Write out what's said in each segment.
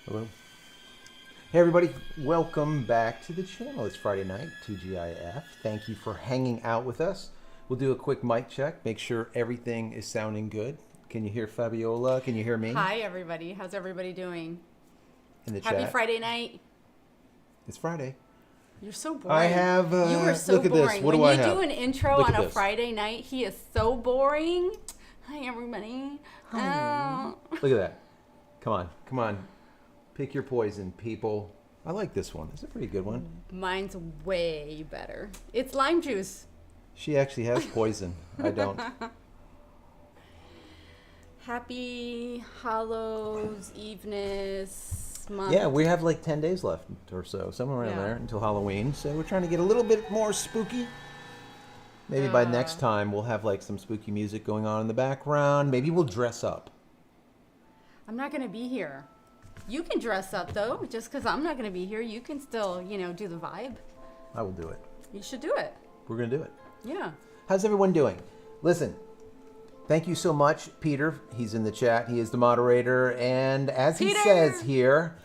Hello. Hey everybody, welcome back to the channel. It's Friday night, 2GIF. Thank you for hanging out with us. We'll do a quick mic check, make sure everything is sounding good. Can you hear Fabiola? Can you hear me? Hi everybody, how's everybody doing? In the chat. Happy Friday night. It's Friday. You're so boring. I have, you are so look at boring. this. What when do I you have? do an intro Look on at a this. Friday night, he is so boring. Hi everybody. Oh. Look at that. Come on, come on. Pick your poison, people. I like this one. It's a pretty good one. Mine's way better. It's lime juice. She actually has poison. I don't. Happy Hallows Eveness month. Yeah, we have like 10 days left or so, somewhere around Yeah. there until Halloween. So we're trying to get a little bit more spooky. Maybe by next time we'll have like some spooky music going on in the background. Maybe we'll dress up. I'm not going to be here. You can dress up though. Just because I'm not going to be here, you can still, do the vibe. I will do it. You should do it. We're going to do it. Yeah. How's everyone doing? Listen, thank you so much, Peter. He's in the chat. He is the moderator. And as he says here,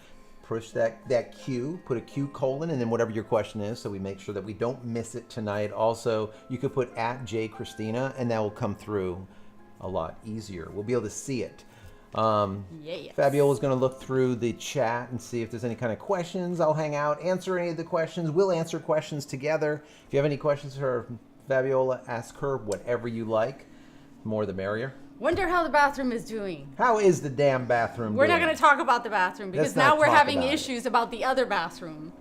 push that Q, put a Q colon, and then whatever your question is, so we make sure that we don't miss it tonight. Also, you could put at JCristina, and that will come through a lot easier. We'll be able to see it. Yes. Fabiola's going to look through the chat and see if there's any kind of questions. I'll hang out, answer any of the questions. We'll answer questions together. If you have any questions for Fabiola, ask her whatever you like. The more the merrier. Wonder how the bathroom is doing. How is the damn bathroom We're doing? not going to talk about the bathroom because Let's not now we're talk having about it. issues about the other bathroom.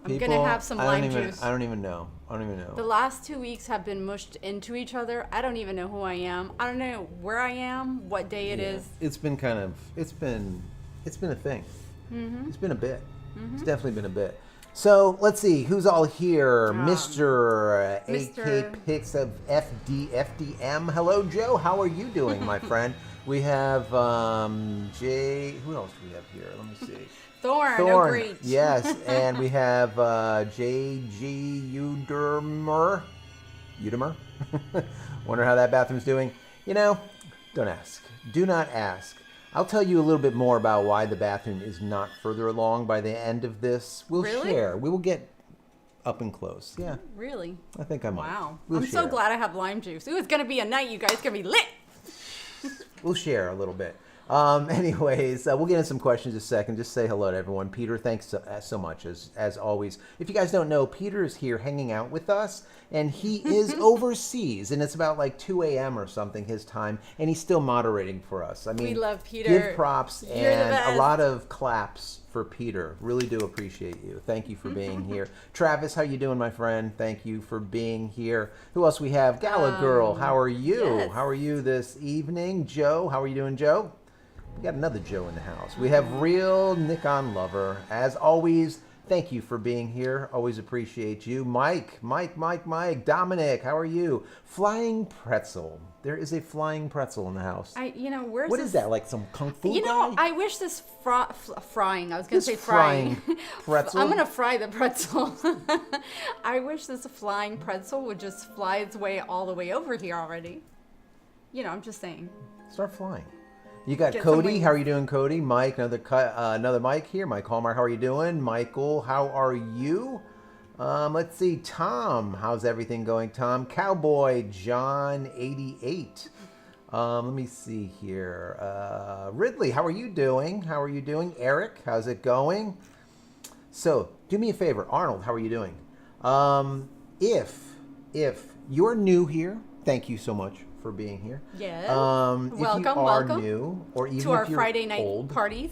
I'm going to People, have some I lime don't even, juice. I don't even know. I don't even know. The last 2 weeks have been mushed into each other. I don't even know who I am. I don't know where I am, what day it is. It's been kind of, it's been a thing. It's been a bit. It's definitely been a bit. So let's see who's all here. Mr. AK Picks of FDM. Hello, Joe. How are you doing, my friend? We have Jay. Who else do we have here? Let me see. Thorn. Oh, great. Yes, and we have JG Udermer. Wonder how that bathroom's doing. Don't ask. Do not ask. I'll tell you a little bit more about why the bathroom is not further along by the end of this. We'll share. We will get up and close. Yeah. Really? I think I might. Wow. We'll I'm share. so glad I have lime juice. Ooh, it's going to be a night, you guys. It's going to be lit. We'll share a little bit. Anyways, we'll get into some questions in a second. Just say hello to everyone. Peter, thanks so much, as always. If you guys don't know, Peter is here hanging out with us, and he is overseas, and it's about like 2 a.m. or something his time, and he's still moderating for us. I mean, We love Peter. Give props You're the and a best. lot of claps for Peter. Really do appreciate you. Thank you for being here. Travis, how you doing, my friend? Thank you for being here. Who else we have? Gala Girl, how are you? yes. How are you this evening? Joe, how are you doing, Joe? We got another Joe in the house. We have Real Nikon Lover. As always, thank you for being here. Always appreciate you. Mike. Dominic, how are you? Flying Pretzel. There is a flying pretzel in the house. Where's What this? is that, like some kung fu guy? I wish this frying. I was going to say This frying. frying pretzel? I'm going to fry the pretzel. I wish this flying pretzel would just fly its way all the way over here already. I'm just saying. Start flying. You got Get some Cody. wings. How are you doing, Cody? Mike, another Mike here. Mike Hallmark, how are you doing? Michael, how are you? Let's see. Tom, how's everything going, Tom? Cowboy John 88. Let me see here. Ridley, how are you doing? How are you doing? Eric, how's it going? So, do me a favor. Arnold, how are you doing? If you're new here, thank you so much for being here. Yes. If you are welcome new, or even to our if you're Friday night old, parties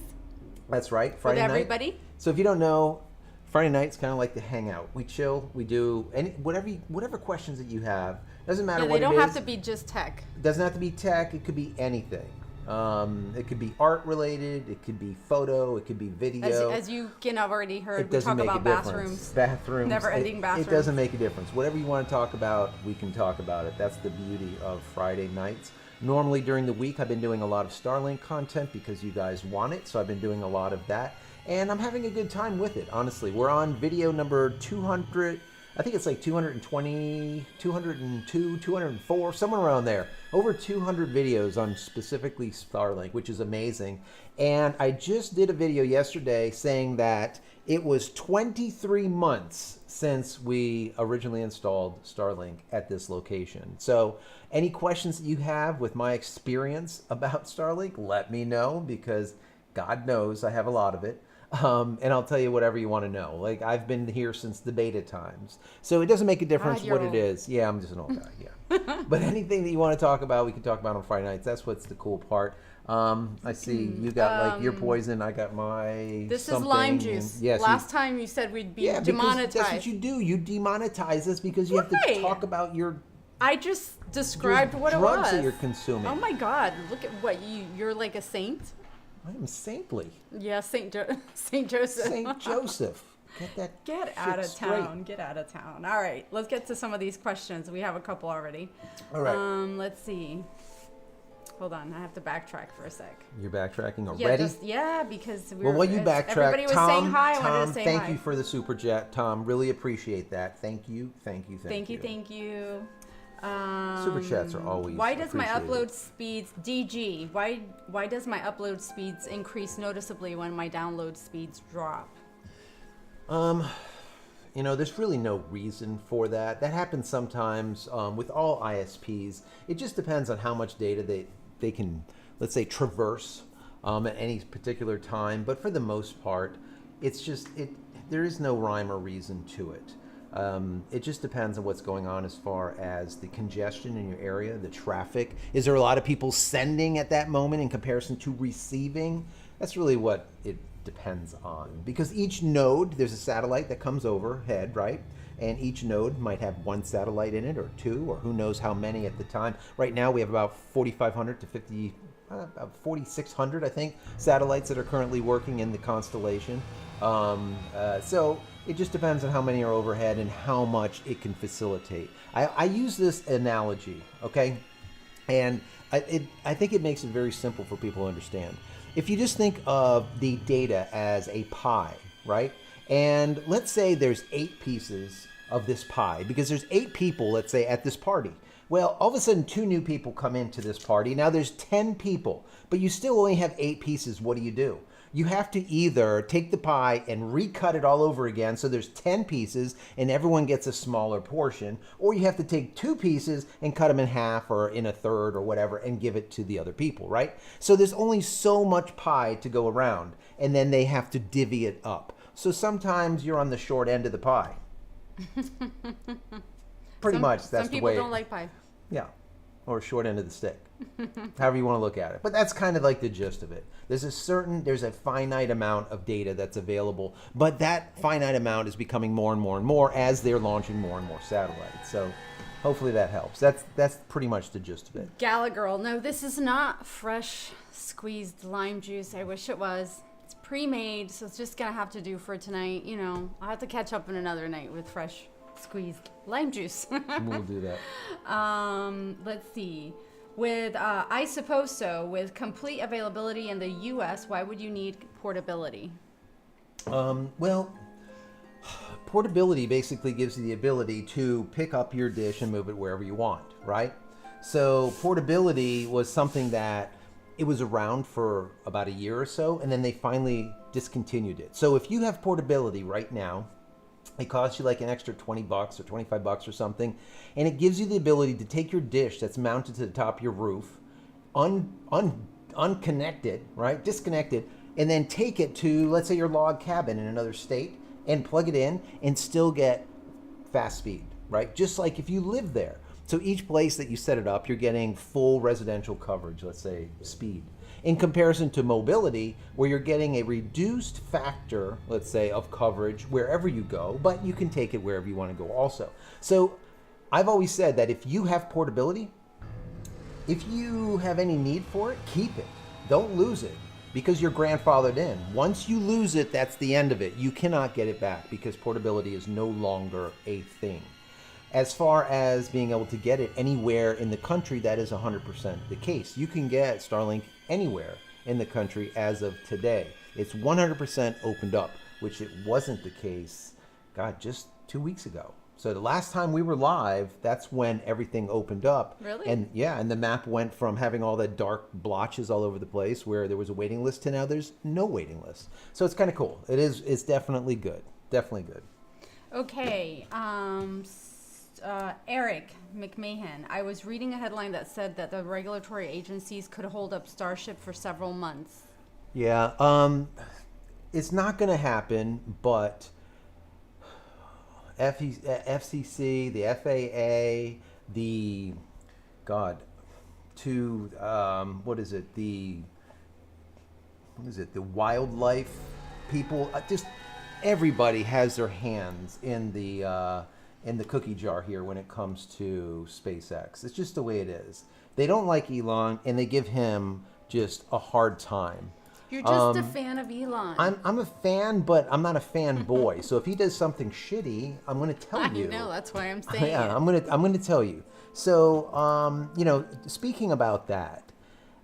that's right, Friday with night. everybody. So if you don't know, Friday night's kind of like the hangout. We chill. We do whatever questions that you have. Doesn't matter Yeah, what they don't it is. have to be just tech. It doesn't have to be tech. It could be anything. It could be art related. It could be photo. It could be video. As you can have already heard, It we doesn't talk make a about difference. bathrooms. Bathrooms. Never-ending bathrooms. It doesn't make a difference. Whatever you want to talk about, we can talk about it. That's the beauty of Friday nights. Normally during the week, I've been doing a lot of Starlink content because you guys want it. So I've been doing a lot of that. And I'm having a good time with it, honestly. We're on video number 200. I think it's like 220, 202, 204, somewhere around there. Over 200 videos on specifically Starlink, which is amazing. And I just did a video yesterday saying that it was 23 months since we originally installed Starlink at this location. So any questions that you have with my experience about Starlink, let me know, because God knows I have a lot of it. And I'll tell you whatever you want to know. Like, I've been here since the beta times. So it doesn't make a difference you're what it old. is. Yeah, I'm just an old guy, yeah. But anything that you want to talk about, we can talk about on Friday nights. That's what's the cool part. I see you got like your poison, I got my This something. is lime juice. And, yes, Last time you said we'd be yeah, demonetized. because that's what you do. You demonetize us because you have to Right. talk about your I just described what it drugs was. that you're consuming. Oh my God! Look at what you're like a saint. I am saintly. Yeah, Saint Joseph. Saint Joseph. Get that Get shit out of straight. town. Get out of town. All right, let's get to some of these questions. We have a couple already. All right. Let's see. Hold on, I have to backtrack for a sec. You're backtracking Yeah, already? because we Well, were. while you everybody backtrack, was Tom, saying hi. I wanted Tom, to say thank hi. you for the super chat, Tom. Really appreciate that. Thank you. Thank you. Super chats are always Why does my appreciated. upload speeds DG? Why does my upload speeds increase noticeably when my download speeds drop? You know, there's really no reason for that. That happens sometimes with all ISPs. It just depends on how much data they can, let's say, traverse at any particular time. But for the most part, it's just there is no rhyme or reason to it. It just depends on what's going on as far as the congestion in your area, the traffic. Is there a lot of people sending at that moment in comparison to receiving? That's really what it depends on. Because each node, there's a satellite that comes overhead, right? And each node might have one satellite in it, or two, or who knows how many at the time. Right now we have about 4,500 to 50, about 4,600, I think, satellites that are currently working in the constellation. So it just depends on how many are overhead and how much it can facilitate. I use this analogy, okay? And I think it makes it very simple for people to understand. If you just think of the data as a pie, right? And let's say there's 8 pieces of this pie, because there's 8 people, let's say, at this party. Well, all of a sudden 2 new people come into this party. Now there's 10 people, but you still only have 8 pieces. What do? You have to either take the pie and recut it all over again, so there's 10 pieces and everyone gets a smaller portion, or you have to take 2 pieces and cut them in half or in a third or whatever and give it to the other people, right? So there's only so much pie to go around, and then they have to divvy it up. So sometimes you're on the short end of the pie. Pretty much, that's some the way. people don't like pie. Yeah, or short end of the stick. However you want to look at it. But that's kind of like the gist of it. There's a finite amount of data that's available, but that finite amount is becoming more and more and more as they're launching more and more satellites. So hopefully that helps. That's pretty much the gist of it. Gala Girl, no, this is not fresh squeezed lime juice. I wish it was. It's pre-made, so it's just gonna have to do for tonight. You know, I'll have to catch up in another night with fresh squeezed lime juice. We'll do that. Let's see. With I suppose so. With complete availability in the U.S., why would you need portability? Well, portability basically gives you the ability to pick up your dish and move it wherever you want, right? So portability was something that it was around for about a year or so, and then they finally discontinued it. So if you have portability right now, it costs you like an extra $20 or $25 or something, and it gives you the ability to take your dish that's mounted to the top of your roof, unconnected, right, disconnected, and then take it to, let's say, your log cabin in another state and plug it in and still get fast speed, right? Just like if you live there. So each place that you set it up, you're getting full residential coverage, let's say, speed. In comparison to mobility, where you're getting a reduced factor, let's say, of coverage wherever you go, but you can take it wherever you want to go also. So I've always said that if you have portability, if you have any need for it, keep it. Don't lose it, because you're grandfathered in. Once you lose it, that's the end of it. You cannot get it back, because portability is no longer a thing. As far as being able to get it anywhere in the country, that is 100% the case. You can get Starlink anywhere in the country as of today. It's 100% opened up, which it wasn't the case, God, just 2 weeks ago. So the last time we were live, that's when everything opened up. Really? And yeah, and the map went from having all the dark blotches all over the place where there was a waiting list to now there's no waiting list. So it's kind of cool. It's definitely good. Definitely good. Okay. Eric McMahon. I was reading a headline that said that the regulatory agencies could hold up Starship for several months. Yeah. It's not going to happen, but FCC, the FAA, the the wildlife people, just everybody has their hands in the cookie jar here when it comes to SpaceX. It's just the way it is. They don't like Elon, and they give him just a hard time. You're just a fan of Elon. I'm a fan, but I'm not a fanboy. So if he does something shitty, I'm going to tell you. I know, that's why I'm saying Yeah, it. I'm gonna tell you. So speaking about that,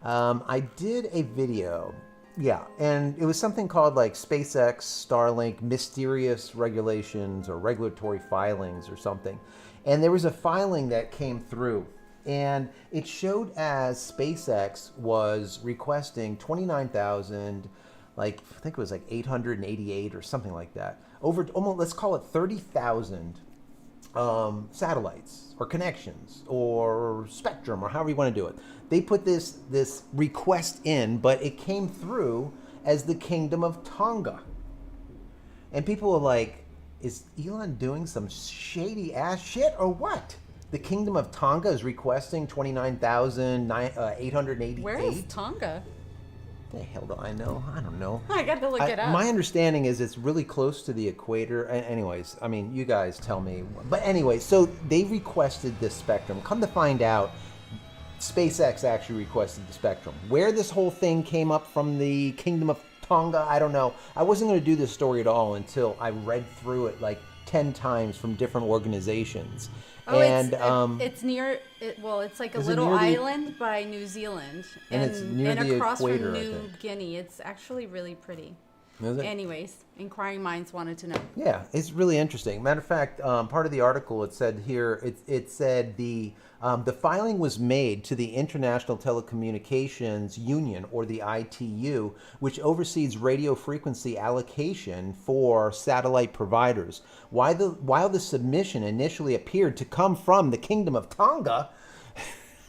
I did a video. Yeah, and it was something called like SpaceX, Starlink, mysterious regulations or regulatory filings or something. And there was a filing that came through, and it showed as SpaceX was requesting 29,000, like I think it was like 888 or something like that, over almost, let's call it 30,000 satellites or connections or spectrum or however you want to do it. They put this request in, but it came through as the Kingdom of Tonga. And people are like, is Elon doing some shady ass shit or what? The Kingdom of Tonga is requesting 29,888. Where is Tonga? The hell do I know? I don't know. I got to look it up. My understanding is it's really close to the equator. Anyways, I mean, you guys tell me. But anyway, so they requested this spectrum. Come to find out, SpaceX actually requested the spectrum. Where this whole thing came up from the Kingdom of Tonga, I don't know. I wasn't going to do this story at all until I read through it like 10 times from different organizations. Oh, and it's near. It's like a is it little near the- island by New Zealand, And it's near the across equator, from I New think. Guinea. It's actually really pretty. is it? Anyways, inquiring minds wanted to know. Yeah, it's really interesting. Matter of fact, part of the article, it said here, it said the filing was made to the International Telecommunications Union, or the ITU, which oversees radio frequency allocation for satellite providers. While the submission initially appeared to come from the Kingdom of Tonga,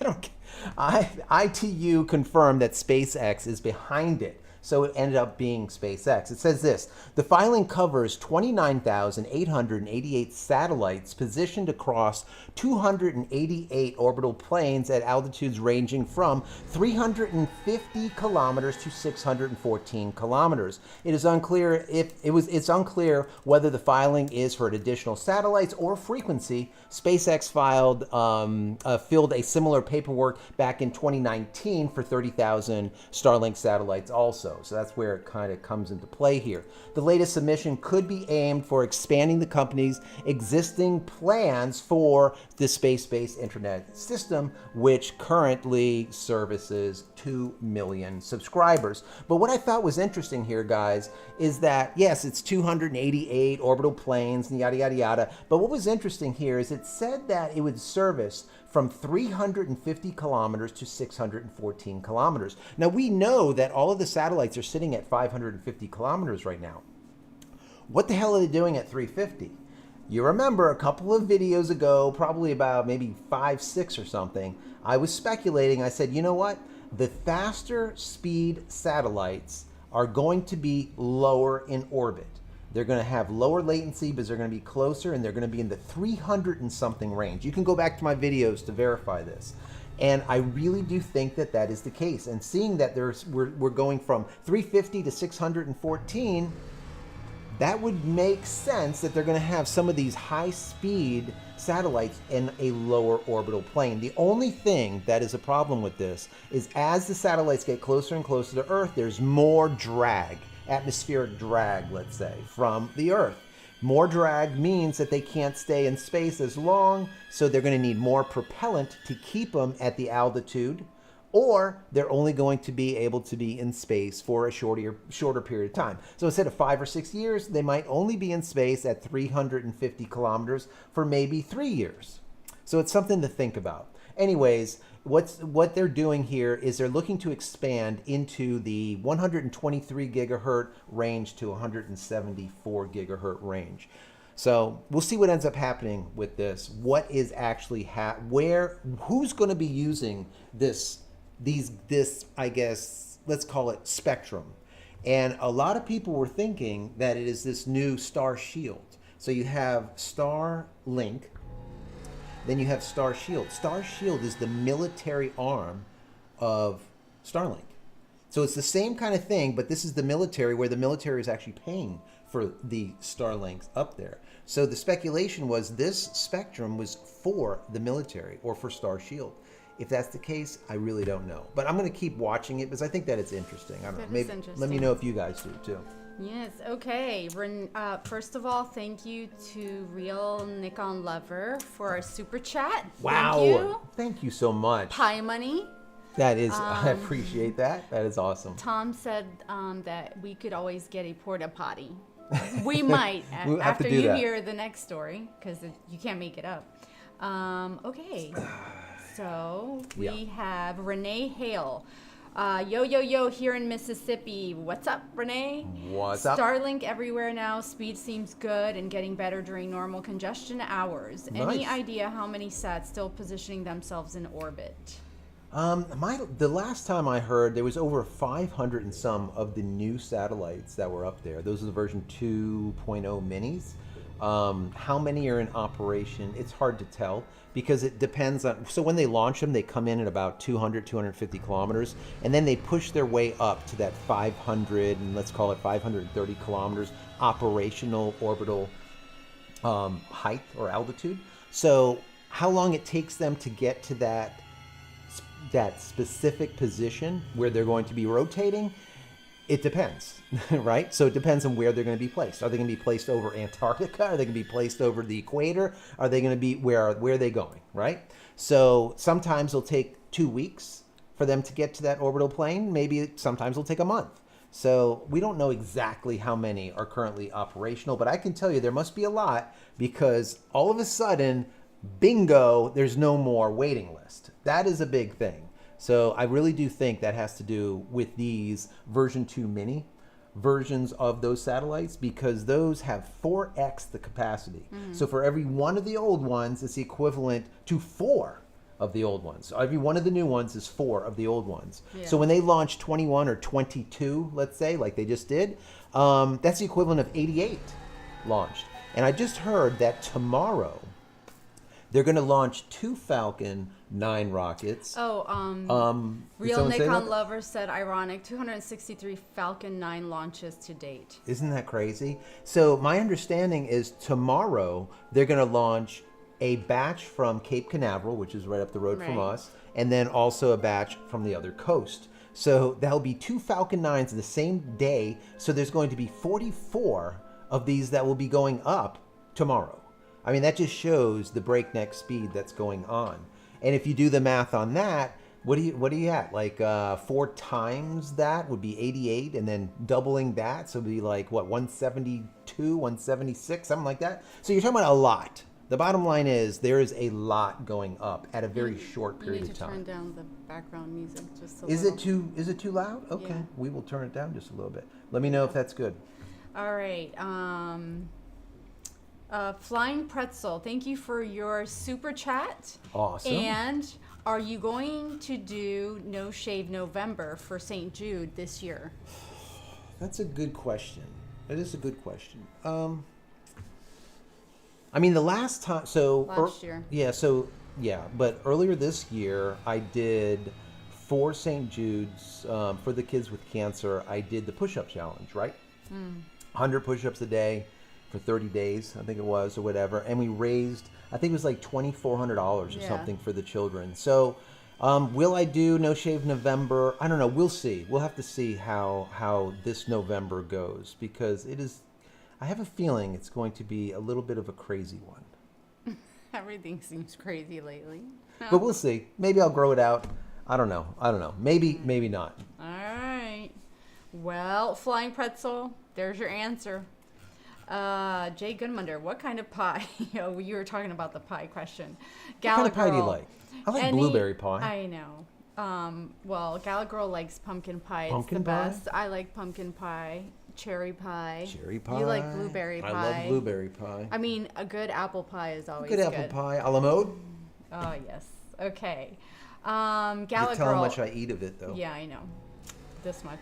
ITU confirmed that SpaceX is behind it. So it ended up being SpaceX. It says this: the filing covers 29,888 satellites positioned across 288 orbital planes at altitudes ranging from 350 kilometers to 614 kilometers. It's unclear whether the filing is for additional satellites or frequency. SpaceX filled a similar paperwork back in 2019 for 30,000 Starlink satellites also. So that's where it kind of comes into play here. The latest submission could be aimed for expanding the company's existing plans for the space-based internet system, which currently services 2 million subscribers. But what I thought was interesting here, guys, is that, yes, it's 288 orbital planes and yada, yada, yada. But what was interesting here is it said that it would service from 350 kilometers to 614 kilometers. Now, we know that all of the satellites are sitting at 550 kilometers right now. What the hell are they doing at 350? You remember a couple of videos ago, probably about maybe 5, 6 or something, I was speculating. I said, you know what? The faster speed satellites are going to be lower in orbit. They're going to have lower latency, but they're going to be closer, and they're going to be in the 300 and something range. You can go back to my videos to verify this. And I really do think that that is the case. And seeing that we're going from 350 to 614, that would make sense that they're going to have some of these high-speed satellites in a lower orbital plane. The only thing that is a problem with this is as the satellites get closer and closer to Earth, there's more drag, atmospheric drag, let's say, from the Earth. More drag means that they can't stay in space as long, so they're going to need more propellant to keep them at the altitude or they're only going to be able to be in space for a shorter period of time. So instead of 5 or 6 years, they might only be in space at 350 kilometers for maybe 3 years. So it's something to think about. Anyways, what they're doing here is they're looking to expand into the 123 gigahertz range to 174 gigahertz range. So we'll see what ends up happening with this. What is actually who's going to be using this, I guess, let's call it spectrum. And a lot of people were thinking that it is this new Star Shield. So you have Starlink, then you have Star Shield. Star Shield is the military arm of Starlink. So it's the same kind of thing, but this is the military, where the military is actually paying for the Starlinks up there. So the speculation was this spectrum was for the military or for Star Shield. If that's the case, I really don't know. But I'm going to keep watching it because I think that it's interesting. I don't know. Maybe let me know if you guys do too. Yes, okay. First of all, thank you to Real Nikon Lover for our super chat. Wow. Thank you. Thank you so much. Pie money. That is, I appreciate that. That is awesome. Tom said that we could always get a porta potty. We might We'll have after to do you that. hear the next story, because you can't make it up. Okay, so we have Renee Hale. Yo, here in Mississippi. What's up, Renee? What's up? Starlink everywhere now. Speed seems good and getting better during normal congestion hours. Any Nice. idea how many sats still positioning themselves in orbit? The last time I heard, there was over 500 and some of the new satellites that were up there. Those are the version 2.0 minis. How many are in operation? It's hard to tell because it depends on, so when they launch them, they come in at about 200, 250 kilometers, and then they push their way up to that 500, and let's call it 530 kilometers operational orbital height or altitude. So how long it takes them to get to that specific position where they're going to be rotating, it depends, right? So it depends on where they're going to be placed. Are they going to be placed over Antarctica? Are they going to be placed over the equator? Are they going to be, where are they going, right? So sometimes it'll take 2 weeks for them to get to that orbital plane. Maybe sometimes it'll take a month. So we don't know exactly how many are currently operational, but I can tell you there must be a lot, because all of a sudden, bingo, there's no more waiting list. That is a big thing. So I really do think that has to do with these version 2 mini versions of those satellites, because those have 4x the capacity. So for every one of the old ones, it's the equivalent to 4 of the old ones. So every one of the new ones is 4 of the old ones. Yeah. So when they launch 21 or 22, let's say, like they just did, that's the equivalent of 88 launched. And I just heard that tomorrow they're going to launch 2 Falcon 9 rockets. Oh, Did Real someone say Nikon that? Lover said, ironic, 263 Falcon 9 launches to date. Isn't that crazy? So my understanding is tomorrow they're going to launch a batch from Cape Canaveral, which is right up the road from Right. us, and then also a batch from the other coast. So that'll be 2 Falcon 9s the same day. So there's going to be 44 of these that will be going up tomorrow. I mean, that just shows the breakneck speed that's going on. And if you do the math on that, what are you at? Like 4 times that would be 88, and then doubling that, so it'd be like what, 172, 176, something like that. So you're talking about a lot. The bottom line is there is a lot going up at a very short period You need of to turn time. down the background music just a Is little. it too loud? Okay, Yeah. we will turn it down just a little bit. Let me know if that's good. All right. Flying Pretzel, thank you for your super chat. Awesome. And are you going to do No Shave November for St. Jude this year? That's a good question. That is a good question. I mean, the last time, Last year. Yeah, but earlier this year, I did for St. Jude's, for the kids with cancer, I did the push-up challenge, right? 100 push-ups a day for 30 days, I think it was, or whatever. And we raised, I think it was like $2,400 or Yeah. something for the children. So will I do No Shave November? I don't know. We'll see. We'll have to see how this November goes, because it is, I have a feeling it's going to be a little bit of a crazy one. Everything seems crazy lately. But we'll see. Maybe I'll grow it out. I don't know. Maybe not. All right. Well, Flying Pretzel, there's your answer. Jay Goodmunder, what kind of pie? Oh, you were talking about the pie question. What kind of pie do you like? I like blueberry pie. I know. Well, Gala Girl likes pumpkin pie. Pumpkin it's the pie? best. I like pumpkin pie. Cherry pie. Cherry pie. You like blueberry pie. I love blueberry pie. I mean, a good apple pie is always Good apple pie. A la mode? Oh, yes. Okay. Gala You tell Girl. how much I eat of it, though. Yeah, I know. This much.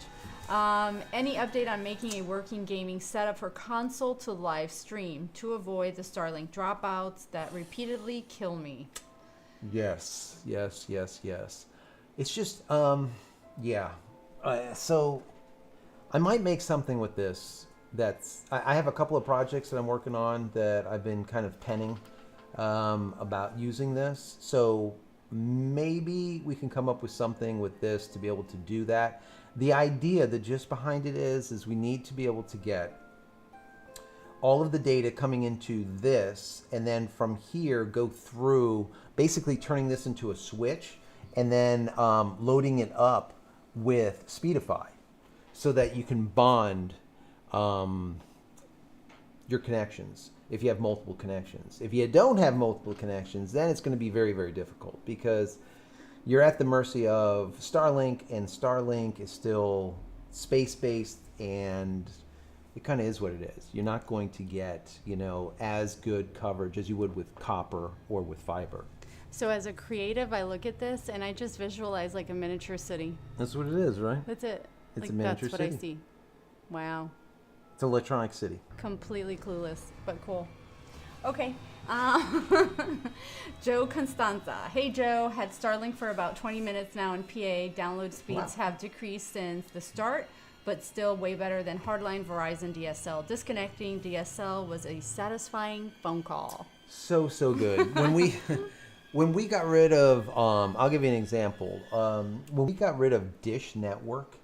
Any update on making a working gaming setup for console to live stream to avoid the Starlink dropouts that repeatedly kill me? Yes. It's just, yeah. So I might make something with this. I have a couple of projects that I'm working on that I've been kind of penning about using this. So maybe we can come up with something with this to be able to do that. The idea, the gist behind it is we need to be able to get all of the data coming into this, and then from here go through, basically turning this into a switch, and then loading it up with Speedify, so that you can bond your connections if you have multiple connections. If you don't have multiple connections, then it's going to be very, very difficult, because you're at the mercy of Starlink, and Starlink is still space-based, and it kind of is what it is. You're not going to get, as good coverage as you would with copper or with fiber. So as a creative, I look at this and I just visualize like a miniature city. That's what it is, right? That's it. It's like, a miniature that's what city. I see. Wow. It's an electronic city. Completely clueless, but cool. Okay. Joe Constanza. Hey Joe, had Starlink for about 20 minutes now in PA. Download speeds have decreased since the start, but still way better than hardline Verizon DSL. Disconnecting DSL was a satisfying phone call. So good. When we got rid of, I'll give you an example. When we got rid of Dish Network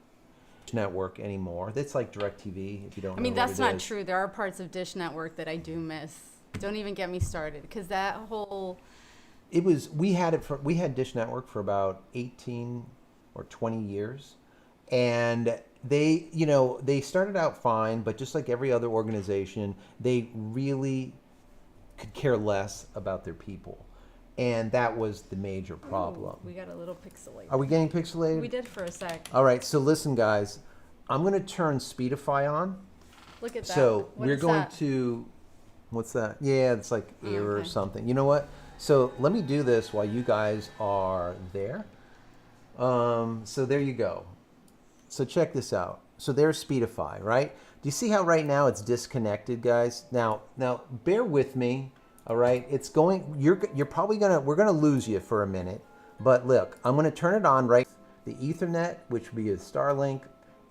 anymore, that's like DirecTV. If you don't, I mean, know that's what it not is. true. There are parts of Dish Network that I do miss. Don't even get me started, because that whole. We had Dish Network for about 18 or 20 years, and they started out fine, but just like every other organization, they really could care less about their people. And that was the major problem. Ooh, we got a little pixelated. Are we getting pixelated? We did for a sec. All right, so listen, guys. I'm going to turn Speedify on. Look at that. So What we're is going that? to, what's that? Yeah, it's like air or okay. something. You know what? So let me do this while you guys are there. So there you go. So check this out. So there's Speedify, right? Do you see how right now it's disconnected, guys? Now bear with me. All right, it's going. You're probably we're gonna lose you for a minute, but look, I'm gonna turn it on right. The Ethernet, which would be a Starlink,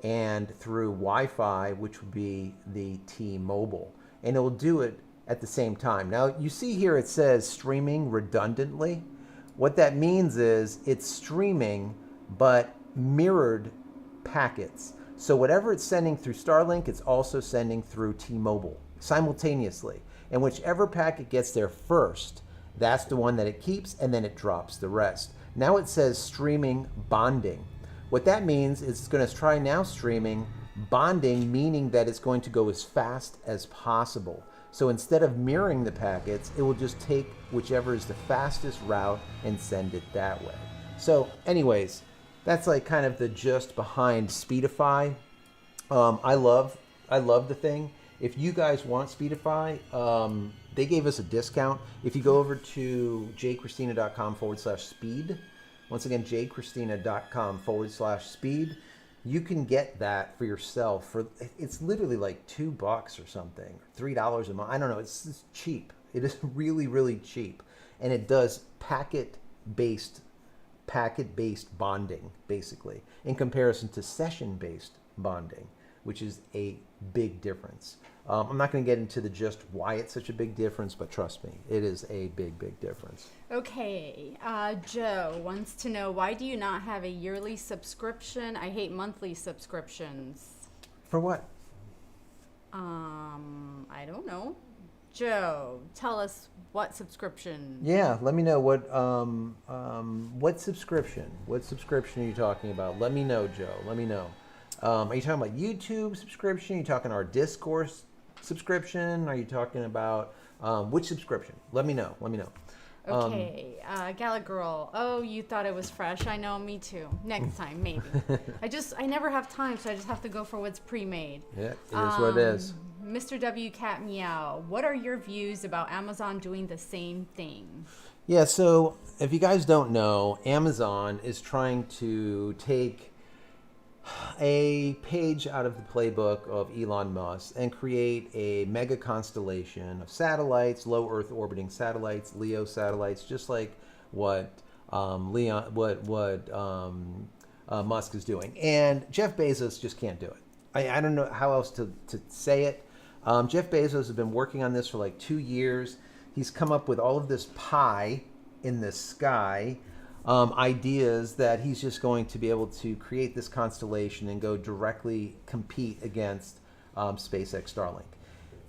and through Wi-Fi, which would be the T-Mobile, and it will do it at the same time. Now you see here it says streaming redundantly. What that means is it's streaming, but mirrored packets. So whatever it's sending through Starlink, it's also sending through T-Mobile simultaneously. And whichever packet gets there first, that's the one that it keeps, and then it drops the rest. Now it says streaming bonding. What that means is it's going to try now streaming bonding, meaning that it's going to go as fast as possible. So instead of mirroring the packets, it will just take whichever is the fastest route and send it that way. So anyways, that's like kind of the gist behind Speedify. I love the thing. If you guys want Speedify, they gave us a discount. If you go over to JCristina.com/speed, once again, JCristina.com/speed, you can get that for yourself it's literally like $2 or something, $3 a month. I don't know. It's cheap. It is really, really cheap, and it does packet-based bonding, basically, in comparison to session-based bonding, which is a big difference. I'm not going to get into the just why it's such a big difference, but trust me, it is a big, big difference. Okay, Joe wants to know, why do you not have a yearly subscription? I hate monthly subscriptions. For what? I don't know. Joe, tell us what subscription. Yeah, let me know what subscription. What subscription are you talking about? Let me know, Joe. Let me know. Are you talking about YouTube subscription? Are you talking our Discourse subscription? Are you talking about which subscription? Let me know. Let me know. Okay, Gala Girl. Oh, you thought it was fresh. I know, me too. Next time, maybe. I never have time, so I just have to go for what's pre-made. Yeah, it is what it is. Mr. W Cat Meow, what are your views about Amazon doing the same thing? Yeah, so if you guys don't know, Amazon is trying to take a page out of the playbook of Elon Musk and create a mega constellation of satellites, low Earth orbiting satellites, LEO satellites, just like what Musk is doing. And Jeff Bezos just can't do it. I don't know how else to say it. Jeff Bezos has been working on this for like 2 years. He's come up with all of this pie in the sky. Ideas that he's just going to be able to create this constellation and go directly compete against SpaceX Starlink.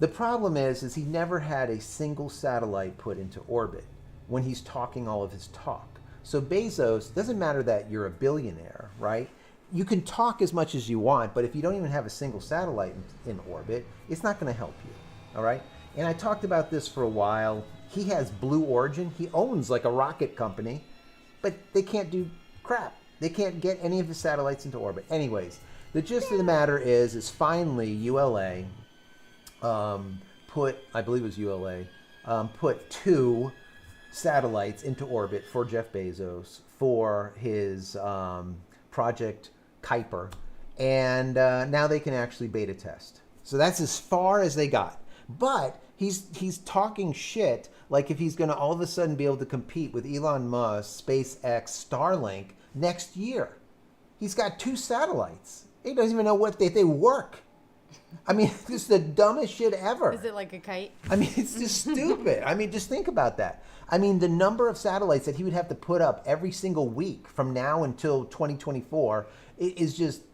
The problem is he never had a single satellite put into orbit when he's talking all of his talk. So Bezos, doesn't matter that you're a billionaire, right? You can talk as much as you want, but if you don't even have a single satellite in orbit, it's not going to help you, all right? And I talked about this for a while. He has Blue Origin. He owns like a rocket company. But they can't do crap. They can't get any of the satellites into orbit. Anyways, the gist of the matter is finally ULA put 2 satellites into orbit for Jeff Bezos for his Project Kuiper. And now they can actually beta test. So that's as far as they got. But he's talking shit like if he's going to all of a sudden be able to compete with Elon Musk, SpaceX, Starlink next year. He's got 2 satellites. He doesn't even know what they work. I mean, this is the dumbest shit ever. Is it like a kite? I mean, it's just stupid. I mean, just think about that. I mean, the number of satellites that he would have to put up every single week from now until 2024 is just,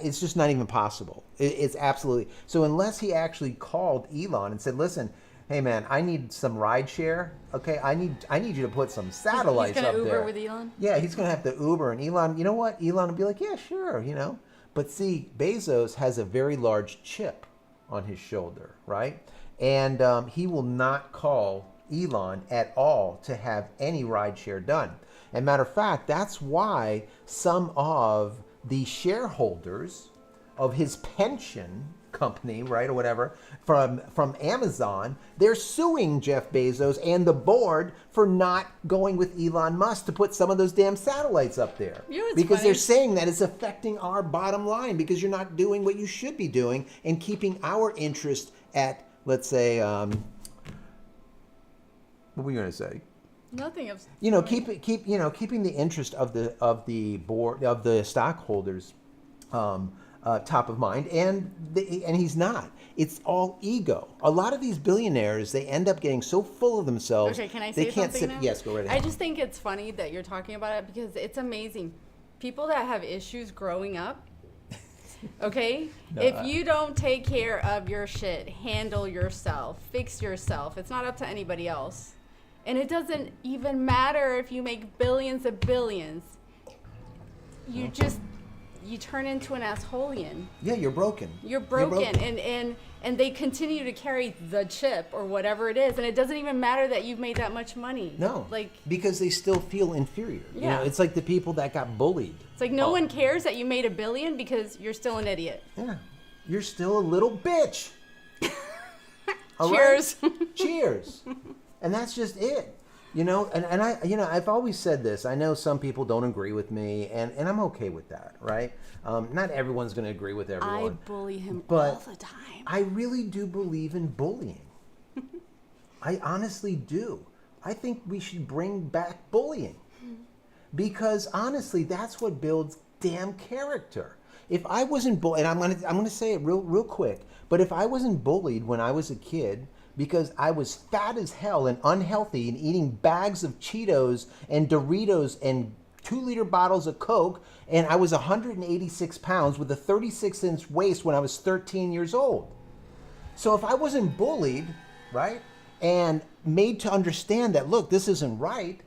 it's just not even possible. It's absolutely. So unless he actually called Elon and said, listen, hey man, I need some ride share. Okay, I need you to put some satellites up there. He's gonna Uber with Elon? Yeah, he's gonna have to Uber, and Elon, you know what? Elon will be like, yeah, sure, you know. But see, Bezos has a very large chip on his shoulder, right? And he will not call Elon at all to have any rideshare done. And matter of fact, that's why some of the shareholders of his pension company, right, or whatever, from Amazon, they're suing Jeff Bezos and the board for not going with Elon Musk to put some of those damn satellites up there. You know what's because funny? They're saying that it's affecting our bottom line because you're not doing what you should be doing and keeping our interest at, let's say, what were you going to say? Nothing. Keeping the interest of the board of the stockholders top of mind, and he's not. It's all ego. A lot of these billionaires, they end up getting so full of themselves. Okay, can I say something now? Yes, go right ahead. I just think it's funny that you're talking about it because it's amazing. People that have issues growing up, okay? If you don't take care of your shit, handle yourself, fix yourself, it's not up to anybody else. And it doesn't even matter if you make billions of billions. You turn into an assholeian. Yeah, you're broken. You're broken. And they continue to carry the chip or whatever it is, and it doesn't even matter that you've made that much money. No, because they still feel inferior. Yeah. You know, it's like the people that got bullied. It's like no one cares that you made $1 billion because you're still an idiot. Yeah, you're still a little bitch. Cheers. Right? Cheers. And that's just it. You know, and I've always said this. I know some people don't agree with me, and I'm okay with that, right? Not everyone's going to agree with everyone. I bully him but all the time. I really do believe in bullying. I honestly do. I think we should bring back bullying. Because honestly, that's what builds damn character. If I wasn't bullied, and I'm gonna say it real quick, but if I wasn't bullied when I was a kid, because I was fat as hell and unhealthy and eating bags of Cheetos and Doritos and 2-liter bottles of Coke, and I was 186 pounds with a 36-inch waist when I was 13 years old. So if I wasn't bullied, right, and made to understand that, look, this isn't right,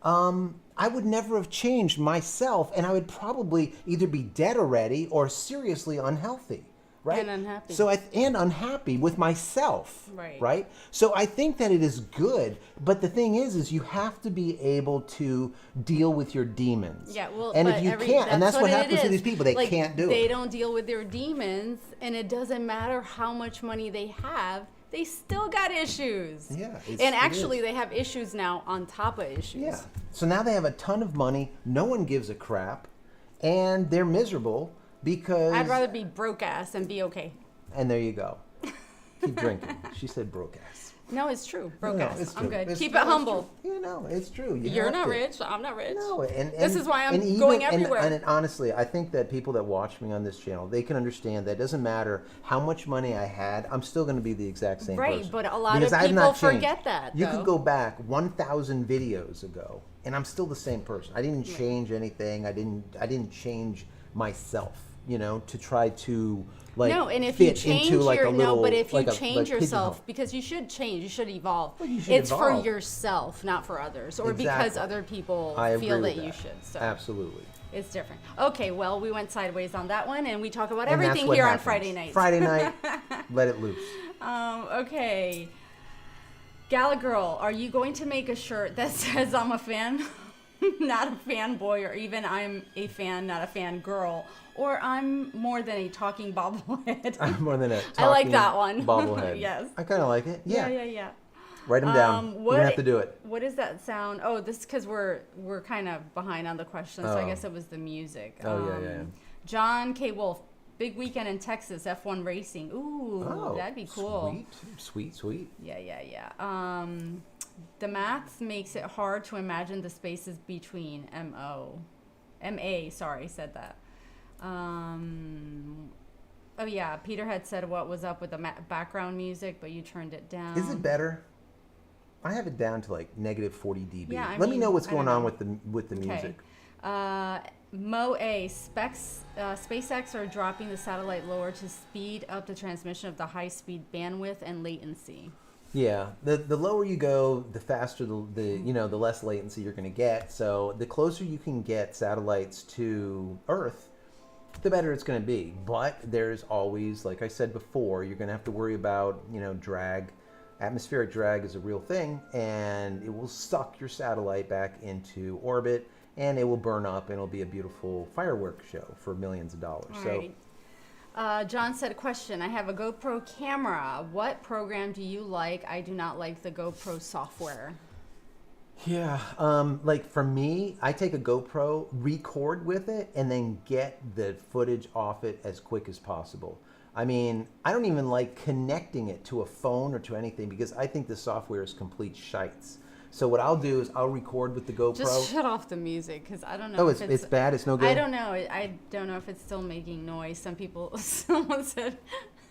I would never have changed myself, and I would probably either be dead already or seriously unhealthy. Right? And unhappy. And unhappy with myself. Right. Right? So I think that it is good, but the thing is you have to be able to deal with your demons. Yeah, well, and if you can't, and that's what happens to these people, they can't do it. They don't deal with their demons, and it doesn't matter how much money they have, they still got issues. Yeah. And actually, they have issues now on top of issues. Yeah. So now they have a ton of money, no one gives a crap, and they're miserable. Because I'd rather be broke ass and be okay. And there you go. Keep drinking. She said broke ass. No, it's true. Broke ass. It's I'm true. good. Keep it humble. It's true. You're not rich. I'm not rich. No, and this is why I'm going everywhere. And honestly, I think that people that watch me on this channel, they can understand that it doesn't matter how much money I had, I'm still going to be the exact same person. Right, but a lot of people forget that. You could go back 1,000 videos ago, and I'm still the same person. I didn't change anything. I didn't change myself. To try to and if you change but if you change yourself, pigeonhole. Because you should change, you should evolve. Well, you should it's evolve. For yourself, not for others, or Exactly. because other people feel that you should. So absolutely, it's different. Okay, well, we went sideways on that one, and we talk about everything here on Friday nights. Friday night, let it loose. Okay, Gala Girl, are you going to make a shirt that says "I'm a fan"? Not a fanboy, or even I'm a fan, not a fan girl, or I'm more than a talking bobblehead. I'm more than a talking I like that one. bobblehead. Yes. I kind of like it. Yeah. Yeah. Write them down. We're gonna have to do it. What is that sound? Oh, this is because we're kind of behind on the questions, so I guess it was the music. Yeah. John K. Wolf, big weekend in Texas, F1 racing. Ooh, that'd be cool. Sweet. Yeah. The maths makes it hard to imagine the spaces between MA, sorry, said that. Oh yeah, Peter had said what was up with the background music, but you turned it down. Is it better? I have it down to like negative 40 dB. Yeah, Let me know what's going on with the okay. music. Mo A, SpaceX are dropping the satellite lower to speed up the transmission of the high-speed bandwidth and latency. Yeah, the lower you go, the faster the less latency you're going to get. So the closer you can get satellites to Earth, the better it's going to be. But there's always, like I said before, you're going to have to worry about drag. Atmospheric drag is a real thing, and it will suck your satellite back into orbit, and it will burn up, and it'll be a beautiful fireworks show for millions of dollars. All right. John said, question, I have a GoPro camera. What program do you like? I do not like the GoPro software. Yeah, like for me, I take a GoPro, record with it, and then get the footage off it as quick as possible. I mean, I don't even like connecting it to a phone or to anything because I think the software is complete shites. So what I'll do is I'll record with the GoPro. Just shut off the music because I don't know. Oh, it's bad. It's no good. I don't know. I don't know if it's still making noise. Someone said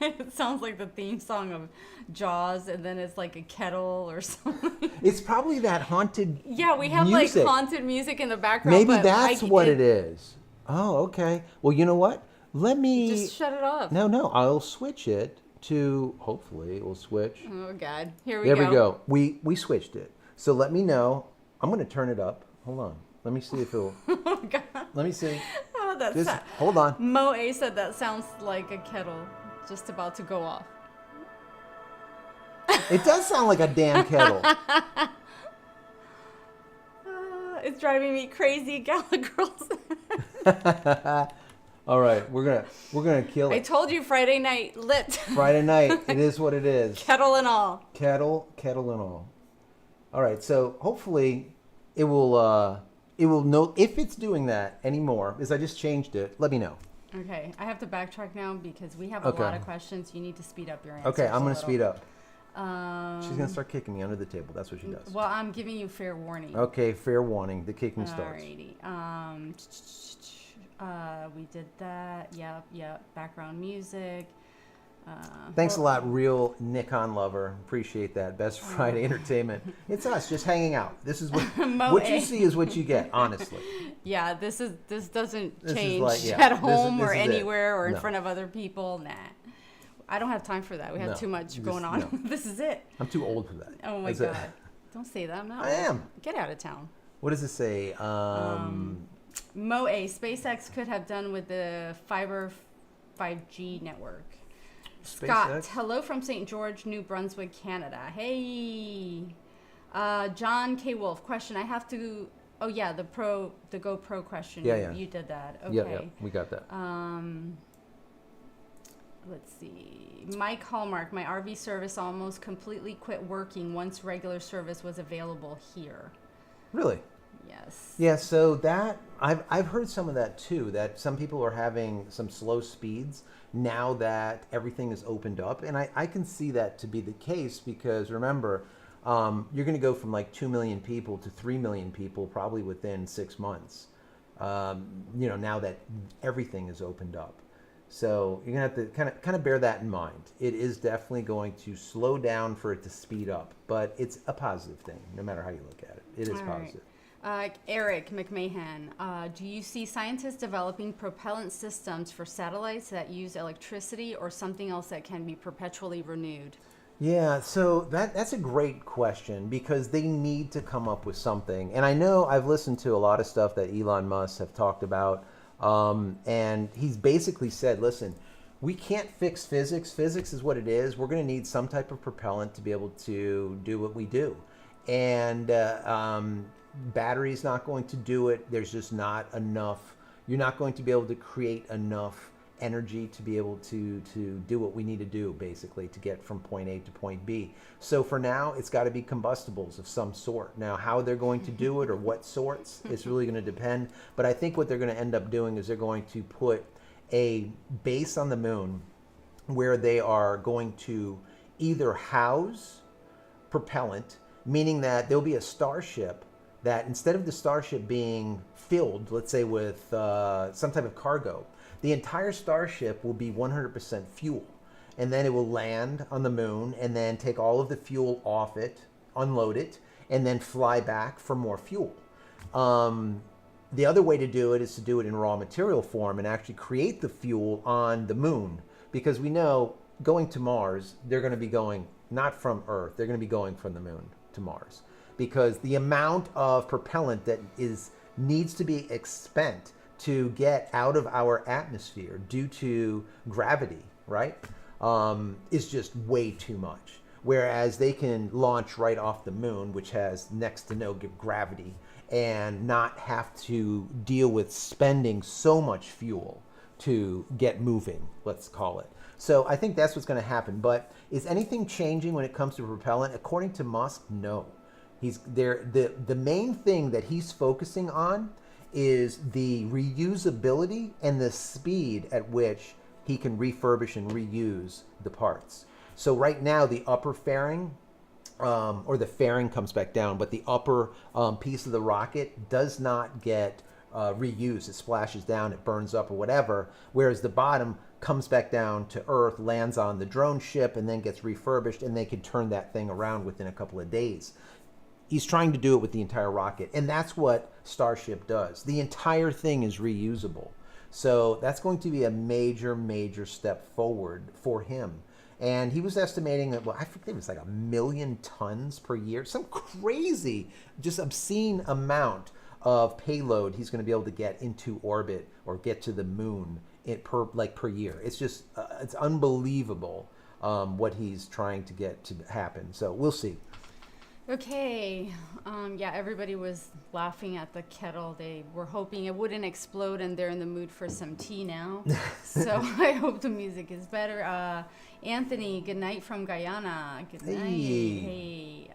it sounds like the theme song of Jaws, and then it's like a kettle or something. It's probably that haunted. Yeah, we have music. Like haunted music in the background. Maybe that's what it is. Oh, okay. Well, you know what? Let me just shut it off. No, I'll switch it to. Hopefully, it will switch. Oh God, here we go. There we go. We switched it. So let me know. I'm going to turn it up. Hold on. Let me see if it'll. Oh God. Let me see. Oh, that's. Hold on. Mo A said that sounds like a kettle just about to go off. It does sound like a damn kettle. It's driving me crazy, Gala Girls. All right, we're gonna kill it. I told you Friday night lit. Friday night, it is what it is. Kettle and all. Kettle and all. All right, so hopefully it will know if it's doing that anymore. Because I just changed it. Let me know. Okay, I have to backtrack now because we have a lot of questions. You need to speed up your answers. Okay, I'm gonna speed up. She's gonna start kicking me under the table. That's what she does. Well, I'm giving you fair warning. Okay, fair warning. The kicking starts. Alrighty. We did that. Yep. Background music. Thanks a lot, real Nikon lover. Appreciate that. Best Friday entertainment. It's us just hanging out. This is what you see is what you get. Honestly. Yeah, this doesn't change like, at home this or is anywhere or in No. front of other people. Nah. I don't have time for that. We have No, too much you going just- on. no. This is it. I'm too old for that. Oh my That's it. God. Don't say that. No. I am. Get out of town. What does it say? Moe, SpaceX could have done with the fiber 5G network. Scott, SpaceX? hello from St. George, New Brunswick, Canada. Hey. John K. Wolf, question. I have to. Oh yeah, the GoPro question. Yeah. You did that. Okay. Yeah, we got that. Let's see. Mike Hallmark, my RV service almost completely quit working once regular service was available here. Really? Yes. Yeah, so that I've heard some of that too, that some people are having some slow speeds now that everything is opened up. And I can see that to be the case because remember, you're going to go from like 2 million people to 3 million people probably within 6 months, now that everything is opened up. So you're going to have to kind of bear that in mind. It is definitely going to slow down for it to speed up, but it's a positive thing, no matter how you look at it. It is positive. Eric McMahon, do you see scientists developing propellant systems for satellites that use electricity or something else that can be perpetually renewed? Yeah, so that's a great question because they need to come up with something. And I know I've listened to a lot of stuff that Elon Musk have talked about. And he's basically said, listen, we can't fix physics. Physics is what it is. We're going to need some type of propellant to be able to do what we do. And battery's not going to do it. There's just not enough. You're not going to be able to create enough energy to be able to do what we need to do, basically, to get from point A to point B. So for now, it's got to be combustibles of some sort. Now, how they're going to do it or what sorts, it's really going to depend. But I think what they're going to end up doing is they're going to put a base on the moon where they are going to either house propellant, meaning that there'll be a starship that instead of the starship being filled, let's say with some type of cargo, the entire starship will be 100% fuel. And then it will land on the moon and then take all of the fuel off it, unload it, and then fly back for more fuel. The other way to do it is to do it in raw material form and actually create the fuel on the moon. Because we know going to Mars, they're going to be going not from Earth, they're going to be going from the moon to Mars. Because the amount of propellant that needs to be expended to get out of our atmosphere due to gravity, right, is just way too much. Whereas they can launch right off the moon, which has next to no gravity, and not have to deal with spending so much fuel to get moving, let's call it. So I think that's what's going to happen. But is anything changing when it comes to propellant? According to Musk, no. He's there. The main thing that he's focusing on is the reusability and the speed at which he can refurbish and reuse the parts. So right now, the upper fairing, or the fairing comes back down, but the upper piece of the rocket does not get reused. It splashes down, it burns up or whatever, whereas the bottom comes back down to Earth, lands on the drone ship, and then gets refurbished, and they can turn that thing around within a couple of days. He's trying to do it with the entire rocket, and that's what Starship does. The entire thing is reusable. So that's going to be a major, major step forward for him. And he was estimating that, well, I think it was like 1 million tons per year, some crazy, just obscene amount of payload he's going to be able to get into orbit or get to the moon per year. It's just, it's unbelievable what he's trying to get to happen. So we'll see. Okay. Yeah, everybody was laughing at the kettle. They were hoping it wouldn't explode, and they're in the mood for some tea now. So I hope the music is better. Anthony, good night from Guyana. Good night. Hey.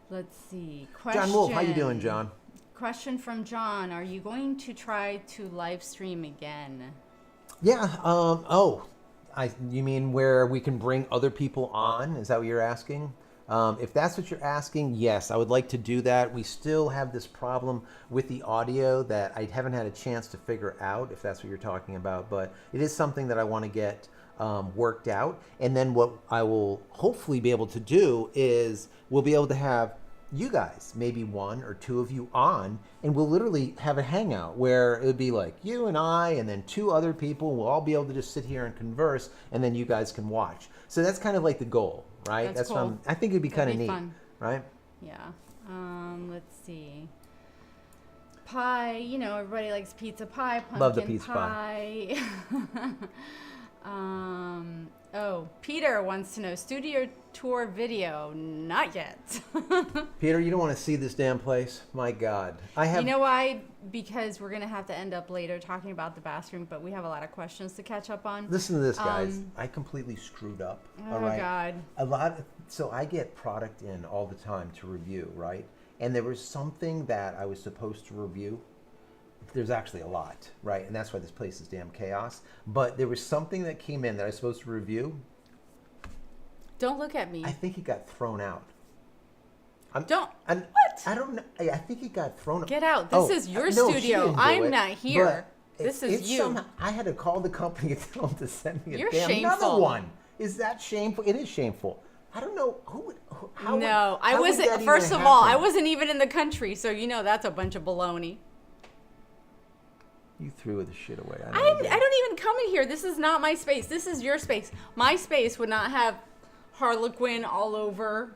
Let's see. Question. John Wolf, how you doing, John? Question from John. Are you going to try to live stream again? Yeah. You mean where we can bring other people on? Is that what you're asking? If that's what you're asking, yes, I would like to do that. We still have this problem with the audio that I haven't had a chance to figure out, if that's what you're talking about. But it is something that I want to get worked out. And then what I will hopefully be able to do is we'll be able to have, you guys, maybe one or two of you on, and we'll literally have a hangout where it would be like you and I and then two other people. We'll all be able to just sit here and converse, and then you guys can watch. So that's kind of like the goal, right? That's cool. I think it'd be kind of neat, fun. right? Yeah. Let's see. Pie, you know, everybody likes pizza pie, pumpkin Love the pizza pie. Oh, Peter wants to know studio tour video. Not yet. Peter, you don't want to see this damn place? My God. You know why? Because we're going to have to end up later talking about the bathroom, but we have a lot of questions to catch up on. Listen to this, guys. I completely screwed up. Oh, God. So I get product in all the time to review, right? And there was something that I was supposed to review. There's actually a lot, right? And that's why this place is damn chaos. But there was something that came in that I was supposed to review. Don't look at me. I think it got thrown out. What? I don't know. I think it got thrown out. Get out. This is your no, studio. I'm not here. This is you. Somehow, I had to call the company and tell them to send me another one. Is that shameful? It is shameful. I don't know I wasn't. First of all, I wasn't even in the country, so you know that's a bunch of baloney. You threw the shit away. I don't even come in here. This is not my space. This is your space. My space would not have Harlequin all over.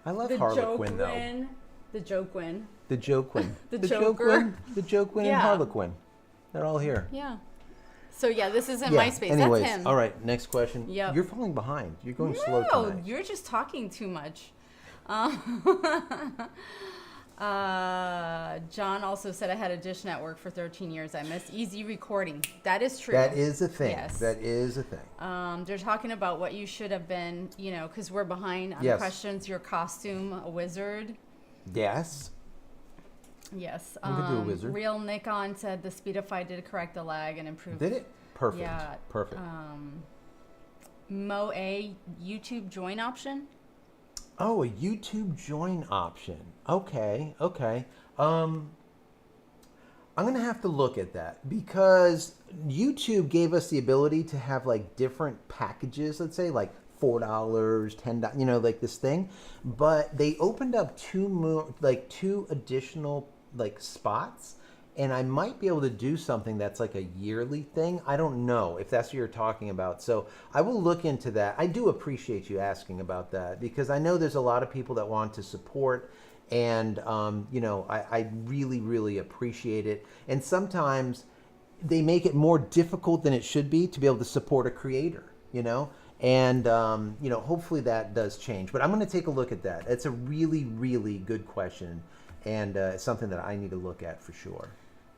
I love Harlequin though. The Joquin. The Joquin. The Joker. The Joquin and Harlequin. They're all here. Yeah. So yeah, this isn't my space. Anyways, that's him. All right, next question. Yep. You're falling behind. You're going slow tonight. No, you're just talking too much. John also said I had a Dish Network for 13 years. I miss easy recording. That is true. That is a thing. Yes. That is a thing. They're talking about what you should have been, you know, because we're behind on questions. Your costume, a wizard. Yes. Yes. I'm gonna do a wizard. Real Nikon said the Speedify did correct the lag and improve. Did it? Perfect. Yeah. Perfect. Moe YouTube join option. Oh, a YouTube join option. Okay. I'm gonna have to look at that because YouTube gave us the ability to have like different packages. Let's say like $4, $10, you know, like this thing. But they opened up two additional like spots, and I might be able to do something that's like a yearly thing. I don't know if that's what you're talking about. So I will look into that. I do appreciate you asking about that because I know there's a lot of people that want to support, and you know, I really, really appreciate it. And sometimes they make it more difficult than it should be to be able to support a creator, you know? And, you know, hopefully that does change. But I'm going to take a look at that. It's a really, really good question. And it's something that I need to look at for sure.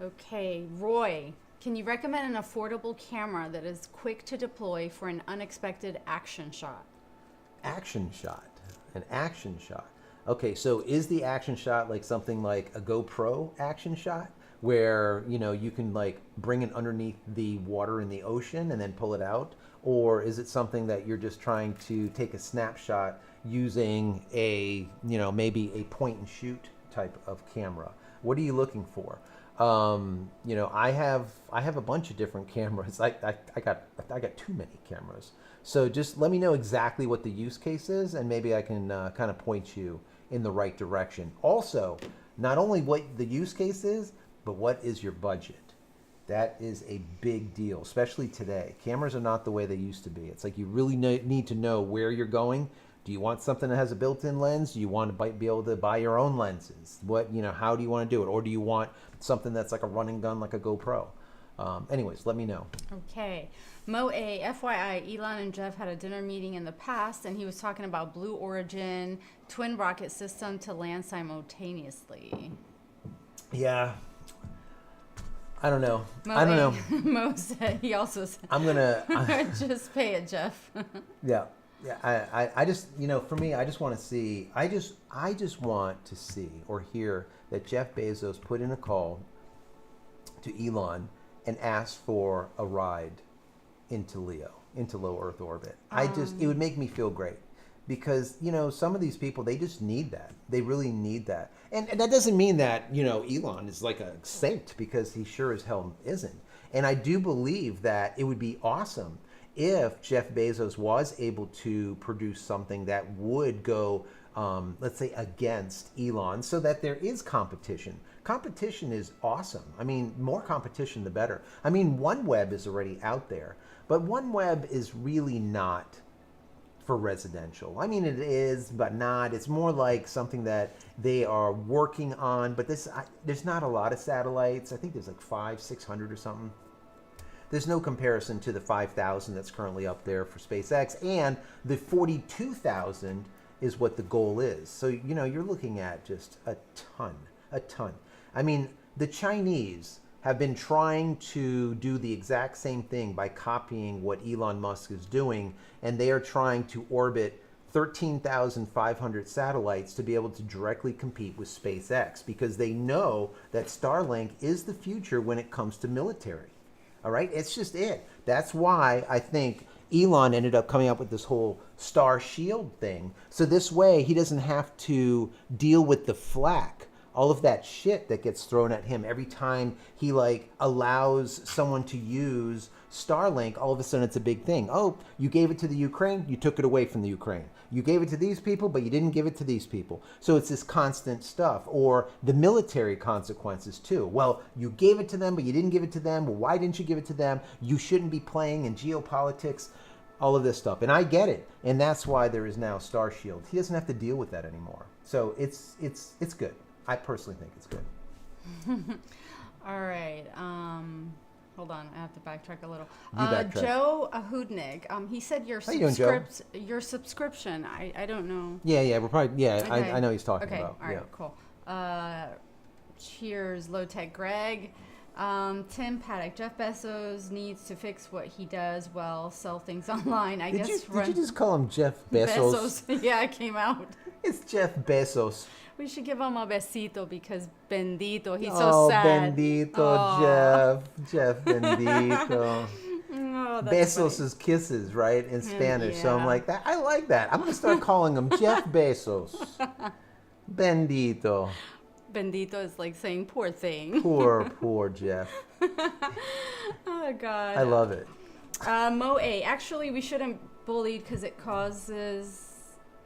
Okay. Roy, can you recommend an affordable camera that is quick to deploy for an unexpected action shot? Action shot. An action shot. Okay, so is the action shot like something like a GoPro action shot? Where, you know, you can like bring it underneath the water in the ocean and then pull it out? Or is it something that you're just trying to take a snapshot using a, you know, maybe a point and shoot type of camera? What are you looking for? You know, I have a bunch of different cameras. I got too many cameras. So just let me know exactly what the use case is, and maybe I can kind of point you in the right direction. Also, not only what the use case is, but what is your budget? That is a big deal, especially today. Cameras are not the way they used to be. It's like you really need to know where you're going. Do you want something that has a built-in lens? Do you want to be able to buy your own lenses? What, you know, how do you want to do it? Or do you want something that's like a running gun, like a GoPro? Anyways, let me know. Okay. Moe, FYI, Elon and Jeff had a dinner meeting in the past, and he was talking about Blue Origin twin rocket system to land simultaneously. Yeah. I don't know. Mo said, he also said, I'm gonna just pay it, Jeff. Yeah. I just, you know, for me, I just want to see. I just want to see or hear that Jeff Bezos put in a call to Elon and asked for a ride into low Earth orbit. It would make me feel great. Because, you know, some of these people, they just need that. They really need that. And that doesn't mean that, you know, Elon is like a saint, because he sure as hell isn't. And I do believe that it would be awesome if Jeff Bezos was able to produce something that would go let's say, against Elon, so that there is competition. Competition is awesome. I mean, more competition, the better. I mean, OneWeb is already out there, but OneWeb is really not for residential. I mean, it is, but not. It's more like something that they are working on, but there's not a lot of satellites. I think there's like 600 or something. There's no comparison to the 5,000 that's currently up there for SpaceX, and the 42,000 is what the goal is. So, you're looking at just a ton. I mean, the Chinese have been trying to do the exact same thing by copying what Elon Musk is doing, and they are trying to orbit 13,500 satellites to be able to directly compete with SpaceX, because they know that Starlink is the future when it comes to military. All right? It's just it. That's why I think Elon ended up coming up with this whole Star Shield thing. So this way he doesn't have to deal with the flack, all of that shit that gets thrown at him every time he allows someone to use Starlink. All of a sudden it's a big thing. Oh, you gave it to the Ukraine, you took it away from the Ukraine. You gave it to these people, but you didn't give it to these people. So it's this constant stuff. Or the military consequences too. Well, you gave it to them, but you didn't give it to them. Well, why didn't you give it to them? You shouldn't be playing in geopolitics. All of this stuff. And I get it. And that's why there is now Star Shield. He doesn't have to deal with that anymore. So it's good. I personally think it's good. All right. Hold on. I have to backtrack a little. Backtrack. Joe Ahudnik. He said your subscription. I don't know. Yeah. We're probably. Yeah. Okay. I know he's talking okay. about. All right. Yeah. Cool. Cheers, Low Tech Greg. Tim Paddock. Jeff Bezos needs to fix what he does well, sell things online. Did you just call him Jeff Bezos? Yeah, it came out. It's Jeff Bezos. We should give him a besito because bendito. He's so sad. Bendito, Jeff bendito. Besos funny. is kisses, right, in Spanish. Yeah. So I'm like, I like that. I'm going to start calling him Jeff Bezos. Bendito. Bendito is like saying poor thing. Poor Jeff. Oh, God. I love it. Moe, actually, we shouldn't bully because it causes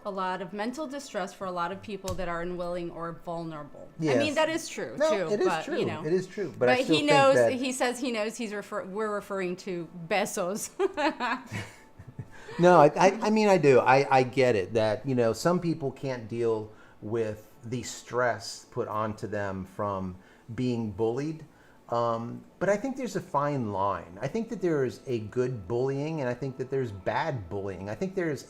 a lot of mental distress for a lot of people that are unwilling or vulnerable. Yes. I mean, that is true, too. It is true. It is true. But I he still knows, think that... he says he knows we're referring to Bezos. No, I mean, I do. I get it that, some people can't deal with the stress put onto them from being bullied. But I think there's a fine line. I think that there is a good bullying, and I think that there's bad bullying. I think there's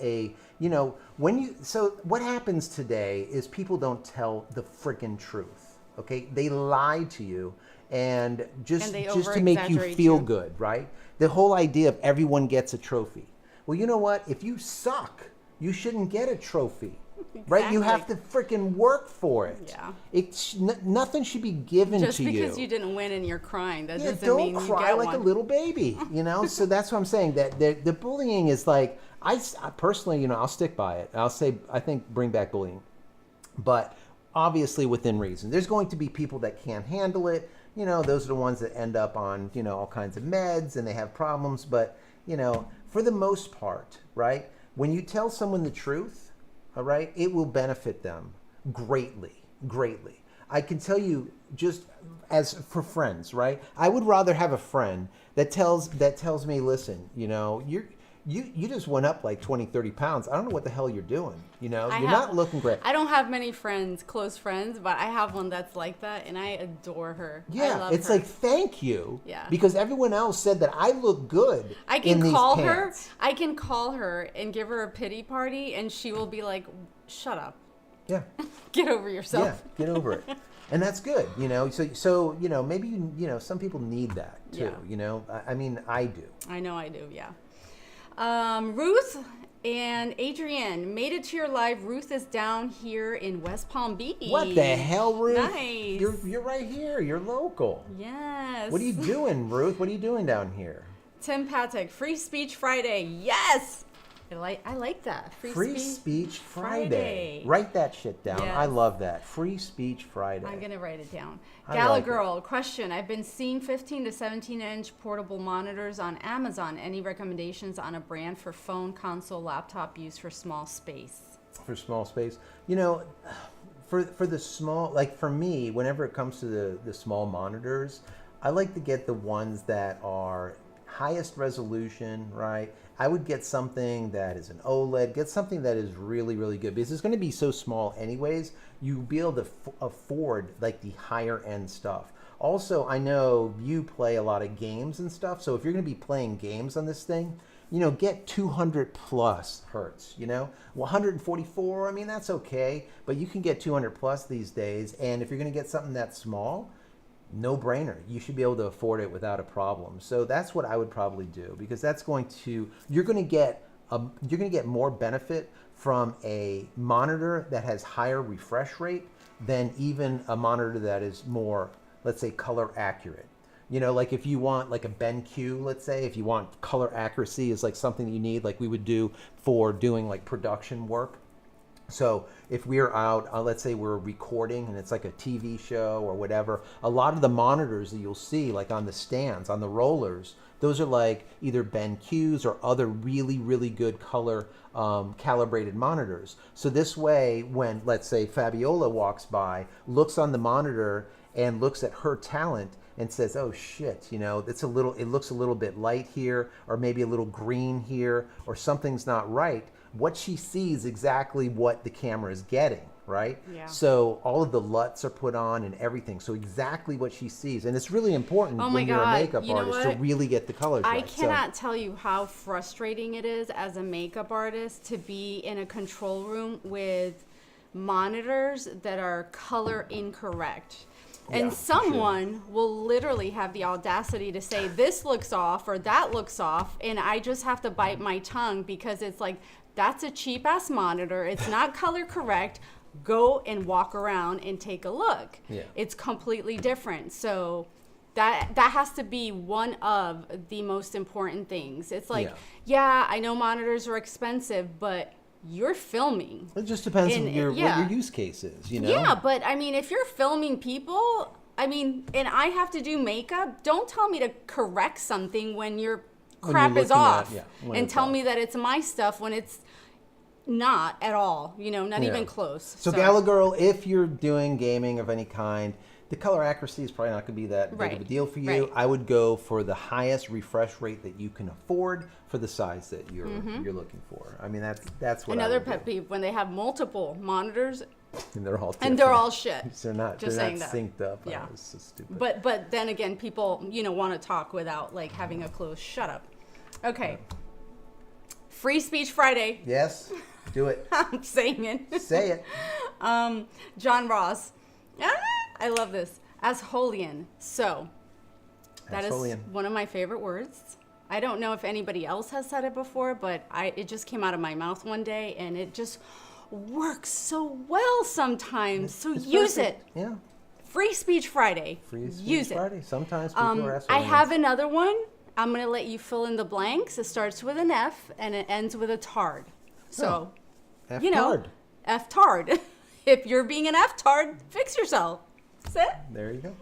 so what happens today is people don't tell the freaking truth. Okay? They lie to you and just to make you feel good, right? The whole idea of everyone gets a trophy. Well, you know what? If you suck, you shouldn't get a trophy. Exactly. Right? You have to freaking work for it. Yeah. Nothing should be given to you. Just because you didn't win and you're crying, that doesn't don't mean cry you get like one. a little baby, So that's what I'm saying. That the bullying is like, I personally, I'll stick by it. I'll say, I think bring back bullying. But obviously within reason. There's going to be people that can't handle it. Those are the ones that end up on, all kinds of meds and they have problems. But, for the most part, right, when you tell someone the truth, all right, it will benefit them greatly. I can tell you, just as for friends, right? I would rather have a friend that tells me, listen, you just went up like 20, 30 pounds. I don't know what the hell you're doing. You're not looking great. I don't have many close friends, but I have one that's like that, and I adore her. Yeah, I love it's her. like, thank you. Yeah. Because everyone else said that I look good in these pants. I can call her and give her a pity party, and she will be like, shut up. Yeah. Get over yourself. Yeah, get over it. And that's good, So maybe some people need that too. Yeah. I mean, I do. I know I do. Yeah. Ruth and Adrienne made it to your live. Ruth is down here in West Palm Beach. What the hell, Ruth? Nice. You're right here. You're local. Yes. What are you doing, Ruth? What are you doing down here? Tim Patek, Free Speech Friday. Yes. I like that. Free Speech Friday. Write that shit down. Yes. I love that. Free Speech Friday. I'm going to write it down. Gala Girl, question. I've been seeing 15 to 17-inch portable monitors on Amazon. Any recommendations on a brand for phone, console, laptop use for small space? For small space, you know, for the small, like for me, whenever it comes to the small monitors, I like to get the ones that are highest resolution, right? I would get something that is an OLED, get something that is really, really good because it's going to be so small anyways. You'll be able to afford like the higher end stuff. Also, I know you play a lot of games and stuff, so if you're going to be playing games on this thing, you know, get 200 plus hertz, you know, 144, I mean, that's okay, but you can get 200 plus these days. And if you're going to get something that small, no brainer. You should be able to afford it without a problem. So that's what I would probably do, because that's going to, you're going to get more benefit from a monitor that has higher refresh rate than even a monitor that is more, let's say, color accurate. You know, like if you want like a BenQ, let's say, if you want color accuracy is like something that you need, like we would do for doing like production work. So if we're out, let's say we're recording and it's like a TV show or whatever, a lot of the monitors that you'll see like on the stands, on the rollers, those are like either BenQs or other really, really good color calibrated monitors. So this way, when let's say Fabiola walks by, looks on the monitor and looks at her talent and says, oh shit, you know, it looks a little bit light here, or maybe a little green here, or something's not right. What she sees exactly what the camera is getting, right? Yeah. So all of the LUTs are put on and everything. So exactly what she sees. And it's really important when you're a makeup artist to really get the colors right. I cannot tell you how frustrating it is as a makeup artist to be in a control room with monitors that are color incorrect. And someone will literally have the audacity to say, this looks off or that looks off. And I just have to bite my tongue because it's like, that's a cheap ass monitor. It's not color correct. Go and walk around and take a look. Yeah. It's completely different. So that has to be one of the most important things. It's like, yeah, I know monitors are expensive, but you're filming. It just depends on what your use case is, you know? Yeah, but I mean, if you're filming people, I mean, and I have to do makeup, don't tell me to correct something when your crap is off. And tell me that it's my stuff when it's not at all, you know, not even close. So Gala Girl, if you're doing gaming of any kind, the color accuracy is probably not going to be that big of a deal for you. I would go for the highest refresh rate that you can afford for the size that you're looking for. I mean, that's what another pet peeve when they have multiple monitors and they're all different. And they're all shit. They're not synced up. Yeah. It's so stupid. But then again, people, you know, want to talk without like having a closed shut up. Okay. Free Speech Friday. Yes. Do it. I'm saying it. Say it. John Ross. I love this. Asholian. So, that is one of my favorite words. I don't know if anybody else has said it before, but it just came out of my mouth one day, and it just works so well sometimes. So use it. Yeah. Free Speech Friday. Free Speech use Friday. It. Sometimes people are Asholians. I have another one. I'm going to let you fill in the blanks. It starts with an F, and it ends with a tard. So, you know, F-tard. If you're being an F-tard, fix yourself. That's it. There you go.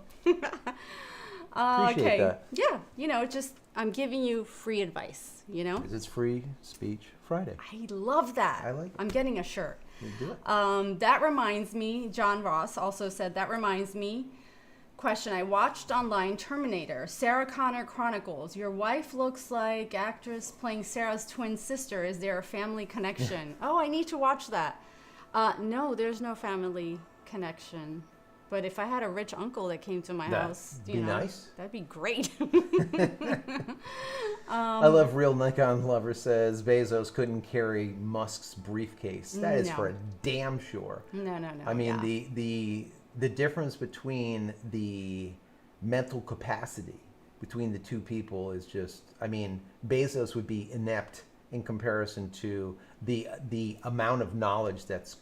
Appreciate that. Yeah, you know, just I'm giving you free advice, you know? It's Free Speech Friday. I love that. I like it. I'm getting a shirt. You do it. That reminds me, John Ross also said, that reminds me, question, I watched online Terminator, Sarah Connor Chronicles. Your wife looks like actress playing Sarah's twin sister. Is there a family connection? Oh, I need to watch that. No, there's no family connection. But if I had a rich uncle that came to my house, you know, nice. That'd be great. I love Real Nikon Lover says Bezos couldn't carry Musk's briefcase. That is for a damn sure. No. I mean, the difference between the mental capacity between the two people is just, I mean, Bezos would be inept in comparison to the amount of knowledge that's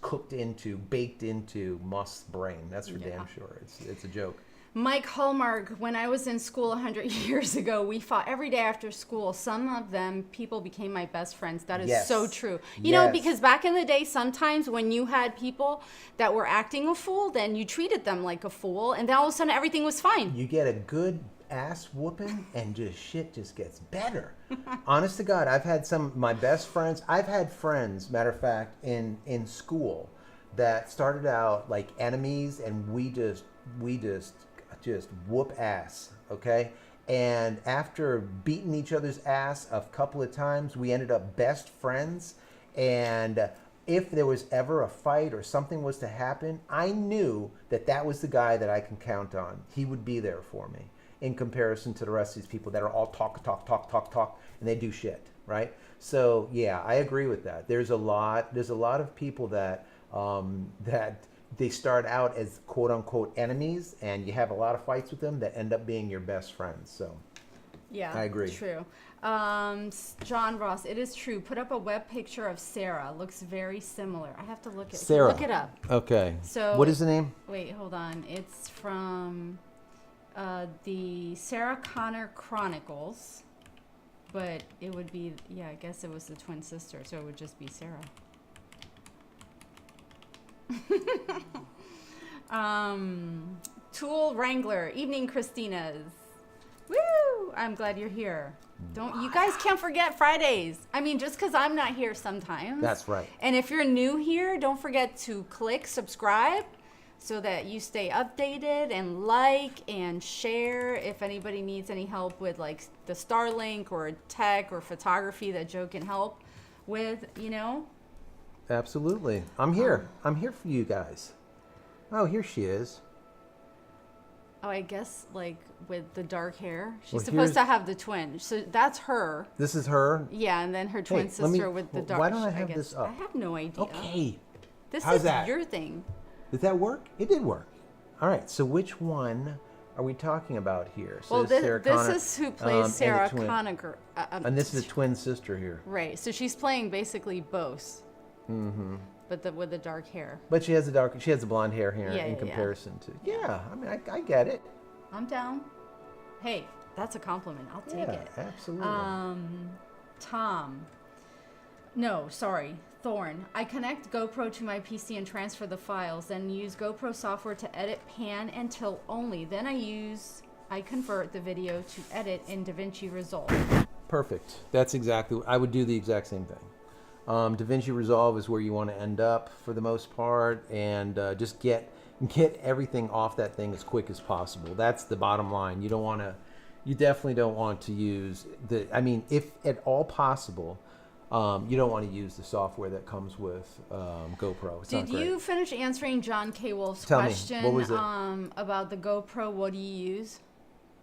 baked into Musk's brain. That's for damn sure. It's a joke. Mike Hallmark, when I was in school 100 years ago, we fought every day after school. Some of them, people became my best friends. That is so true. You know, because back in the day, sometimes when you had people that were acting a fool, then you treated them like a fool, and then all of a sudden everything was fine. You get a good ass whooping and just shit just gets better. Honest to God, I've had some of my best friends. I've had friends, matter of fact, in school that started out like enemies, and we just whoop ass, okay? And after beating each other's ass a couple of times, we ended up best friends. And if there was ever a fight or something was to happen, I knew that that was the guy that I can count on. He would be there for me in comparison to the rest of these people that are all talk, and they do shit, right? So yeah, I agree with that. There's a lot of people that that they start out as quote unquote enemies, and you have a lot of fights with them that end up being your best friends. So yeah, I agree. True. John Ross, it is true. Put up a web picture of Sarah. Looks very similar. I have to look at Sarah. Look it up. Okay. So what is the name? Wait, hold on. It's from the Sarah Connor Chronicles, but it would be, yeah, I guess it was the twin sister, so it would just be Sarah. Tool Wrangler, evening Christina's. Woo! I'm glad you're here. You guys can't forget Fridays. I mean, just because I'm not here sometimes. That's right. And if you're new here, don't forget to click subscribe so that you stay updated, and like and share if anybody needs any help with like the Starlink or tech or photography that Joe can help with, you know. Absolutely. I'm here. I'm here for you guys. Oh, here she is. Oh, I guess like with the dark hair. She's Well, supposed to have the twin. So that's her. This is her? Yeah, and then her twin sister with the dark. Why don't I guess. have this up? I have no idea. Okay. This How's is that? your thing. Did that work? It did work. All right. So which one are we talking about here? So Well, this is Sarah this Connor, is who plays and Sarah the twin- Connor. And this is a twin sister here. Right. So she's playing basically both. Mm-hmm. But with the dark hair. But she has the blonde hair here Yeah, in yeah, comparison to. Yeah. I mean, I get it. I'm down. Hey, that's a compliment. I'll take Yeah, it. absolutely. Tom. No, sorry. Thorn. I connect GoPro to my PC and transfer the files, then use GoPro software to edit, pan, and tilt only. Then I convert the video to edit in DaVinci Resolve. Perfect. That's exactly. I would do the exact same thing. DaVinci Resolve is where you want to end up for the most part, and just get everything off that thing as quick as possible. That's the bottom line. You definitely don't want to use if at all possible, you don't want to use the software that comes with GoPro. It's Did not great. you finish answering John K. Wolf's Tell me, question what was it? About the GoPro? What do you use?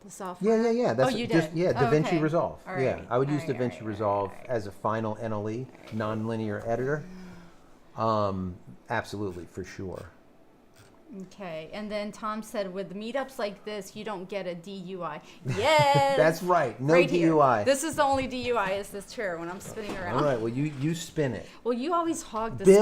The software? Yeah. That's you just did? Oh, DaVinci okay. Resolve. All Yeah, right. I would All use right, DaVinci all right, Resolve all right. as a final NLE, non-linear editor. Absolutely, for sure. Okay, and then Tom said, with meetups like this, you don't get a DUI. Yes! That's right. No right DUI. Here. This is the only DUI is this chair when I'm spinning around. All right. Well, you spin it. Well, you always hog the space.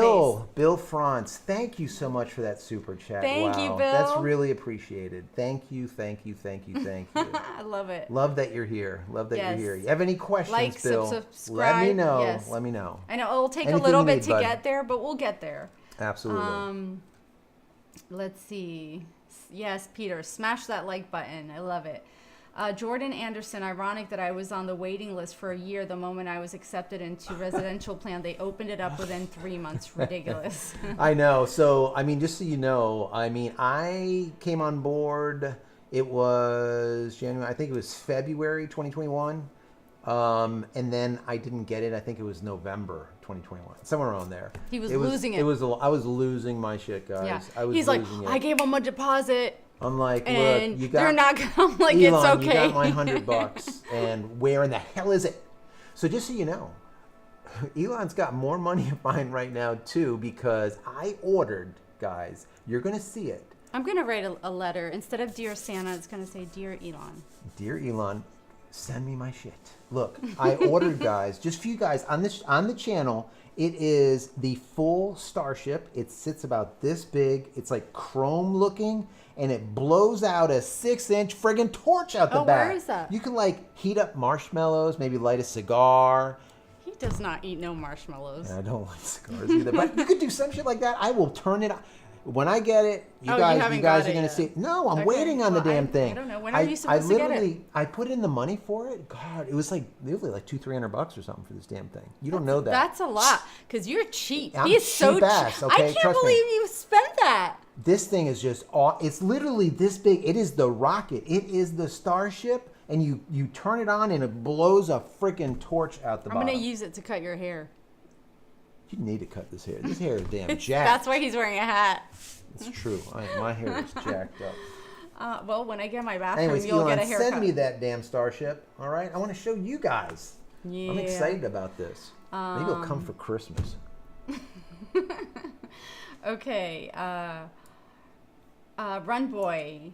Bill Franz, thank you so much for that super chat. Thank you, Wow, Bill. that's really appreciated. Thank you. I love it. Love that you're here. Love that Yes. you're here. You have any questions, Like, Bill? subscribe. Let me know. Yes. Let me know. I know it'll take Anything a little you bit need, to bud. get there, but we'll get there. Absolutely. Let's see. Yes, Peter, smash that like button. I love it. Jordan Anderson, ironic that I was on the waiting list for a year. The moment I was accepted into residential plan, they opened it up within 3 months. Ridiculous. I know. So, just so you know, I came on board, it was January, I think it was February 2021. And then I didn't get it. I think it was November 2021, somewhere around there. He was losing it. I was losing my shit, guys. Yeah. I was He's like, losing it. I gave him a deposit. I'm like, And look, you got. they're not gonna. I'm like, Elon, it's okay. you got my $100, and where in the hell is it? So just so you know, Elon's got more money of mine right now too, because I ordered, guys. You're gonna see it. I'm gonna write a letter instead of Dear Santa. It's gonna say Dear Elon. Dear Elon, send me my shit. Look, I ordered, guys, just for you guys on the channel. It is the full Starship. It sits about this big. It's like chrome looking, and it blows out a 6-inch friggin' torch out the back. Where is that? You can like heat up marshmallows, maybe light a cigar. He does not eat no marshmallows. I don't like cigars either, but you could do some shit like that. I will turn it on. When I get it, you Oh, you guys haven't are got going it to yet. see. No, I'm Okay. waiting on the Well, damn thing. I don't know. When are you supposed to get it? I put in the money for it. God, it was like literally like $200-300 or something for this damn thing. You don't know that. That's a lot because you're cheap. I'm He is so cheap ass, cheap. okay? I can't Trust me. believe you spent that. This thing is just it's literally this big. It is the rocket. It is the Starship, and you turn it on and it blows a freaking torch out the bottom. I'm gonna use it to cut your hair. You need to cut this hair. This hair is damn jacked. That's why he's wearing a hat. It's true. My hair is jacked up. Well, when I get my bathroom, Anyways, you'll Elon, get a haircut. send me that damn Starship. All right, I want to show you guys. Yeah. I'm excited about this. Maybe it'll come for Christmas. Okay. Run Boy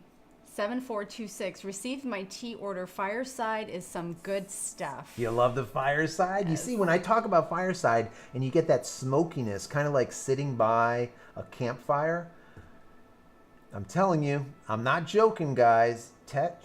7426 received my tea order. Fireside is some good stuff. You love the fireside? You see, when I talk about fireside and you get that smokiness, kind of like sitting by a campfire, I'm telling you, I'm not joking, guys.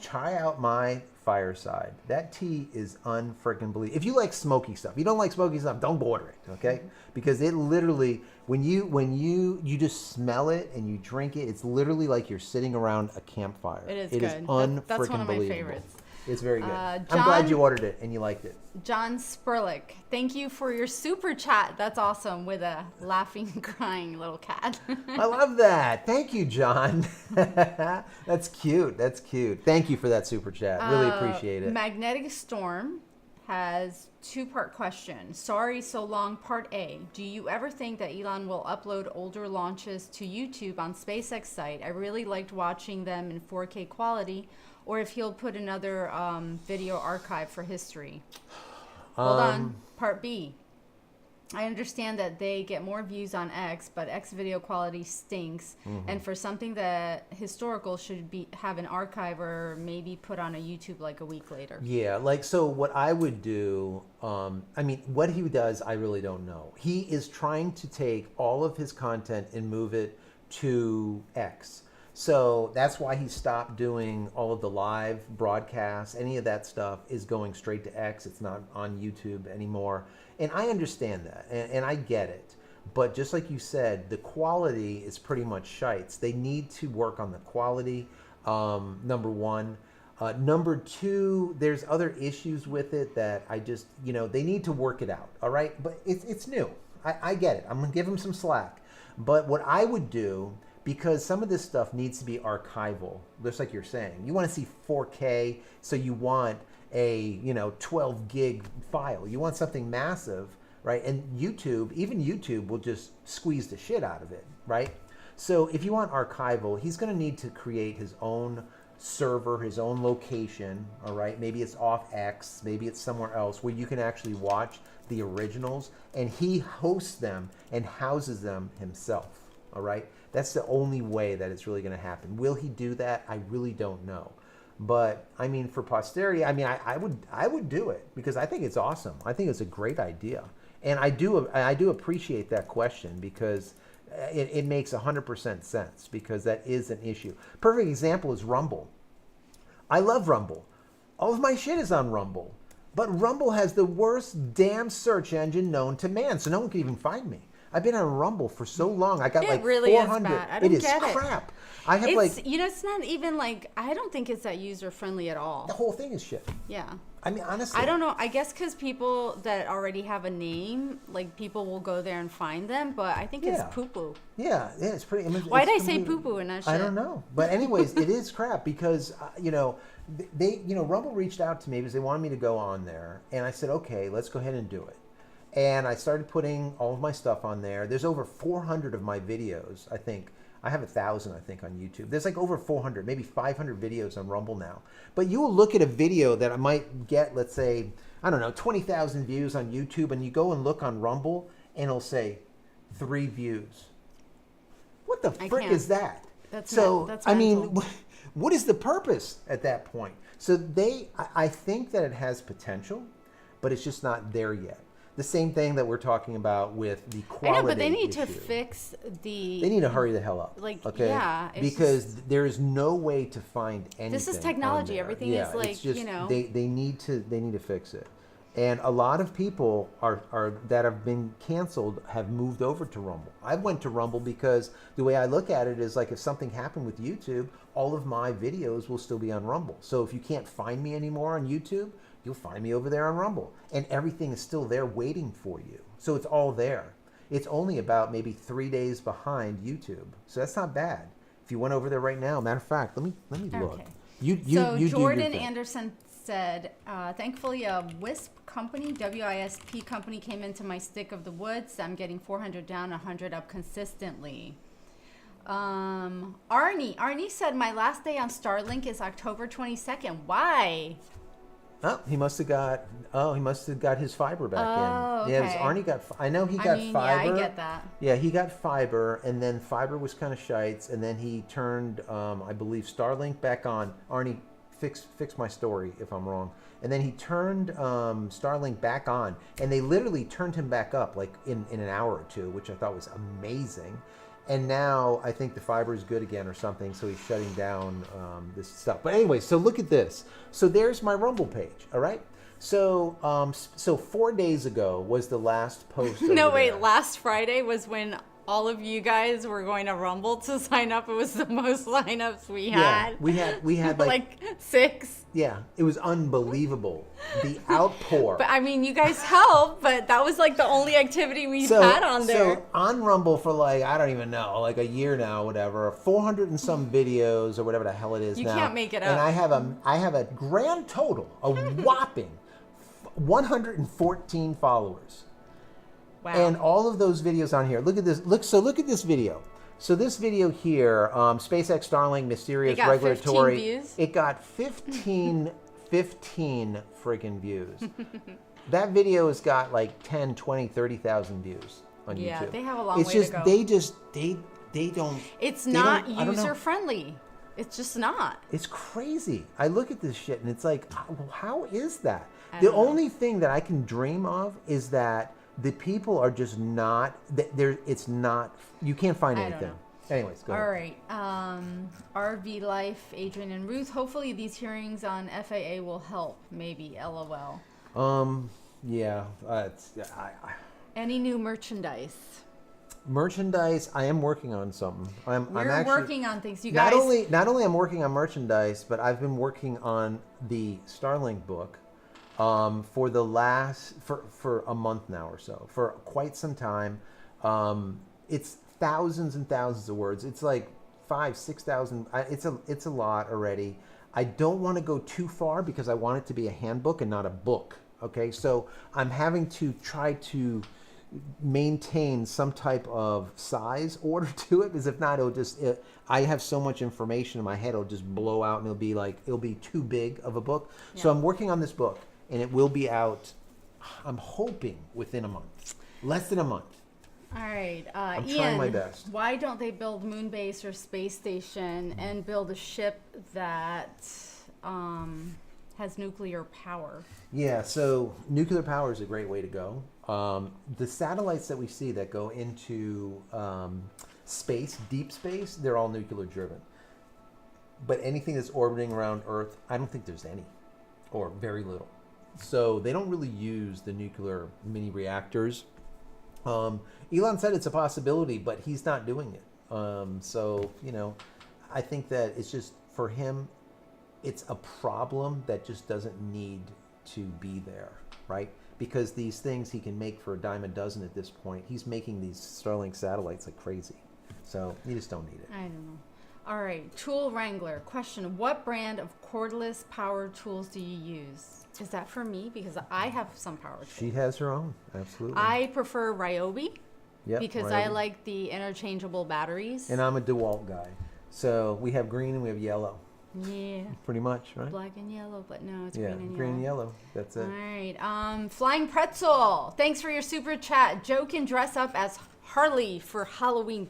Try out my fireside. That tea is unfreaking believable. If you like smoky stuff, you don't like smoky stuff, don't order it, okay? Because it literally, when you just smell it and you drink it, it's literally like you're sitting around a campfire. It is It good. is unfreaking That's one of my believable. favorites. It's very good. I'm John- glad you ordered it and you liked it. John Spurlick, thank you for your super chat. That's awesome with a laughing, crying little cat. I love that. Thank you, John. That's cute. That's cute. Thank you for that super chat. Really appreciate it. Magnetic Storm has two-part question. Sorry so long. Part A. Do you ever think that Elon will upload older launches to YouTube on SpaceX site? I really liked watching them in 4K quality. Or if he'll put another video archive for history. Hold on. Part B. I understand that they get more views on X, but X video quality stinks. And for something that historical should have an archive or maybe put on a YouTube like a week later. Yeah, like, so what I would do, I mean, what he does, I really don't know. He is trying to take all of his content and move it to X. So that's why he stopped doing all of the live broadcasts. Any of that stuff is going straight to X. It's not on YouTube anymore. And I understand that, and I get it. But just like you said, the quality is pretty much shites. They need to work on the quality, number one. Number two, there's other issues with it that I just, they need to work it out, all right? But it's new. I get it. I'm going to give him some slack. But what I would do, because some of this stuff needs to be archival, just like you're saying. You want to see 4K, so you want a 12 gig file. You want something massive, right? And even YouTube will just squeeze the shit out of it, right? So if you want archival, he's going to need to create his own server, his own location, all right? Maybe it's off X, maybe it's somewhere else where you can actually watch the originals, and he hosts them and houses them himself, all right? That's the only way that it's really going to happen. Will he do that? I really don't know. But I mean, for posterity, I mean, I would do it because I think it's awesome. I think it's a great idea, and I do appreciate that question because it makes 100% sense because that is an issue. Perfect example is Rumble. I love Rumble. All of my shit is on Rumble, but Rumble has the worst damn search engine known to man, so no one can even find me. I've been on Rumble for so long. I got It like really 400. is bad. I don't It is get it. crap. I have It's, like it's not even like, I don't think it's that user friendly at all. the whole thing is shit. Yeah. I mean, honestly. I don't know. I guess because people that already have a name, like people will go there and find them, but I think it's poo-poo. Yeah, it's pretty. I mean, Why it's did I say completely- poo-poo and not shit? I don't know, but anyways, it is crap because Rumble reached out to me because they wanted me to go on there, and I said, okay, let's go ahead and do it. And I started putting all of my stuff on there. There's over 400 of my videos, I think. I have 1,000, I think, on YouTube. There's like over 400, maybe 500 videos on Rumble now. But you will look at a video that I might get, let's say, I don't know, 20,000 views on YouTube, and you go and look on Rumble, and it'll say 3 views. What the frick can't. is that? That's I mean, mental. what is the purpose at that point? So I think that it has potential, but it's just not there yet. The same thing that we're talking about with the quality I know, but they need to issue. fix the... They need to hurry the hell up. Like, okay? yeah, it's because there is no way to find anything. This is technology. on there. Everything Yeah, is like, it's just, they need to fix it. And a lot of people are that have been canceled have moved over to Rumble. I went to Rumble because the way I look at it is like if something happened with YouTube, all of my videos will still be on Rumble. So if you can't find me anymore on YouTube, you'll find me over there on Rumble. And everything is still there waiting for you. So it's all there. It's only about maybe 3 days behind YouTube. So that's not bad. If you went over there right now, matter of fact, let me look. Okay. You Jordan do your thing. Anderson said, thankfully a WISP company, WISP company came into my stick of the woods. I'm getting 400 down, 100 up consistently. Arnie said my last day on Starlink is October 22nd. Why? Oh, he must have got his fiber back in. Okay. Yeah, Arnie got. I know he got fiber. Yeah, I get that. Yeah, he got fiber, and then fiber was kind of shites, and then he turned, I believe, Starlink back on. Arnie, fix my story if I'm wrong. And then he turned Starlink back on, and they literally turned him back up like in an hour or two, which I thought was amazing. And now I think the fiber is good again or something, so he's shutting down this stuff. But anyway, so look at this. So there's my Rumble page, all right? So 4 days ago was the last post. No, wait, last Friday was when all of you guys were going to Rumble to sign up. It was the most lineups we had. Yeah, we had like 6. Yeah, it was unbelievable. The outpour. But I mean, you guys helped, but that was like the only activity we've had on there. So on Rumble for like, I don't even know, like a year now, whatever, 400 and some videos or whatever the hell it is now. You can't make it up. And I have a grand total, a whopping 114 followers. Wow. And all of those videos on here. Look at this. Look at this video. So this video here, SpaceX Starlink mysterious regulatory. 15 views? It got 15 freaking views. That video has got like 10, 20, 30,000 views on YouTube. Yeah, they have a long it's way just, to go. They don't. It's they not don't- I don't know. user friendly. It's just not. It's crazy. I look at this shit and it's like, how is that? I The don't know. only thing that I can dream of is that the people are just not there. It's not. You can't find I don't anything. know. Anyways, go All ahead. right. RV Life, Adrian and Ruth. Hopefully these hearings on FAA will help. Maybe. LOL. Yeah. Any new merchandise? Merchandise. I am working on something. I'm We're actually working on things. You guys. not only I'm working on merchandise, but I've been working on the Starlink book. For a month now or so, for quite some time. It's thousands and thousands of words. It's like 5,000-6,000. It's a lot already. I don't want to go too far because I want it to be a handbook and not a book. Okay, so I'm having to try to maintain some type of size order to it, because if not, I have so much information in my head, it'll just blow out and it'll be too big of a book. Yeah. So I'm working on this book. And it will be out, I'm hoping, within a month. Less than a month. All right. I'm Ian, trying my best. Why don't they build moon base or space station and build a ship that has nuclear power? Yeah, so nuclear power is a great way to go. The satellites that we see that go into space, deep space, they're all nuclear driven. But anything that's orbiting around Earth, I don't think there's any, or very little. So they don't really use the nuclear mini reactors. Elon said it's a possibility, but he's not doing it. So, I think that it's just, for him, it's a problem that just doesn't need to be there, right? Because these things he can make for a dime a dozen at this point. He's making these Starlink satellites like crazy. So you just don't need it. I don't know. All right. Tool Wrangler. Question. What brand of cordless power tools do you use? Is that for me? Because I have some power tools. She has her own. Absolutely. I prefer Ryobi. Yep, because I like the interchangeable batteries. And I'm a DeWalt guy. So we have green and we have yellow. Yeah. Pretty much, right? Black and yellow, but no, it's green and yellow. Green and yellow. That's it. All right. Flying Pretzel. Thanks for your super chat. Joe can dress up as Harley for Halloween.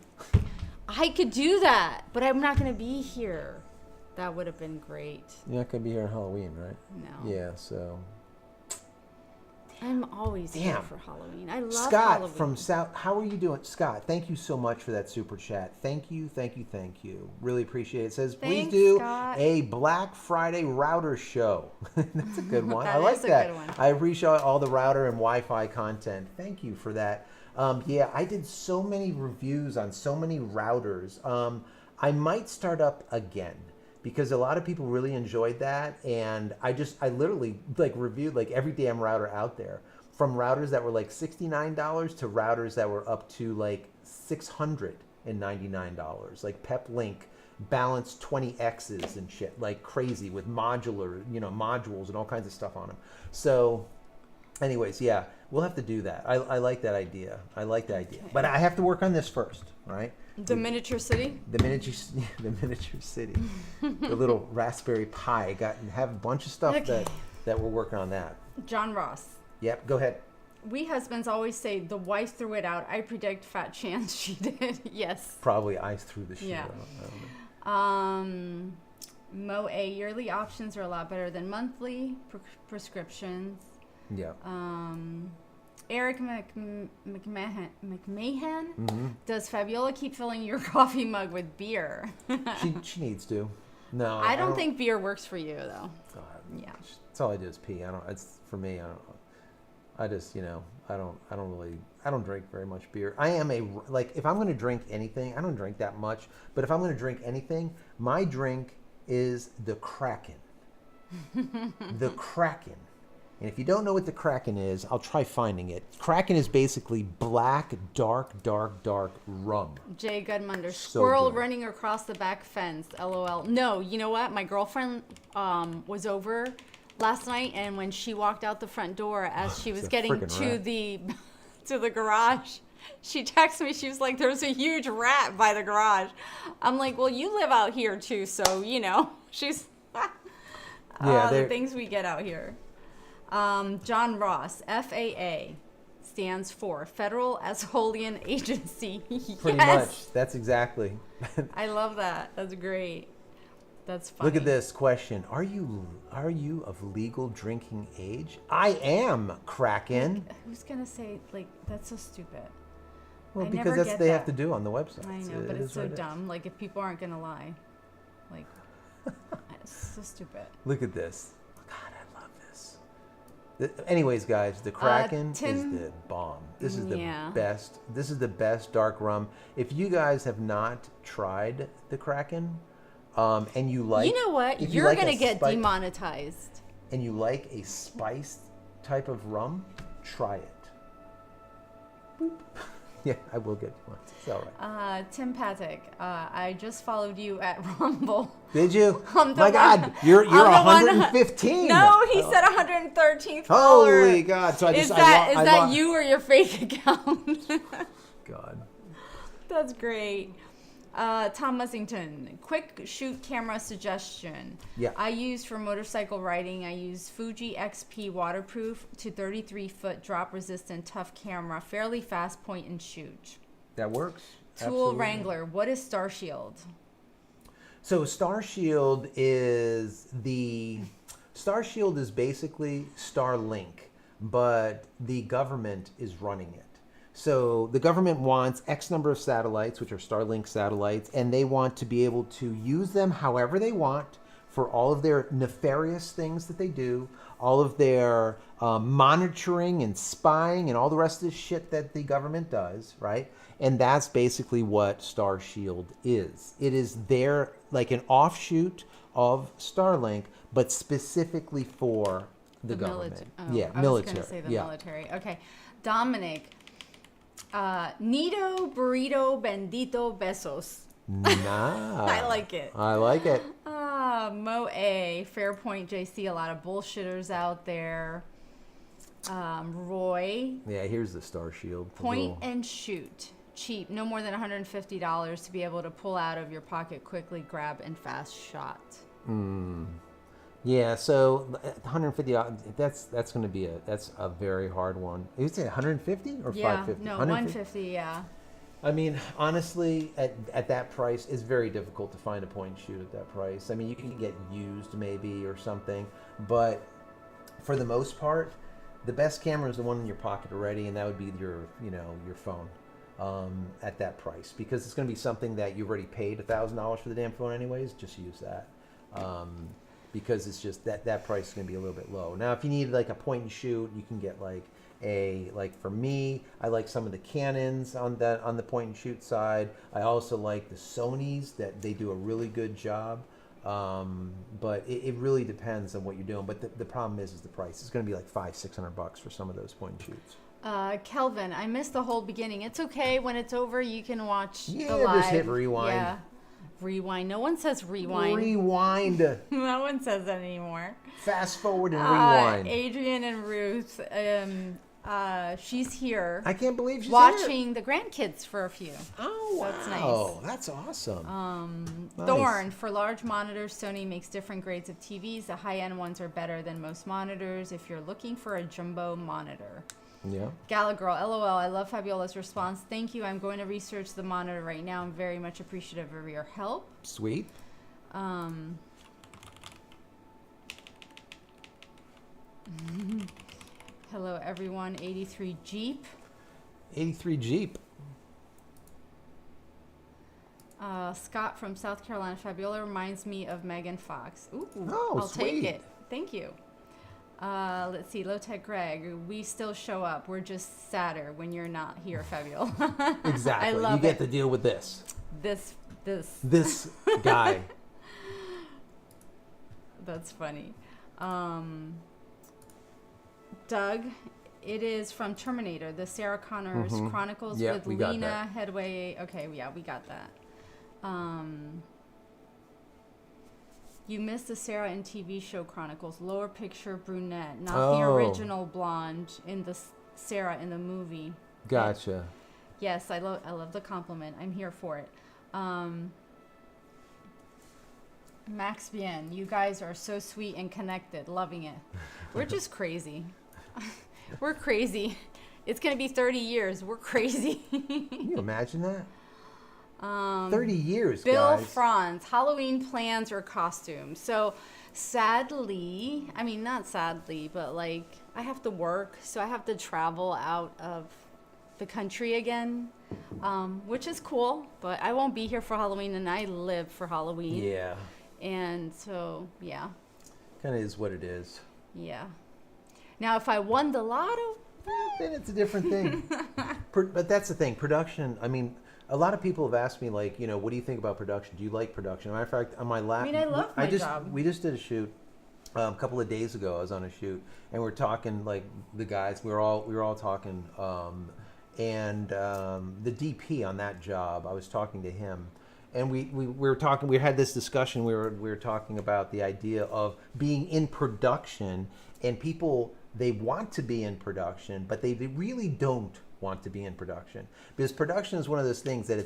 I could do that, but I'm not going to be here. That would have been great. You're not going to be here on Halloween, right? No. Yeah, so. I'm always here Damn. for Halloween. I love Scott Halloween. from South. How are you doing, Scott? Thank you so much for that super chat. Thank you. Really appreciate it. It says, please Thanks, do Scott. a Black Friday router show. That's a good one. I That like is a that. good one. I appreciate all the router and Wi-Fi content. Thank you for that. Yeah, I did so many reviews on so many routers. I might start up again, because a lot of people really enjoyed that, and I literally like reviewed like every damn router out there, from routers that were like $69 to routers that were up to like $699, like PepLink balanced 20Xs and shit, like crazy, with modular, modules and all kinds of stuff on them. So anyways, yeah, we'll have to do that. I like that idea. Okay. But I have to work on this first, right? The miniature city? The miniature city, the little Raspberry Pi. Have a bunch of stuff Okay. that we're working on that. John Ross. Yep, go ahead. We husbands always say the wife threw it out. I predict fat chance she did. Yes. Probably I threw the shit Yeah. out. I don't know. Moe, yearly options are a lot better than monthly prescriptions. Yeah. Eric McMahon, Mm-hmm. does Fabiola keep filling your coffee mug with beer? She needs to. No, I don't think beer works for you though. God, Yeah. that's all I do is pee. It's for me. I just, I don't drink very much beer. I am if I'm going to drink anything, I don't drink that much, but if I'm going to drink anything, my drink is the Kraken. The Kraken. And if you don't know what the Kraken is, I'll try finding it. Kraken is basically black, dark rum. Jay Gudmunder, So squirrel good. running across the back fence. LOL. No, you know what? My girlfriend was over last night, and when she walked out the front door, as she was It's a getting frickin' to rat. the garage, she texted me. She was like, "There's a huge rat by the garage." I'm like, "Well, you live out here too, so she's the things we get out here." John Ross, FAA stands for Federal Assholian Agency. Pretty Yes. much. That's exactly. I love that. That's great. That's funny. Look at this question. Are you of legal drinking age? I am, Kraken. Who's gonna say that's so stupid? Well, I because never that's get what they have that. to do on the website. I know, but it's so dumb. Like, if people aren't gonna lie, it's so stupid. Look at this. God, I love this. Anyways, guys, the Kraken is Tim- the bomb. This is the Yeah. best. This is the best dark rum. If you guys have not tried the Kraken, and you like, You know what? if you You're like gonna a get spice- demonetized. and you like a spiced type of rum, try it. Boop. Yeah, I will get one. It's all right. Tim Patek, I just followed you at Rumble. Did you? I'm the My God, one- you're I'm the one- 115. No, he said 113th follower. Holy God! So I Is just that you or your fake account? God. That's great. Tom Mussington, quick shoot camera suggestion. Yeah. I use for motorcycle riding, I use Fuji XP waterproof to 33-foot drop resistant tough camera, fairly fast point and shoot. That works. Tool Absolutely. Wrangler, what is Star Shield? So Starshield is basically Starlink, but the government is running it. So the government wants X number of satellites, which are Starlink satellites, and they want to be able to use them however they want for all of their nefarious things that they do, all of their monitoring and spying and all the rest of the shit that the government does, right? And that's basically what Starshield is. It is their, like an offshoot of Starlink, but specifically for the government. Yeah, I military. was going to say the yeah. military. Okay. Dominic, Nido, burrito, bendito, besos. Nah. I like it. I like it. Moe, Fairpoint JC, a lot of bullshitters out there. Roy, Yeah, here's the Starshield. point and shoot. Cheap, no more than $150 to be able to pull out of your pocket quickly, grab, and fast shot. Yeah, so 150. That's going to be that's a very hard one. Is it 150 or 550? No, 150. Yeah. I mean, honestly, at that price, it's very difficult to find a point and shoot at that price. I mean, you can get used maybe or something, but for the most part, the best camera is the one in your pocket already, and that would be your phone at that price, because it's going to be something that you've already paid $1,000 for the damn phone anyways. Just use that. Because it's just that price is going to be a little bit low. Now, if you need like a point and shoot, you can get like for me, I like some of the Canons on the point and shoot side. I also like the Sonys, that they do a really good job. But it really depends on what you're doing. But the problem is the price. It's going to be like $500-$600 for some of those point and shoots. Kelvin, I missed the whole beginning. It's okay. When it's over, you can watch the live. Yeah, just hit rewind. Yeah. Rewind. No one says rewind. Rewind. No one says that anymore. Fast forward and rewind. Adrian and Ruth, she's here. I can't believe she's watching the grandkids for a few. Oh, wow. That's nice. That's awesome. Nice. Thorn, for large monitors, Sony makes different grades of TVs. The high-end ones are better than most monitors if you're looking for a jumbo monitor. Yeah. Gala Girl, LOL. I love Fabiola's response. Thank you. I'm going to research the monitor right now. I'm very much appreciative of your help. Sweet. Hello, everyone. 83 Jeep. 83 Jeep. Scott from South Carolina. Fabiola reminds me of Megan Fox. Ooh, I'll sweet. take it. Thank you. Let's see, Low Tech Greg. We still show up. We're just sadder when you're not here, Fabiola. Exactly. I love you get to deal with this. This guy. That's funny. Doug, it is from Terminator, the Sarah Connors Chronicles with Lena Headway. Okay, yeah, we got that. You missed the Sarah in TV show Chronicles. Lower picture brunette, not the original blonde in the Sarah in the movie. Gotcha. Yes, I love the compliment. I'm here for it. Max Bien, you guys are so sweet and connected. Loving it. We're just crazy. We're crazy. It's going to be 30 years. We're crazy. Can you imagine that? 30 years, Bill guys. Franz, Halloween plans or costumes. So sadly, I mean, not sadly, but like I have to work. So I have to travel out of the country again, which is cool. But I won't be here for Halloween, and I live for Halloween. Yeah. And so, yeah. Kind of is what it is. Yeah. Now, if I won the lotto, then it's a different thing. But that's the thing. Production, I mean, a lot of people have asked me, like, you know, what do you think about production? Do you like production? Matter of fact, on my last... I mean, I love my job. We just did a shoot a couple of days ago. I was on a shoot, and we're talking, like, the guys, we were all talking, and the DP on that job, I was talking to him, and we were talking, we had this discussion, we were talking about the idea of being in production, and people, they want to be in production, but they really don't want to be in production, because production is one of those things that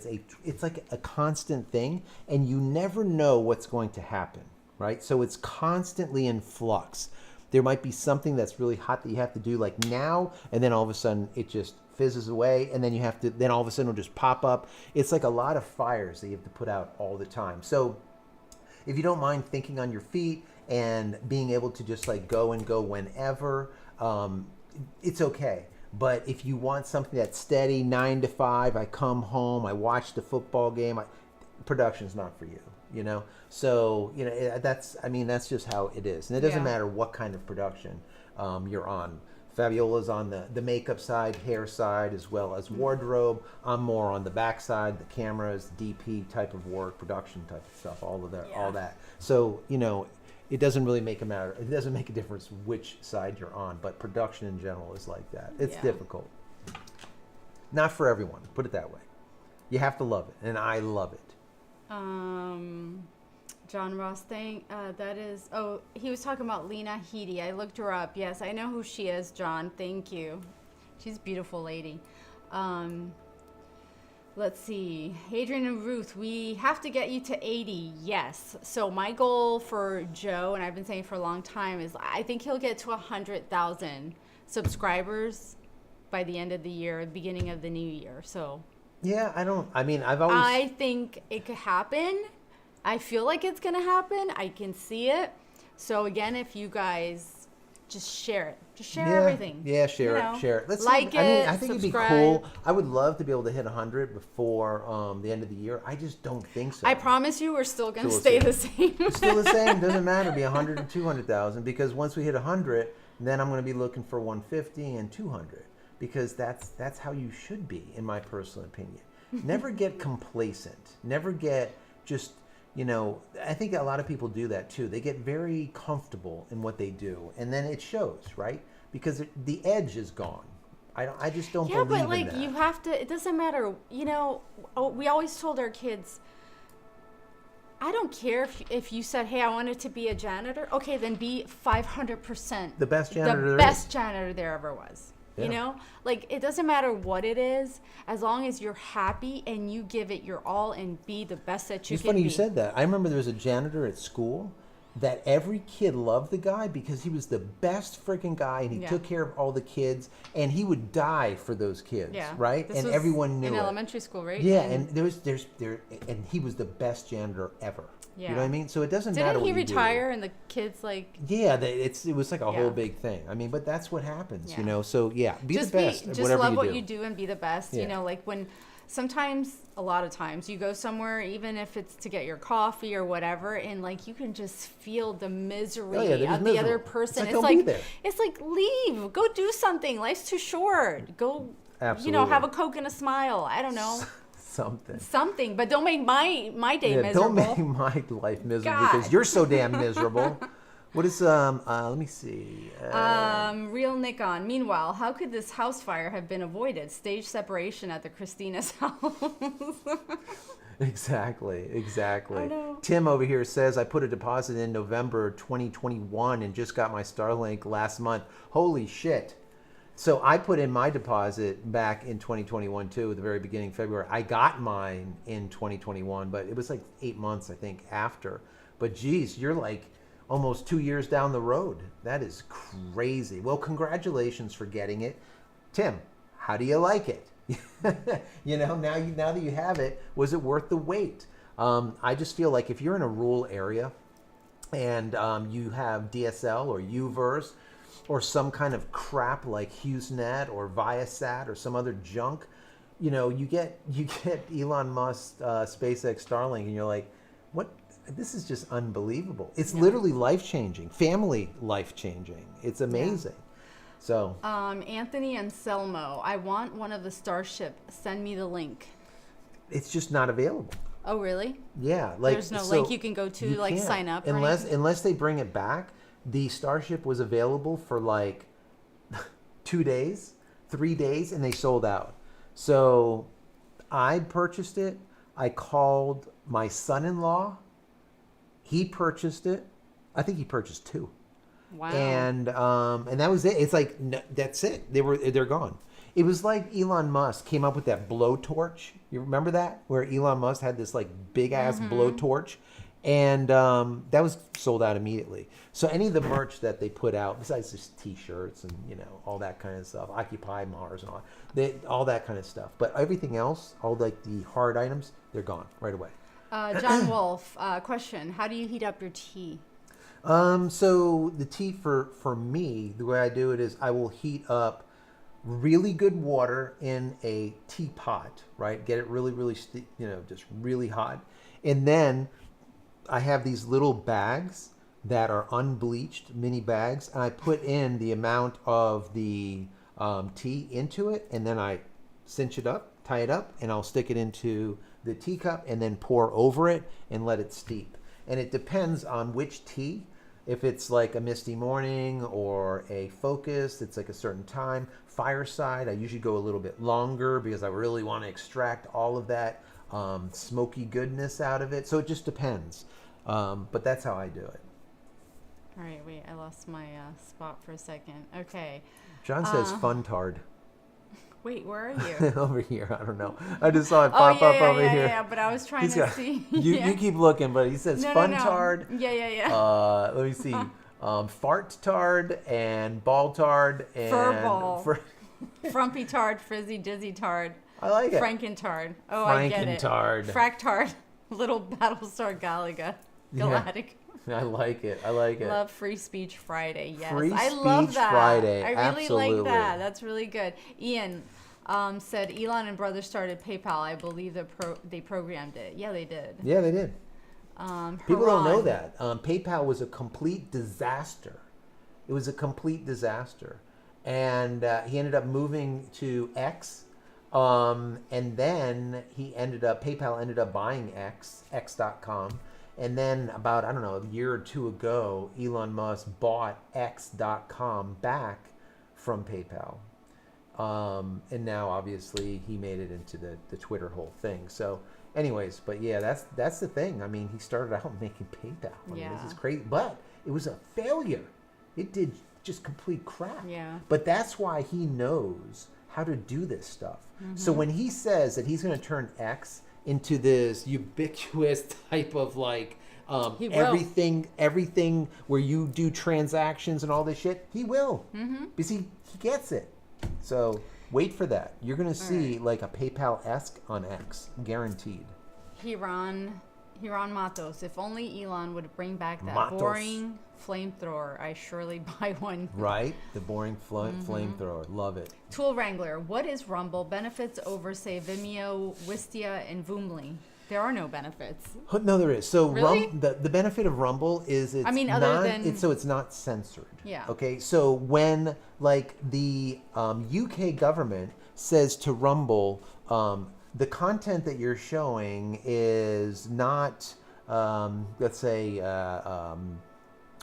it's like a constant thing, and you never know what's going to happen, right? So it's constantly in flux. There might be something that's really hot that you have to do like now, and then all of a sudden it just fizzes away, and then you have to, then all of a sudden it'll just pop up. It's like a lot of fires that you have to put out all the time. So if you don't mind thinking on your feet and being able to just like go whenever, it's okay. But if you want something that's steady, 9 to 5, I come home, I watch the football game, production's not for you, you know? So, you know, that's just how it is. And it doesn't matter what kind of production you're on. Fabiola's on the makeup side, hair side, as well as wardrobe. I'm more on the back side, the cameras, DP type of work, production type of stuff, all that. So, you know, it doesn't really make a matter. It doesn't make a difference which side you're on, but production in general is like that. It's difficult. Not for everyone, put it that way. You have to love it, and I love it. John Ross thing, that is, he was talking about Lena Headey. I looked her up. Yes, I know who she is, John. Thank you. She's a beautiful lady. Let's see. Adrian and Ruth, we have to get you to 80. Yes. So my goal for Joe, and I've been saying for a long time, is I think he'll get to 100,000 subscribers by the end of the year, the beginning of the new year. So yeah, I think it could happen. I feel like it's going to happen. I can see it. So again, if you guys just share it. Just share Yeah, everything. yeah, share You know? it, share it. Let's Like see. I mean, it, I think it'd be subscribe. cool. I would love to be able to hit 100 before the end of the year. I just don't think so. I promise you, we're still gonna Still stay the the same. It's still the same. Doesn't matter. Be 100 or 200,000 because once we hit 100, then I'm going to be looking for 150 and 200 because that's how you should be, in my personal opinion. Never get complacent. Never get just, I think a lot of people do that too. They get very comfortable in what they do, and then it shows, right? Because the edge is gone. I just don't Yeah, believe but like in that. you have to. It doesn't matter. We always told our kids. I don't care if you said, "Hey, I wanted to be a janitor." Okay, then be 500% The best janitor there the best is. janitor there ever was. Yeah. Like it doesn't matter what it is, as long as you're happy and you give it your all and be the best that you It's can funny be. you said that. I remember there was a janitor at school that every kid loved the guy because he was the best freaking guy and he Yeah. took care of all the kids and he would die for those kids, Yeah. right? This And was everyone knew in it. elementary school, right? Yeah, and and he was the best janitor ever. You know Yeah. what I mean? So it doesn't matter Didn't what he you do. retire and the kids Yeah, it was like a whole Yeah. big thing. I mean, but that's what happens, Yeah. So yeah, be just the best at just whatever love you what do. you do and be the best. Yeah. Like when sometimes, a lot of times, you go somewhere, even if it's to get your coffee or whatever, and like you can just feel the misery Oh, yeah, they're just of the other miserable. person. It's like, don't be there. it's like leave, go do something. Life's too short. Go, Absolutely. have a Coke and a smile. I don't know. Something. But don't make my day Yeah, miserable. don't make my life miserable God. because you're so damn miserable. What is let me see. Real Nick on. Meanwhile, how could this house fire have been avoided? Stage separation at the Christina's house. Exactly. I know. Tim over here says I put a deposit in November 2021 and just got my Starlink last month. Holy shit. So I put in my deposit back in 2021 too, at the very beginning, February. I got mine in 2021, but it was like 8 months, I think, after. But geez, you're like almost 2 years down the road. That is crazy. Well, congratulations for getting it. Tim, how do you like it? Now that you have it, was it worth the wait? I just feel like if you're in a rural area and you have DSL or UVerse, or some kind of crap like HughesNet or Viasat or some other junk, you get Elon Musk, SpaceX, Starlink, and you're like, what? This is just unbelievable. It's literally life-changing, family life-changing. It's amazing. So. Anthony Anselmo, I want one of the Starship. Send me the link. It's just not available. Oh, really? Yeah, like There's no link you can go to, like, can't. sign up or unless anything? they bring it back. The Starship was available for like 2 days, 3 days, and they sold out. So I purchased it. I called my son-in-law. He purchased it. I think he purchased 2. Wow. And that was it. It's like that's it. They're gone. It was like Elon Musk came up with that blowtorch. You remember that, where Elon Musk had this like big ass blowtorch, and that was sold out immediately. So any of the merch that they put out, besides just T-shirts and all that kind of stuff, Occupy Mars and all that kind of stuff, but everything else, all like the hard items, they're gone right away. John Wolf, question: how do you heat up your tea? So the tea for me, the way I do it is I will heat up really good water in a teapot, right? Get it really, really, just really hot. And then I have these little bags that are unbleached, mini bags, and I put in the amount of the tea into it, and then I cinch it up, tie it up, and I'll stick it into the teacup and then pour over it and let it steep. And it depends on which tea. If it's like a misty morning or a focus, it's like a certain time. Fireside, I usually go a little bit longer because I really want to extract all of that smoky goodness out of it. So it just depends. But that's how I do it. All right, wait, I lost my spot for a second. Okay. John says funtard. Wait, where are you? Over here, I don't know. I just saw it pop up over here. Yeah, but I was trying He's to got- see. You keep looking, but he says funtard. Yeah. Let me see. Fart tard and ball tard and Fur ball. Frumpy tard, frizzy dizzy tard. I like it. Frankentard. Oh, I get it. Frankentard. Fractard. Little Battlestar Galactica. Yeah. Galactic. I like it. I like it. Love Free Speech Friday. Yes, Free I love Speech that. Friday, I really absolutely. like that. That's really good. Ian said Elon and brothers started PayPal. I believe they programmed it. Yeah, they did. Yeah, they did. People don't know Haran. that. PayPal was a complete disaster. It was a complete disaster. And he ended up moving to X. And then PayPal ended up buying X.com. And then about, I don't know, a year or two ago, Elon Musk bought X.com back from PayPal. And now obviously he made it into the Twitter whole thing. So anyways, but yeah, that's the thing. I mean, he started out making PayPal. I mean, this is crazy, but it was a failure. It did just complete crap. Yeah. But that's why he knows how to do this stuff. So when he says that he's going to turn X into this ubiquitous type of like everything where you do transactions and all this shit, he will. Because he gets it. So wait for that. You're going to see like a PayPal-esque on X, guaranteed. Hiran Matos. If only Elon would bring back that boring flamethrower, I surely buy one. Right? The boring flamethrower. Love it. Tool Wrangler. What is Rumble? Benefits over, say, Vimeo, Wistia, and Voomly. There are no benefits. No, there is. So really? The benefit of Rumble is it's not censored. Yeah. Okay. So when like the UK government says to Rumble, the content that you're showing is not, let's say,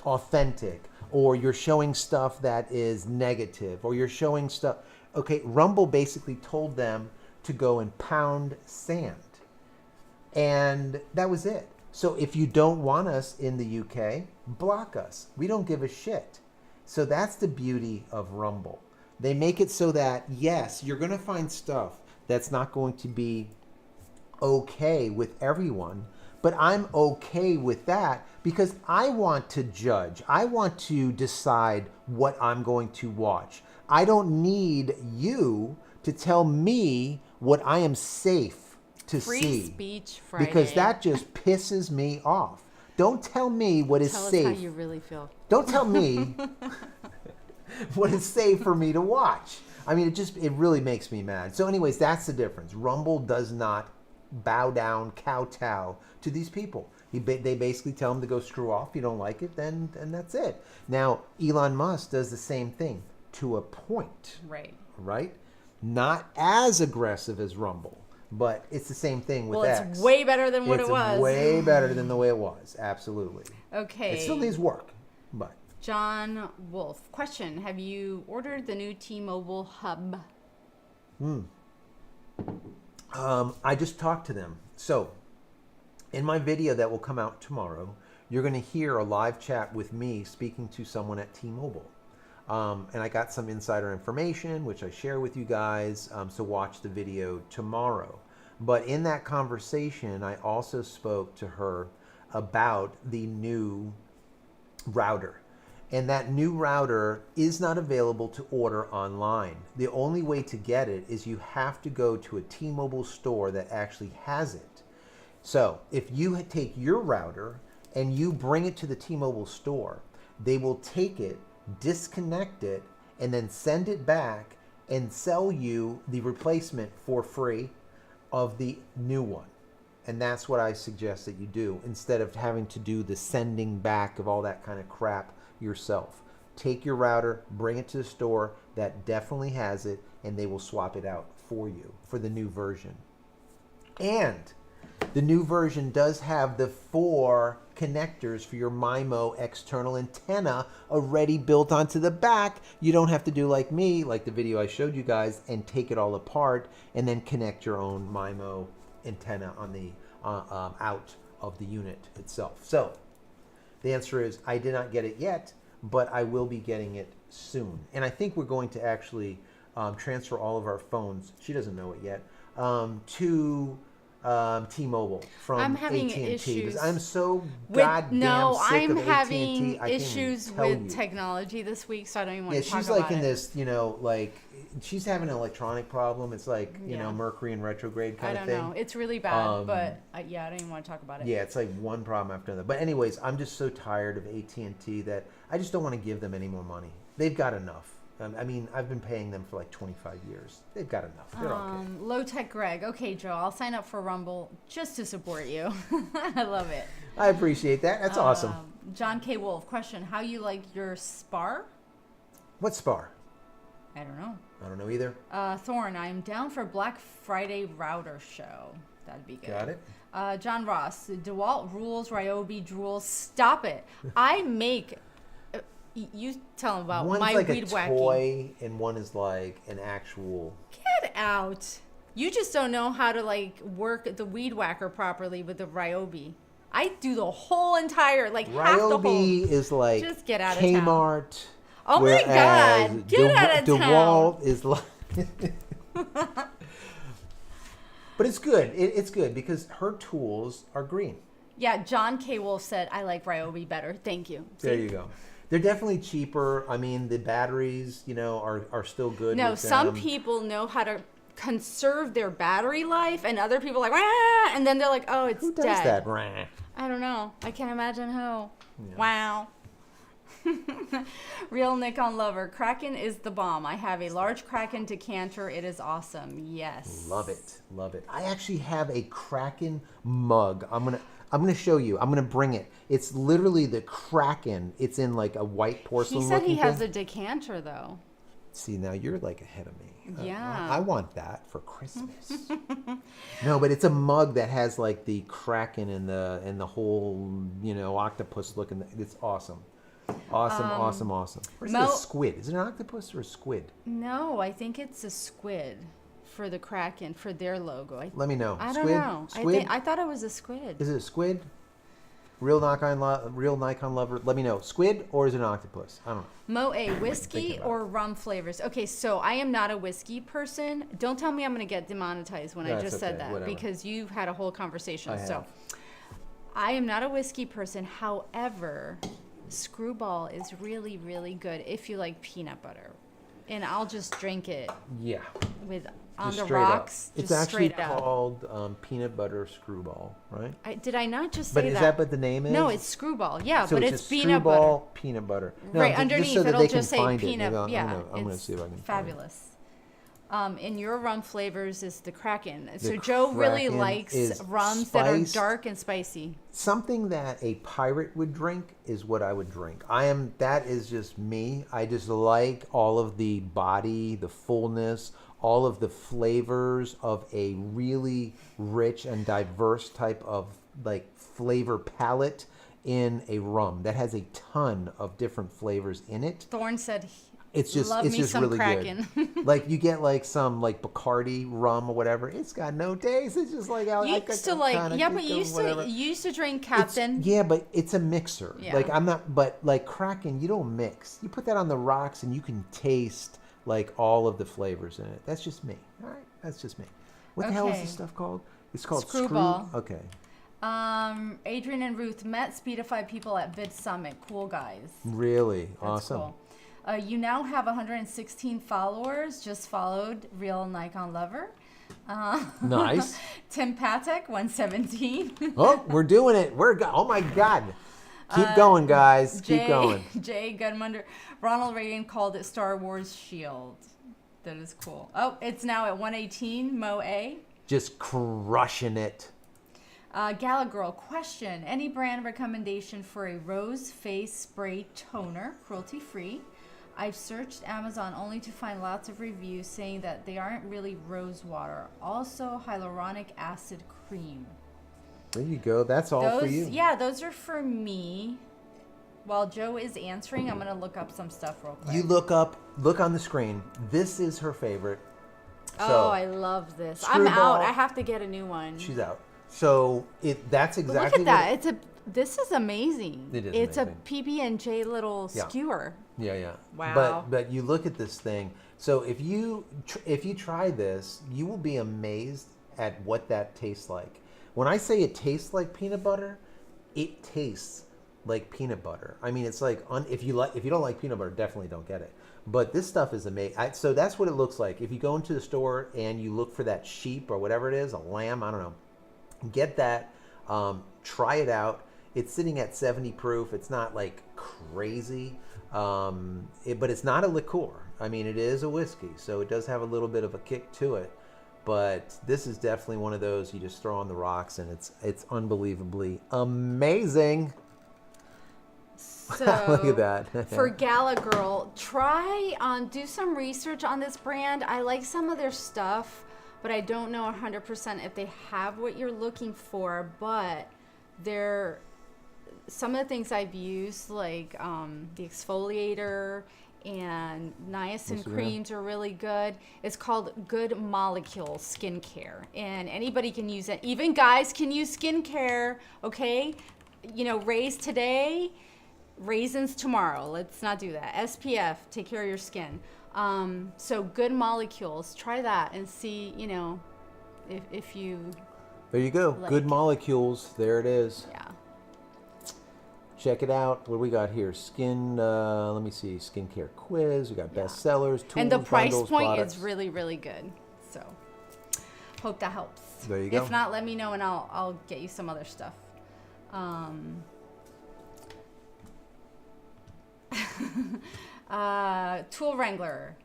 authentic, or you're showing stuff that is negative, or you're showing stuff. Okay, Rumble basically told them to go and pound sand. And that was it. So if you don't want us in the UK, block us. We don't give a shit. So that's the beauty of Rumble. They make it so that, yes, you're going to find stuff that's not going to be okay with everyone, but I'm okay with that because I want to judge. I want to decide what I'm going to watch. I don't need you to tell me what I am safe to see. Free Speech Friday. Because that just pisses me off. Don't tell me what is safe. Tell us how you really feel. Don't tell me what is safe for me to watch. I mean, it really makes me mad. So anyways, that's the difference. Rumble does not bow down, kowtow to these people. They basically tell them to go screw off. If you don't like it, then that's it. Now, Elon Musk does the same thing to a point. Right? Not as aggressive as Rumble, but it's the same thing with X. It's way better than what it was. It's way better than the way it was. Absolutely. Okay. It still needs work, but. John Wolf. Question. Have you ordered the new T-Mobile hub? I just talked to them. So, in my video that will come out tomorrow, you're going to hear a live chat with me speaking to someone at T-Mobile. And I got some insider information, which I share with you guys. So watch the video tomorrow. But in that conversation, I also spoke to her about the new router. And that new router is not available to order online. The only way to get it is you have to go to a T-Mobile store that actually has it. So if you take your router and you bring it to the T-Mobile store, they will take it, disconnect it, and then send it back and sell you the replacement for free of the new one. And that's what I suggest that you do instead of having to do the sending back of all that kind of crap yourself. Take your router, bring it to the store that definitely has it, and they will swap it out for you for the new version. And the new version does have the 4 connectors for your MIMO external antenna already built onto the back. You don't have to do like me, like the video I showed you guys, and take it all apart and then connect your own MIMO antenna on the out of the unit itself. So the answer is I did not get it yet, but I will be getting it soon. And I think we're going to actually transfer all of our phones, she doesn't know it yet, to T-Mobile from I'm having AT&T. issues I'm so with goddamn sick I'm of having AT&T. I can't issues even tell with you. technology this week, so I don't even want Yeah, to talk she's about like in it. this, like she's having an electronic problem. It's like Yeah. Mercury in retrograde I kind don't of thing. know. It's really bad, but yeah, I don't even want to talk about it. Yeah, it's like one problem after another. But anyways, I'm just so tired of AT&T that I just don't want to give them any more money. They've got enough. I mean, I've been paying them for like 25 years. They've got enough. They're okay. Low Tech Greg. Okay, Joe, I'll sign up for Rumble just to support you. I love it. I appreciate that. That's awesome. John K. Wolf, question: how you like your spar? What spar? I don't know. I don't know either. Thorn, I'm down for Black Friday router show. That'd be good. Got it. John Ross, DeWalt rules, Ryobi drools. Stop it. I make. You tell him about One's my like weed a whacking. toy, and one is like an actual. Get out. You just don't know how to like work the weed whacker properly with the Ryobi. I do the whole entire half the whole. Ryobi is like Just get out of town. Kmart. Oh my God! Get out of town. DeWalt is like. But it's good. It's good because her tools are green. Yeah, John K. Wolf said, I like Ryobi better. Thank you. There you go. They're definitely cheaper. I mean, the batteries, are still good. No, with some them. people know how to conserve their battery life, and other people are like, "Wah!" And then they're like, oh, it's Who does dead. that? Rah. I don't know. I can't imagine who. Yeah. Wow. Real Nikon lover. Kraken is the bomb. I have a large Kraken decanter. It is awesome. Yes. Love it. Love it. I actually have a Kraken mug. I'm gonna show you. I'm gonna bring it. It's literally the Kraken. It's in like a white porcelain. He said he has thing. a decanter though. See, now you're like ahead of me. Yeah. I want that for Christmas. No, but it's a mug that has like the Kraken and the whole octopus looking. It's awesome. Awesome. Or is it a squid? Is it an octopus or a squid? No, I think it's a squid for the Kraken, for their logo. Let me know. I Squid? don't know. Squid? I thought it was a squid. Is it a squid? Real Nikon lover. Let me know. Squid or is it an octopus? I don't know. Moe, whiskey or rum flavors? Okay, so I am not a whiskey person. Don't tell me I'm going to get demonetized when I just said that, whatever. because you've had a whole conversation. I So have. I am not a whiskey person. However, Screwball is really, really good if you like peanut butter. And I'll just drink it Yeah. with on Just the straight up. rocks. It's just actually straight up. called peanut butter screwball, right? Did I not just say But that? is that what the name is? No, it's Screwball. Yeah, so but it's it's a peanut screwball butter. peanut butter. No, Right just underneath, so that it'll they can just say find peanut. It. I'm Yeah, gonna it's see if I can. fabulous. In your rum flavors is the Kraken. So Joe really Kraken likes is rums that are spiced. dark and spicy. Something that a pirate would drink is what I would drink. That is just me. I just like all of the body, the fullness, all of the flavors of a really rich and diverse type of like flavor palette in a rum that has a ton of different flavors in it. Thorne said, It's just Love me some really Kraken. good. Like you get like some like Bacardi rum or whatever. It's got no taste. It's just like you used to like, yeah, but you used to drink Captain. Yeah, but it's a mixer. Yeah. Like I'm not, but like Kraken, you don't mix. You put that on the rocks and you can taste like all of the flavors in it. That's just me. All right, that's just me. What the hell is Okay. this stuff called? It's called Screwball. Okay. Adrian and Ruth met Speedify people at Vid Summit. Cool guys. Really That's awesome. cool. You now have 116 followers. Just followed Real Nikon Lover. Nice. Tim Patek, 117. Oh, we're doing it. Oh my God. Keep going, guys. Keep going. Jay Gunmunder. Ronald Reagan called it Star Wars Shield. That is cool. Oh, it's now at 118. Mo A. Just crushing it. Galagirl, question. Any brand recommendation for a rose face spray toner, cruelty free? I've searched Amazon only to find lots of reviews saying that they aren't really rose water. Also, hyaluronic acid cream. There you go. That's all for you. Yeah, those are for me. While Joe is answering, I'm going to look up some stuff real quick. You look on the screen. This is her favorite. Oh, I love this. I'm out. I have to get a new one. She's out. So that's exactly. Look at that. This is amazing. It is It's amazing. a PB&J little skewer. Yeah. Wow. But you look at this thing. So if you try this, you will be amazed at what that tastes like. When I say it tastes like peanut butter, it tastes like peanut butter. I mean, it's like if you don't like peanut butter, definitely don't get it. But this stuff is amazing. So that's what it looks like. If you go into the store and you look for that sheep or whatever it is, a lamb, I don't know, get that. Try it out. It's sitting at 70 proof. It's not like crazy, but it's not a liqueur. I mean, it is a whiskey, so it does have a little bit of a kick to it. But this is definitely one of those you just throw on the rocks, and it's unbelievably amazing. So look at that. For Gala Girl, do some research on this brand. I like some of their stuff, but I don't know 100% if they have what you're looking for. But some of the things I've used, like the exfoliator and niacin creams are really good. It's called Good Molecules Skincare, and anybody can use it. Even guys can use skincare, okay? Raise today, raisins tomorrow. Let's not do that. SPF, take care of your skin. So Good Molecules, try that and see, if you... There you go. Good Molecules. There it is. Yeah. Check it out. What do we got here? Let me see. Skincare quiz. We got bestsellers, tools, and the price bundles, point products. is really, really good. So, hope that helps. There you go. If not, let me know and I'll get you some other stuff. Tool Wrangler.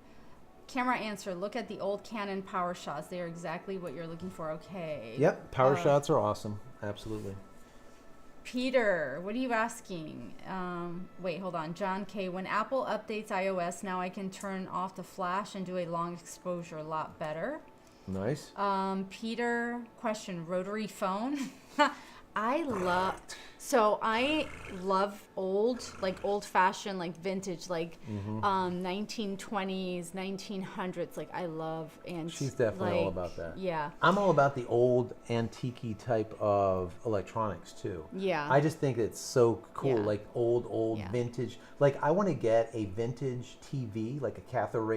Camera answer. Look at the old Canon power shots. They are exactly what you're looking for. Okay. Yep. Power shots are awesome. Absolutely. Peter, what are you asking? Wait, hold on. John K. When Apple updates iOS, now I can turn off the flash and do a long exposure a lot better. Nice. Peter, question, rotary phone? I love old-fashioned, like vintage, like 1920s, 1900s. Like I love, and she's definitely all about that. Yeah. I'm all about the old antique type of electronics too. Yeah. I just think it's so cool, Yeah. like old vintage. Like I want to get a vintage TV, like a cathode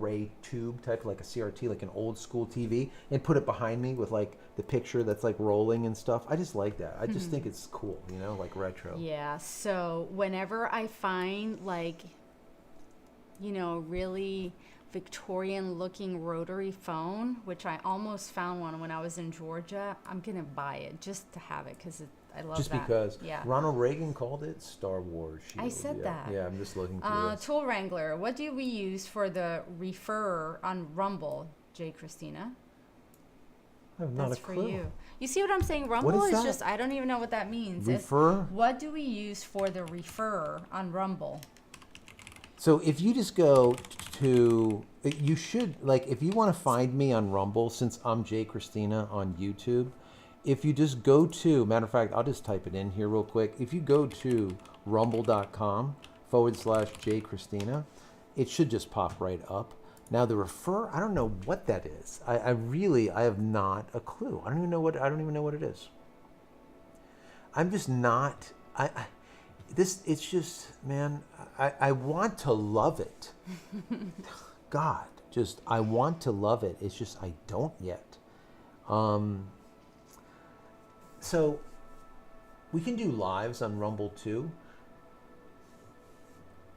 ray tube type, like a CRT, like an old school TV, and put it behind me with like the picture that's like rolling and stuff. I just like that. I just think it's cool, like retro. Yeah. So whenever I find like, really Victorian looking rotary phone, which I almost found one when I was in Georgia, I'm going to buy it just to have it because I love just that. Because yeah. Ronald Reagan called it Star Wars Shield. I said that. Yeah, I'm just looking through this. Tool Wrangler, what do we use for the refer on Rumble, JCristina? I have not That's a clue. for you. You see what I'm saying? Rumble What is is that? just, I don't even know what that means. Refer? What do we use for the refer on Rumble? So if you just go to, you should, like, if you want to find me on Rumble, since I'm JCristina on YouTube, if you just go to, matter of fact, I'll just type it in here real quick. If you go to rumble.com/JCristina, it should just pop right up. Now the refer, I don't know what that is. I have not a clue. I don't even know what it is. I'm just not, it's just, man, I want to love it. God, just, I want to love it. It's just, I don't yet. So we can do lives on Rumble too.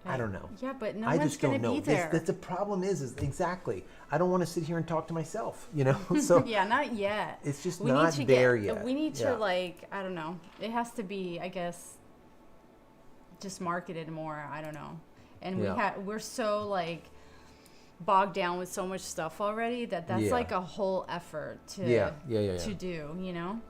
I don't know. Yeah, but no I one's just going don't to know. be there. The problem is exactly. I don't want to sit here and talk to myself, So yeah, not yet. it's just We not need to there get, yet. We need to Yeah. I don't know. It has to be, I guess, just marketed more. I don't know. And we're so bogged down with so much stuff already that's Yeah. like a whole effort to do.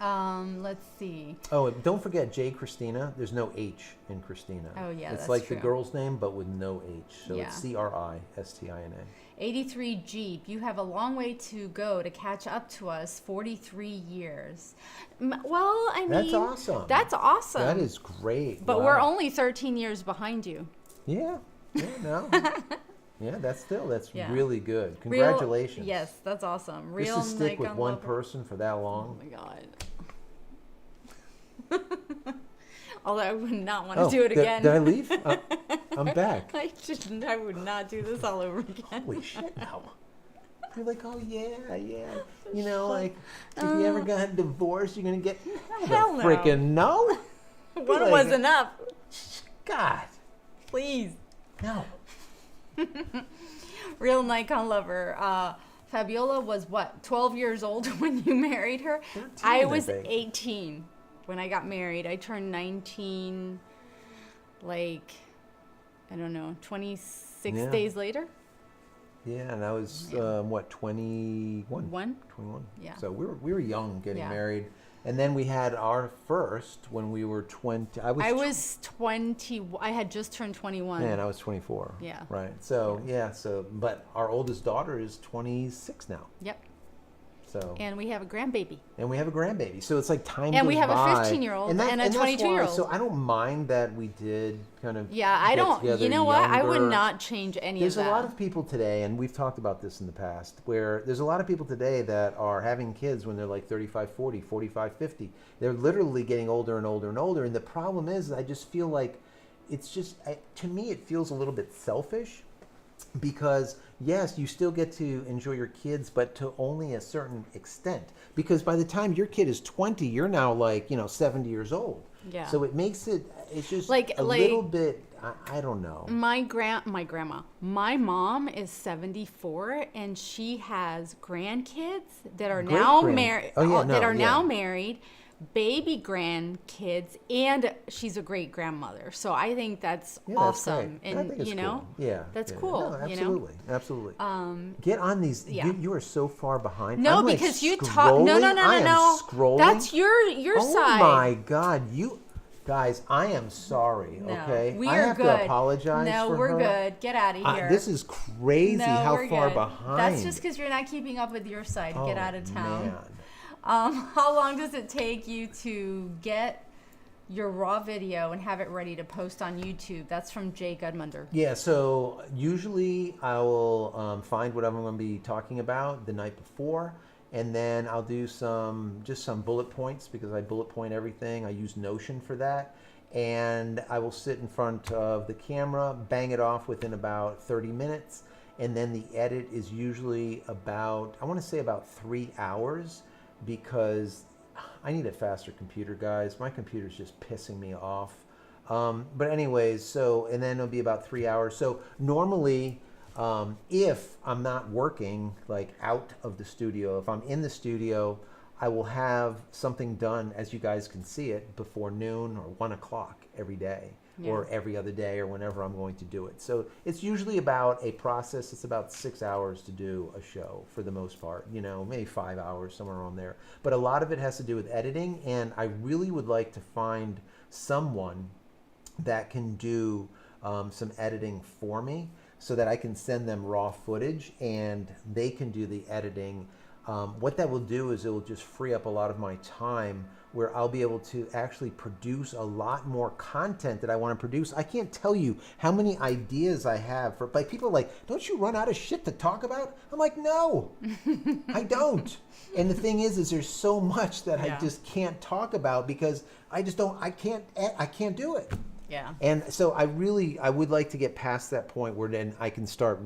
Let's see. Oh, and don't forget JCristina. There's no H in Christina. Oh, yeah, it's that's like true. the girl's name, but with no H. So Yeah. it's CRISTINA. 83 Jeep, you have a long way to go to catch up to us. 43 years. Well, I mean, That's awesome. That's awesome. That is great. But Wow. we're only 13 years behind you. Yeah. No. Yeah, that's Yeah. really good. Congratulations. Yes, that's awesome. Just to stick with one person for that Oh long. my god. Although I would not want to do it again. Did I leave? I'm back. I would not do this all over again. Holy shit, no. You're like, oh yeah, yeah. You know, like if you ever got divorced, you're gonna get Hell no. freaking no. One was enough. God, Please. no. Real Nikon lover. Fabiola was what, 12 years old when you married her? 13, I was think. 18 when I got married. I turned 19, like, I don't know, 26 Yeah. days later. Yeah, and I was what, 21? 21. Yeah. So we were young getting Yeah. married, and then we had our first when we were 20. I was 20. I had just turned 21. Man, I was 24. Yeah. Right. So but our oldest daughter is 26 now. Yep. So. And we have a grandbaby. And we have a grandbaby, so it's like time. And we goes have a by. 15-year-old and a that's why- 22-year-old. So I don't mind that we did kind of. Yeah, I get don't. together You know what? I would younger. not change any There's of a that. lot of people today, and we've talked about this in the past, where there's a lot of people today that are having kids when they're like 35, 40, 45, 50. They're literally getting older and older and older. And the problem is, I just feel like it's just, to me, it feels a little bit selfish because, yes, you still get to enjoy your kids, but to only a certain extent. Because by the time your kid is 20, you're now like, 70 years old. Yeah. So it makes it's just Like- a little bit, I don't know. My grandma, my mom is 74 and she has grandkids that are now married. Oh, yeah, that no, are now yeah. married, baby grandkids, and she's a great grandmother. So I think that's Yeah, that's awesome. great. I And think it's cool. Yeah, that's yeah. cool. No, absolutely, absolutely. Get on these. yeah. You are so far behind. No, I'm like because you talk. No, scrolling. I am scrolling. That's your Oh side. my God, you guys! I am sorry. No, Okay, we I are have good. to apologize. No, for we're her. good. Get out of here. This is crazy no, how we're far good. behind. That's just because you're not keeping up with your side. Oh, Get out of town. Man. How long does it take you to get your raw video and have it ready to post on YouTube? That's from Jay Gudmunder. Yeah, so usually I will find what I'm going to be talking about the night before, and then I'll do just some bullet points because I bullet point everything. I use Notion for that, and I will sit in front of the camera, bang it off within about 30 minutes, and then the edit is usually I want to say about 3 hours, because I need a faster computer, guys. My computer's just pissing me off. But anyways, and then it'll be about 3 hours. So normally, if I'm not working, like out of the studio, if I'm in the studio, I will have something done, as you guys can see it, before noon or 1 o'clock every day. Yeah. Or every other day, or whenever I'm going to do it. So it's usually about a process. It's about 6 hours to do a show for the most part, maybe 5 hours, somewhere around there. But a lot of it has to do with editing, and I really would like to find someone that can do some editing for me so that I can send them raw footage and they can do the editing. What that will do is it will just free up a lot of my time, where I'll be able to actually produce a lot more content that I want to produce. I can't tell you how many ideas I have for, like, people are like, don't you run out of shit to talk about? I'm like, no, I don't. And the thing is there's so much that I just can't talk about because I can't do it. Yeah. And so I would like to get past that point where then I can start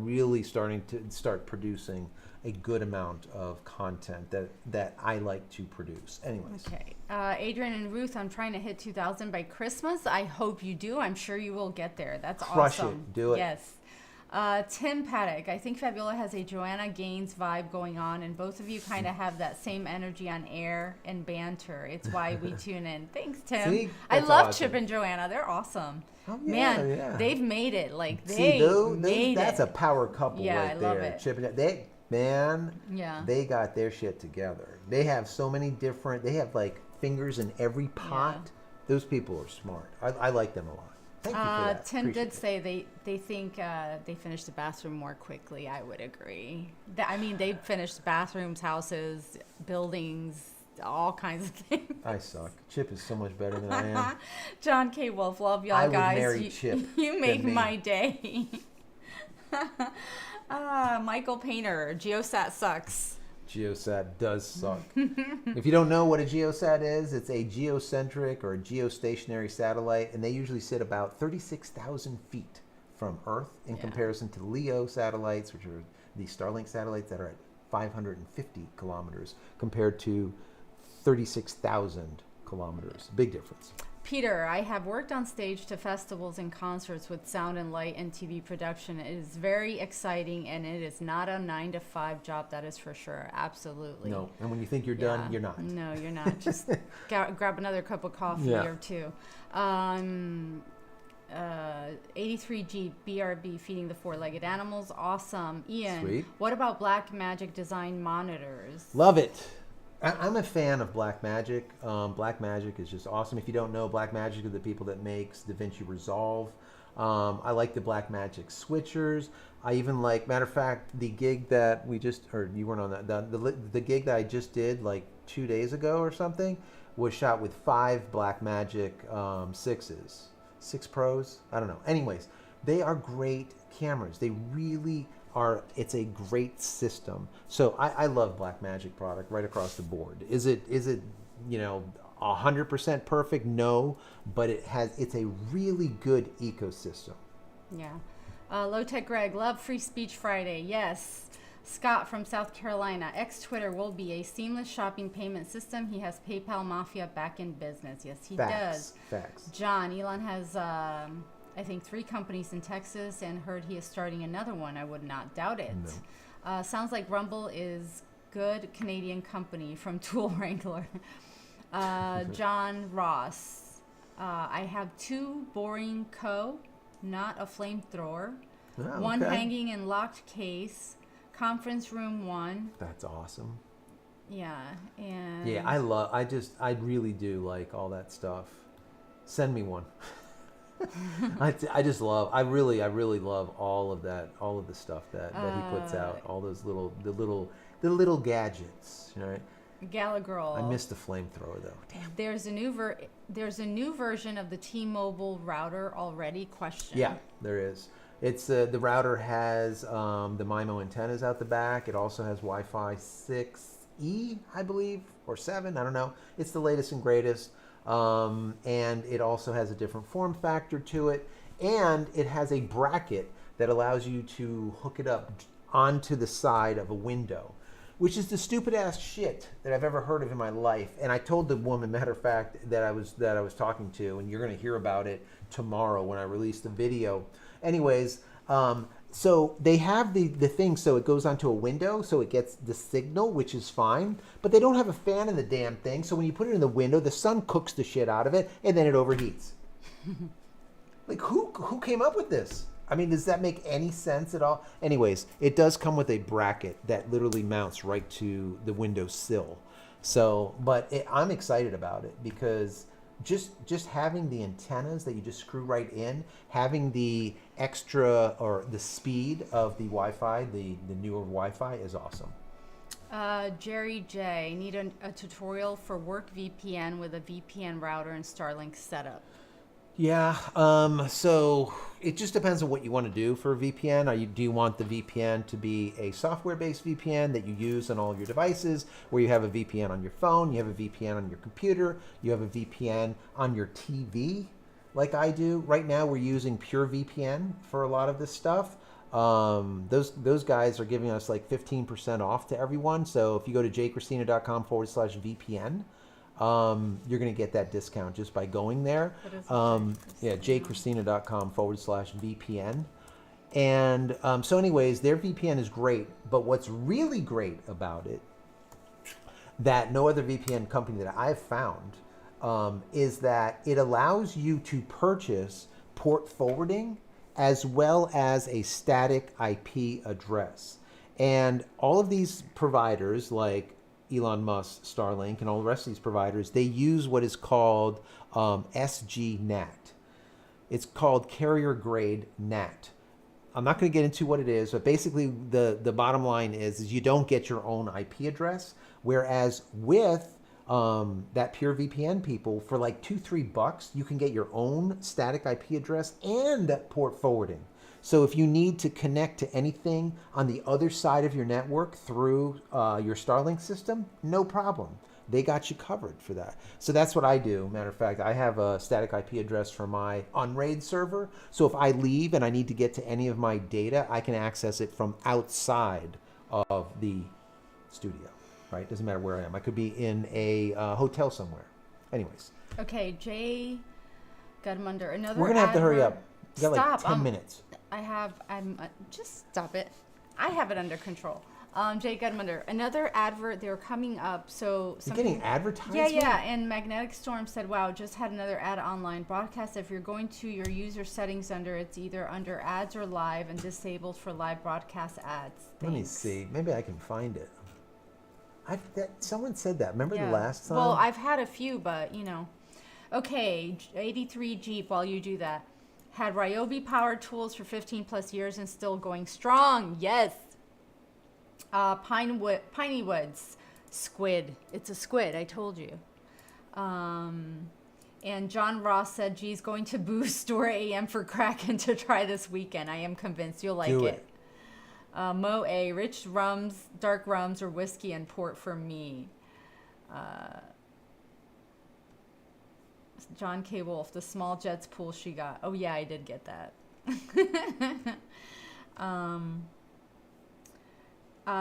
producing a good amount of content that I like to produce. Anyways. Okay. Adrian and Ruth, I'm trying to hit 2,000 by Christmas. I hope you do. I'm sure you will get there. That's Crush awesome. it. Do it. Yes. Tim Paddock, I think Fabiola has a Joanna Gaines vibe going on, and both of you kind of have that same energy on air and banter. It's why we tune in. Thanks, Tim. See? I That's love awesome. Chip and Joanna. They're awesome. Oh, yeah, Man, yeah. they've made it. Like, See, made that's it. a power couple Yeah, right I there. love it. Chip and they got their shit together. They have so many different, they have like fingers in every pot. Yeah. Those people are smart. I like them a lot. Thank you for that. Tim Appreciate did say they think they finished the bathroom more quickly. I would agree. They finished bathrooms, houses, buildings, all kinds of things. I suck. Chip is so much better than I am. John K. Wolf, love y'all I would guys. marry Chip You make than me. my day. Michael Painter, Geosat sucks. Geosat does suck. If you don't know what a geosat is, it's a geocentric or a geostationary satellite, and they usually sit about 36,000 feet from Earth in comparison to LEO satellites, which are the Starlink satellites that are at 550 kilometers compared to 36,000 kilometers. Big difference. Peter, I have worked on stage to festivals and concerts with sound and light and TV production. It is very exciting, and it is not a 9-to-5 job, that is for sure. Absolutely. No, and when you think you're done, you're not. No, you're not. Just grab another cup of coffee or two. 83G BRB, feeding the four-legged animals. Awesome. Ian, Sweet. What about Black Magic design monitors? Love it. I'm a fan of Blackmagic. Blackmagic is just awesome. If you don't know, Blackmagic are the people that makes DaVinci Resolve. I like the Blackmagic switchers. I even like, matter of fact, the gig that we just, or you weren't on that, the gig that I just did like 2 days ago or something was shot with 5 Blackmagic 6s. 6 Pros? I don't know. Anyways, they are great cameras. They really are. It's a great system. So I love Blackmagic product right across the board. Is it 100% perfect? No, but it's a really good ecosystem. Yeah. Low Tech Greg, love Free Speech Friday. Yes. Scott from South Carolina, Twitter will be a seamless shopping payment system. He has PayPal Mafia back in business. Yes, he does. Facts. John, Elon has, I think, 3 companies in Texas, and heard he is starting another one. I would not doubt it. No. Sounds like Rumble is good Canadian company from Tool Wrangler. John Ross, I have 2 boring not a flamethrower. Oh, One hanging in locked case. Conference room 1. That's awesome. Yeah, and yeah, I really do like all that stuff. Send me one. I really love all of that, all of the stuff that he puts out, all those little gadgets, right? Galagirl. I missed the flamethrower though. Damn. There's a new version of the T-Mobile router already? Yeah, there is. It's the router has the MIMO antennas out the back. It also has Wi-Fi 6E, I believe, or 7. I don't know. It's the latest and greatest, and it also has a different form factor to it, and it has a bracket that allows you to hook it up onto the side of a window, which is the stupid ass shit that I've ever heard of in my life. And I told the woman, matter of fact, that I was talking to, and you're going to hear about it tomorrow when I release the video. Anyways, so they have the thing so it goes onto a window so it gets the signal, which is fine, but they don't have a fan in the damn thing, so when you put it in the window, the sun cooks the shit out of it, and then it overheats. Like, who came up with this? I mean, does that make any sense at all? Anyways, it does come with a bracket that literally mounts right to the window sill. So, but I'm excited about it because just having the antennas that you just screw right in, having the extra or the speed of the Wi-Fi, the newer Wi-Fi is awesome. Jerry J, need a tutorial for work VPN with a VPN router and Starlink setup. Yeah, so it just depends on what you want to do for a VPN. Do you want the VPN to be a software-based VPN that you use on all of your devices, where you have a VPN on your phone, you have a VPN on your computer, you have a VPN on your TV, like I do? Right now we're using Pure VPN for a lot of this stuff. Those guys are giving us like 15% off to everyone. So if you go to JCristina.com/VPN, you're going to get that discount just by going there. Yeah, JCristina.com/VPN. And so anyways, their VPN is great. But what's really great about it, that no other VPN company that I've found, is that it allows you to purchase port forwarding as well as a static IP address. And all of these providers, like Elon Musk, Starlink, and all the rest of these providers, they use what is called SG-NAT. It's called carrier grade NAT. I'm not going to get into what it is, but basically the bottom line is you don't get your own IP address, whereas with that Pure VPN people, for like $2-3, you can get your own static IP address and port forwarding. So if you need to connect to anything on the other side of your network through your Starlink system, no problem. They got you covered for that. So that's what I do. Matter of fact, I have a static IP address for my Unraid server. So if I leave and I need to get to any of my data, I can access it from outside of the studio, right? Doesn't matter where I am. I could be in a hotel somewhere. Anyways. Okay, Jay Gudmunder. Another. We're gonna have to hurry up. We got Stop. like 10 minutes. Just stop it. I have it under control. Jay Gudmunder. Another advert. They're coming up. So you're getting advertised. Yeah. And Magnetic Storm said, "Wow, just had another ad online broadcast. If you're going to your user settings it's either under ads or live and disabled for live broadcast ads." Thanks. Let me see. Maybe I can find it. Someone said that. Remember the last time? Well, I've had a few, but Okay, 83 Jeep. While you do that, had Ryobi power tools for 15 plus years and still going strong. Yes. Piney Woods squid. It's a squid. I told you. And John Ross said, "Geez, going to Boost or AM for Kraken to try this weekend. I am convinced you'll like it." Mo A, rich rums, dark rums, or whiskey and port for me. John K. Wolf, the small jets pool she got. Oh yeah, I did get that.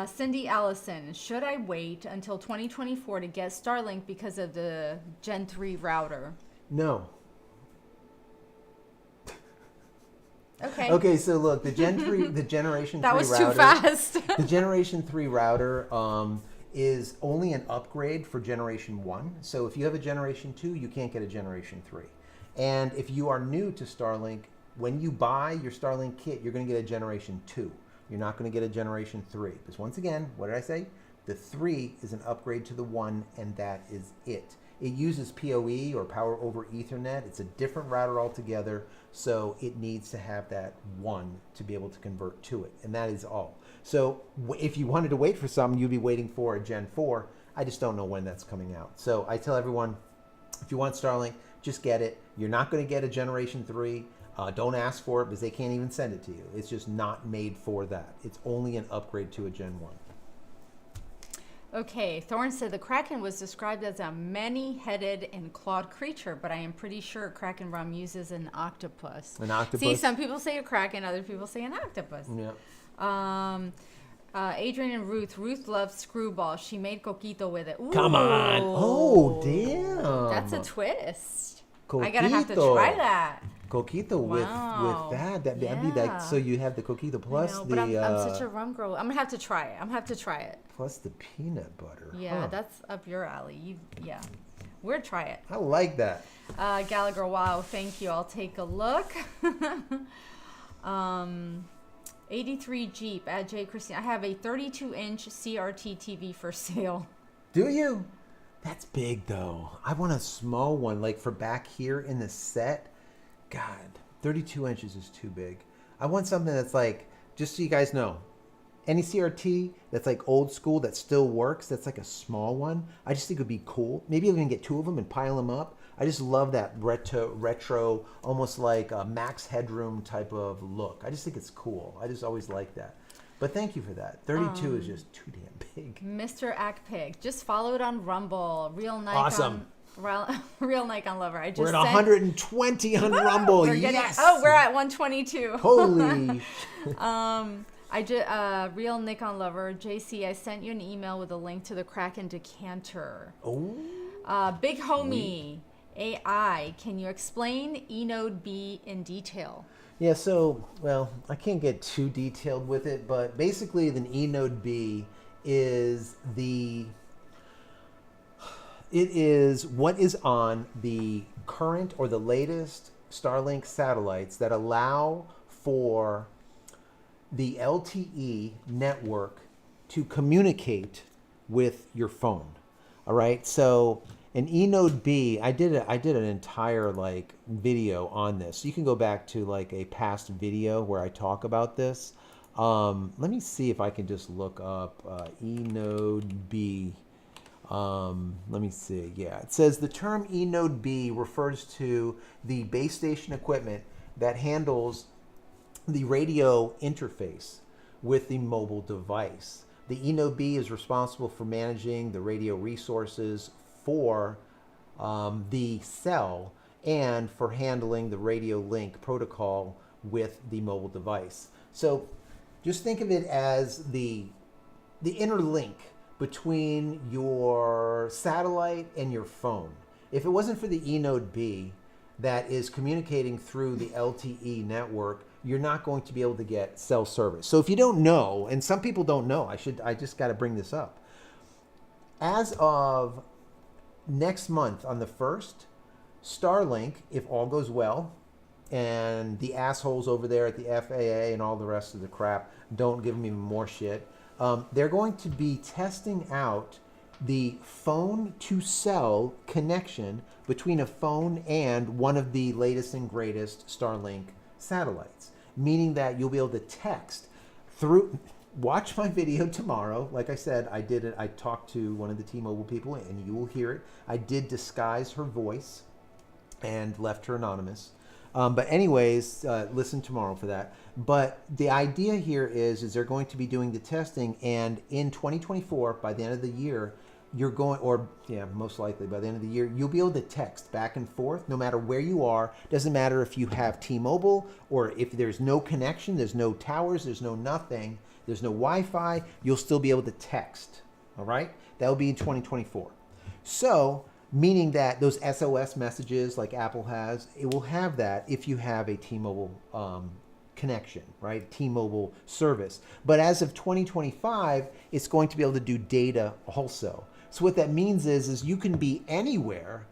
Cindy Allison, should I wait until 2024 to get Starlink because of the Gen 3 router? No. Okay. Okay, so look, the Generation 3 that router. was too fast. The Generation 3 router is only an upgrade for Generation 1. So if you have a Generation 2, you can't get a Generation 3. And if you are new to Starlink, when you buy your Starlink kit, you're going to get a Generation 2. You're not going to get a Generation 3. Because once again, what did I say? The 3 is an upgrade to the 1, and that is it. It uses PoE or Power over Ethernet. It's a different router altogether, so it needs to have that 1 to be able to convert to it, and that is all. So if you wanted to wait for something, you'd be waiting for a Gen 4. I just don't know when that's coming out. So I tell everyone, if you want Starlink, just get it. You're not going to get a Generation 3. Don't ask for it because they can't even send it to you. It's just not made for that. It's only an upgrade to a Gen 1. Okay, Thorne said the Kraken was described as a many-headed and clawed creature, but I am pretty sure Kraken rum uses an octopus. An octopus? See, some people say a Kraken, other people say an octopus. Yeah. Adrian and Ruth. Ruth loves screwball. She made coquito with it. Ooh. Come on. Oh, damn. That's a twist. Coquito. I gotta have to try that. Coquito with that. That'd be like, so you have the coquito plus but I'm such a rum girl. I'm gonna have to try it. Plus the peanut butter. Yeah, that's up your alley. We'll try it. I like that. Gallagher, wow, thank you. I'll take a look. 83 Jeep at JCristina. I have a 32-inch CRT TV for sale. Do you? That's big though. I want a small one, like for back here in the set. God, 32 inches is too big. I want something that's like, just so you guys know, any CRT that's like old school that still works, that's like a small one, I just think it would be cool. Maybe I'm going to get 2 of them and pile them up. I just love that retro, almost like a Max Headroom type of look. I just think it's cool. I just always like that. But thank you for that. 32 is just too damn big. Mr. Ackpig, just followed on Rumble. Real Nikon. Awesome. Real Nikon lover. I just we're at 120 on Rumble. Yes. We're at 122. Holy. Real Nikon lover, JC. I sent you an email with a link to the Kraken decanter. Oh. Big homie, AI. Can you explain eNode B in detail? Yeah. So, well, I can't get too detailed with it, but basically, the eNode B is It is what is on the current or the latest Starlink satellites that allow for the LTE network to communicate with your phone. All right. So an eNode B, I did an entire video on this. You can go back to a past video where I talk about this. Let me see if I can just look up eNode B. Let me see. Yeah, it says the term eNode B refers to the base station equipment that handles the radio interface with the mobile device. The eNode B is responsible for managing the radio resources for the cell and for handling the radio link protocol with the mobile device. So just think of it as the inner link between your satellite and your phone. If it wasn't for the eNode B that is communicating through the LTE network, you're not going to be able to get cell service. So if you don't know, and some people don't know, I just got to bring this up. As of next month on the 1st, Starlink, if all goes well, and the assholes over there at the FAA and all the rest of the crap don't give me more shit, they're going to be testing out the phone to cell connection between a phone and one of the latest and greatest Starlink satellites, meaning that you'll be able to text through. Watch my video tomorrow. Like I said, I did it. I talked to one of the T-Mobile people, and you will hear it. I did disguise her voice and left her anonymous. But anyways, listen tomorrow for that. But the idea here is they're going to be doing the testing, and in 2024, by the end of the year, most likely by the end of the year, you'll be able to text back and forth no matter where you are. Doesn't matter if you have T-Mobile or if there's no connection, there's no towers, there's no nothing, there's no Wi-Fi, you'll still be able to text. All right? That'll be in 2024. So, meaning that those SOS messages like Apple has, it will have that if you have a T-Mobile connection, right? T-Mobile service. But as of 2025, it's going to be able to do data also. So what that means is you can be anywhere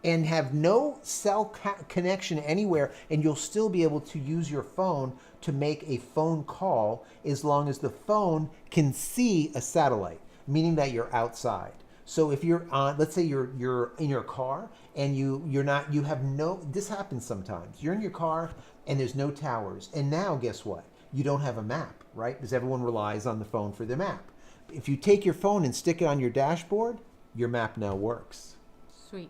and have no cell connection anywhere, and you'll still be able to use your phone to make a phone call as long as the phone can see a satellite, meaning that you're outside. So if you're on, let's say you're in your car and this happens sometimes. You're in your car and there's no towers, and now guess what? You don't have a map, right? Because everyone relies on the phone for the map. If you take your phone and stick it on your dashboard, your map now works. Sweet.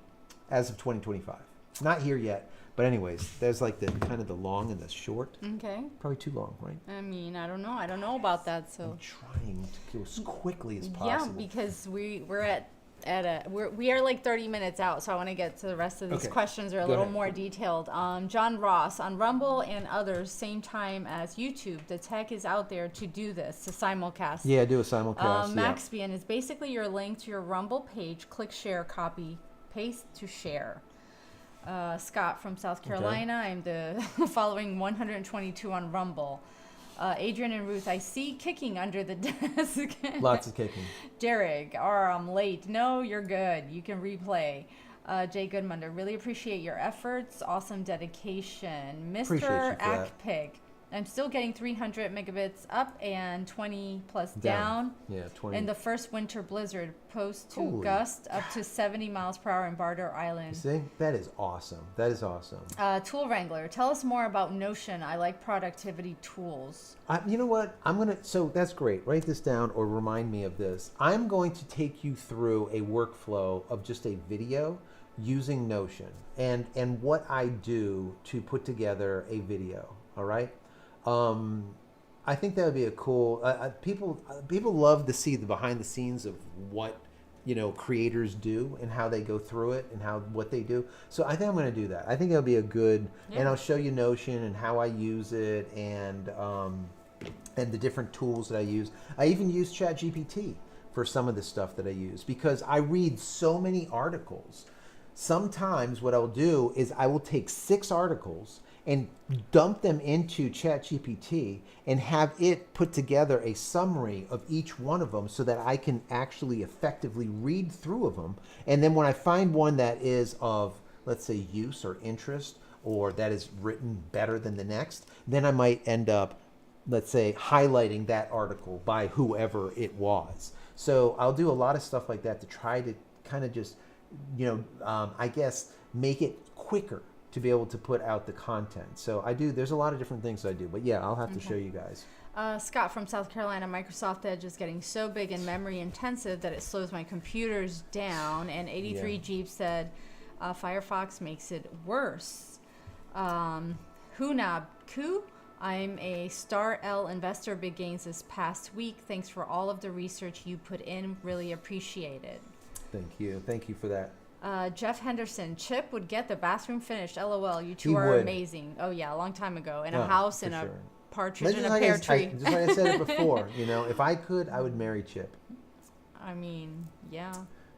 As of 2025. Not here yet, but anyways, there's like the kind of the long and the short. Okay. Probably too long, right? I mean, I don't know about that. So I'm trying to go as quickly as possible. Yeah, because we are like 30 minutes out, so I want to get to the rest of these questions are a little more detailed. John Ross, on Rumble and others, same time as YouTube, the tech is out there to do this, to simulcast. Yeah, do a simulcast. Maxbian is basically your link to your Rumble page. Click share, copy, paste to share. Scott from South Carolina. I'm the following 122 on Rumble. Adrian and Ruth, I see kicking under the desk. Lots of kicking. Derek, I'm late. No, you're good. You can replay. Jay Goodmunder, really appreciate your efforts. Awesome dedication. Mr. Akpig, I'm still getting 300 megabits up and 20 plus down. Yeah, 20. In the first winter blizzard, post to gust up to 70 miles per hour in Barter Island. You see? That is awesome. That is awesome. Tool Wrangler, tell us more about Notion. I like productivity tools. You know what? So that's great. Write this down or remind me of this. I'm going to take you through a workflow of just a video using Notion and what I do to put together a video. All right? I think that would be a cool. People love to see the behind the scenes of what creators do and how they go through it and what they do. So I think I'm going to do that. I think that'll be a good. Yeah. And I'll show you Notion and how I use it and the different tools that I use. I even use ChatGPT for some of the stuff that I use because I read so many articles. Sometimes what I'll do is I will take 6 articles and dump them into ChatGPT and have it put together a summary of each one of them so that I can actually effectively read through of them. And then when I find one that is of, let's say, use or interest, or that is written better than the next, then I might end up, let's say, highlighting that article by whoever it was. So I'll do a lot of stuff like that to try to kind of just, I guess, make it quicker to be able to put out the content. So there's a lot of different things I do, but yeah, I'll have to show you guys. Scott from South Carolina, Microsoft Edge is getting so big and memory intensive that it slows my computers down. And 83 Jeep said, Firefox makes it worse. Hunab Ku, I'm a Star L investor, big gains this past week. Thanks for all of the research you put in. Really appreciate it. Thank you. Thank you for that. Jeff Henderson, Chip would get the bathroom finished. LOL, you two are amazing. Oh yeah, a long time ago. In a house, in a partridge in a pear tree. Just like I said it before, if I could, I would marry Chip. I mean, yeah.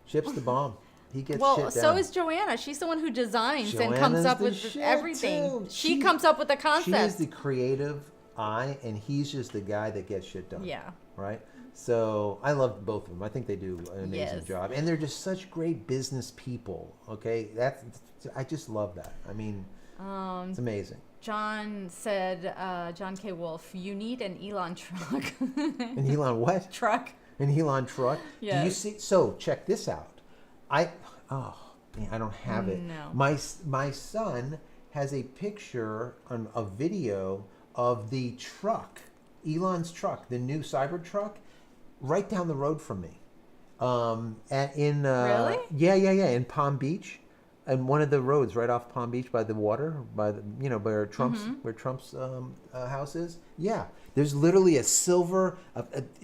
Chip's the bomb. He gets Well, shit down. so is Joanna. She's the one who designs and Joanna's comes up the with shit, everything. too. She comes up with the concept. She's the creative eye, and he's just the guy that gets shit done. Yeah. Right? So I love both of them. I think they do an amazing Yes. job. And they're just such great business people. Okay? I just love that. I mean, it's amazing. John said, John K. Wolf, you need an Elon truck. An Elon what? Truck. An Elon truck? Yes. Do you see? So check this out. I don't have it. No. My son has a picture on a video of the truck, Elon's truck, the new Cybertruck, right down the road from me. Really? Yeah, in Palm Beach, and one of the roads right off Palm Beach by the water, by the where Trump's house is. Yeah, there's literally a silver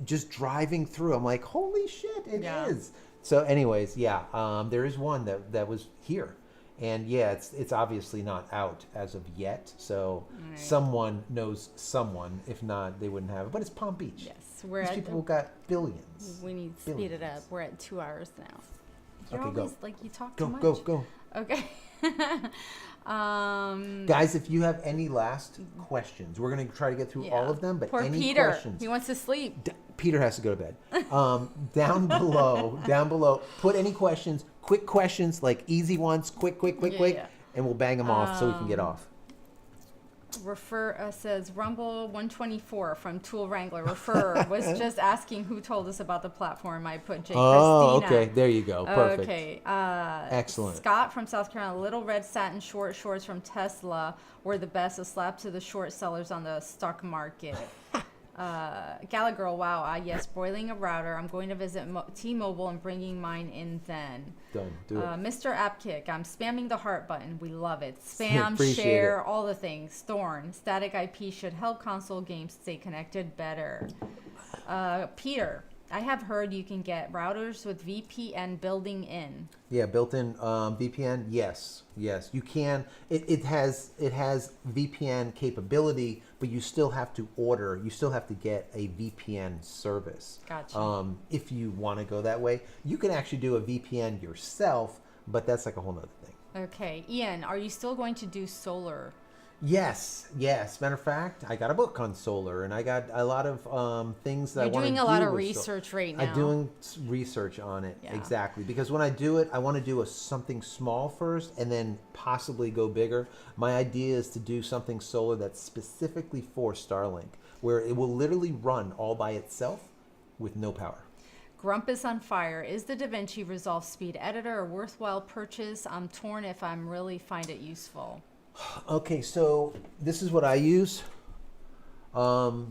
just driving through. I'm like, holy shit, it is. So, anyways, there is one that was here. And yeah, it's obviously not out as of yet. So someone knows someone. If not, they wouldn't have it. But it's Palm Beach. Yes, These people got billions. We need to speed it up. We're at 2 hours now. You're Okay, always go. like you talk too much. Go. Okay. Guys, if you have any last questions, we're gonna try to get through all of them. But poor any Peter, questions? he wants to sleep. Peter has to go to bed. Down below, put any questions, quick questions, like easy ones, quick, Yeah. and we'll bang them off so we can get off. Says Rumble 124 from Tool Wrangler. Was just asking who told us about the platform. I put JCristina. Oh, okay. There you go. Perfect. Okay. Excellent. Scott from South Carolina. Little red satin short shorts from Tesla were the best. A slap to the short sellers on the stock market. Gallagher, wow, yes, broiling a router. I'm going to visit T-Mobile and bringing mine in then. Done. Do it. Mr. Appkick, I'm spamming the heart button. We love it. Spam, Appreciate share, it. all the things. Thorn, static IP should help console games stay connected better. Peter, I have heard you can get routers with VPN building in. Yeah, built-in VPN. Yes, you can. It has VPN capability, but you still have to order. You still have to get a VPN service. Gotcha. If you want to go that way, you can actually do a VPN yourself, but that's like a whole nother thing. Okay, Ian, are you still going to do solar? Yes. Matter of fact, I got a book on solar, and I got a lot of things that I want to do. You're doing a lot of research right now. I'm doing research on it, Yeah. exactly. Because when I do it, I want to do something small first, and then possibly go bigger. My idea is to do something solar that's specifically for Starlink, where it will literally run all by itself with no power. Grump is on fire. Is the DaVinci Resolve Speed Editor a worthwhile purchase? I'm torn if I'm really find it useful. Okay, so this is what I use. So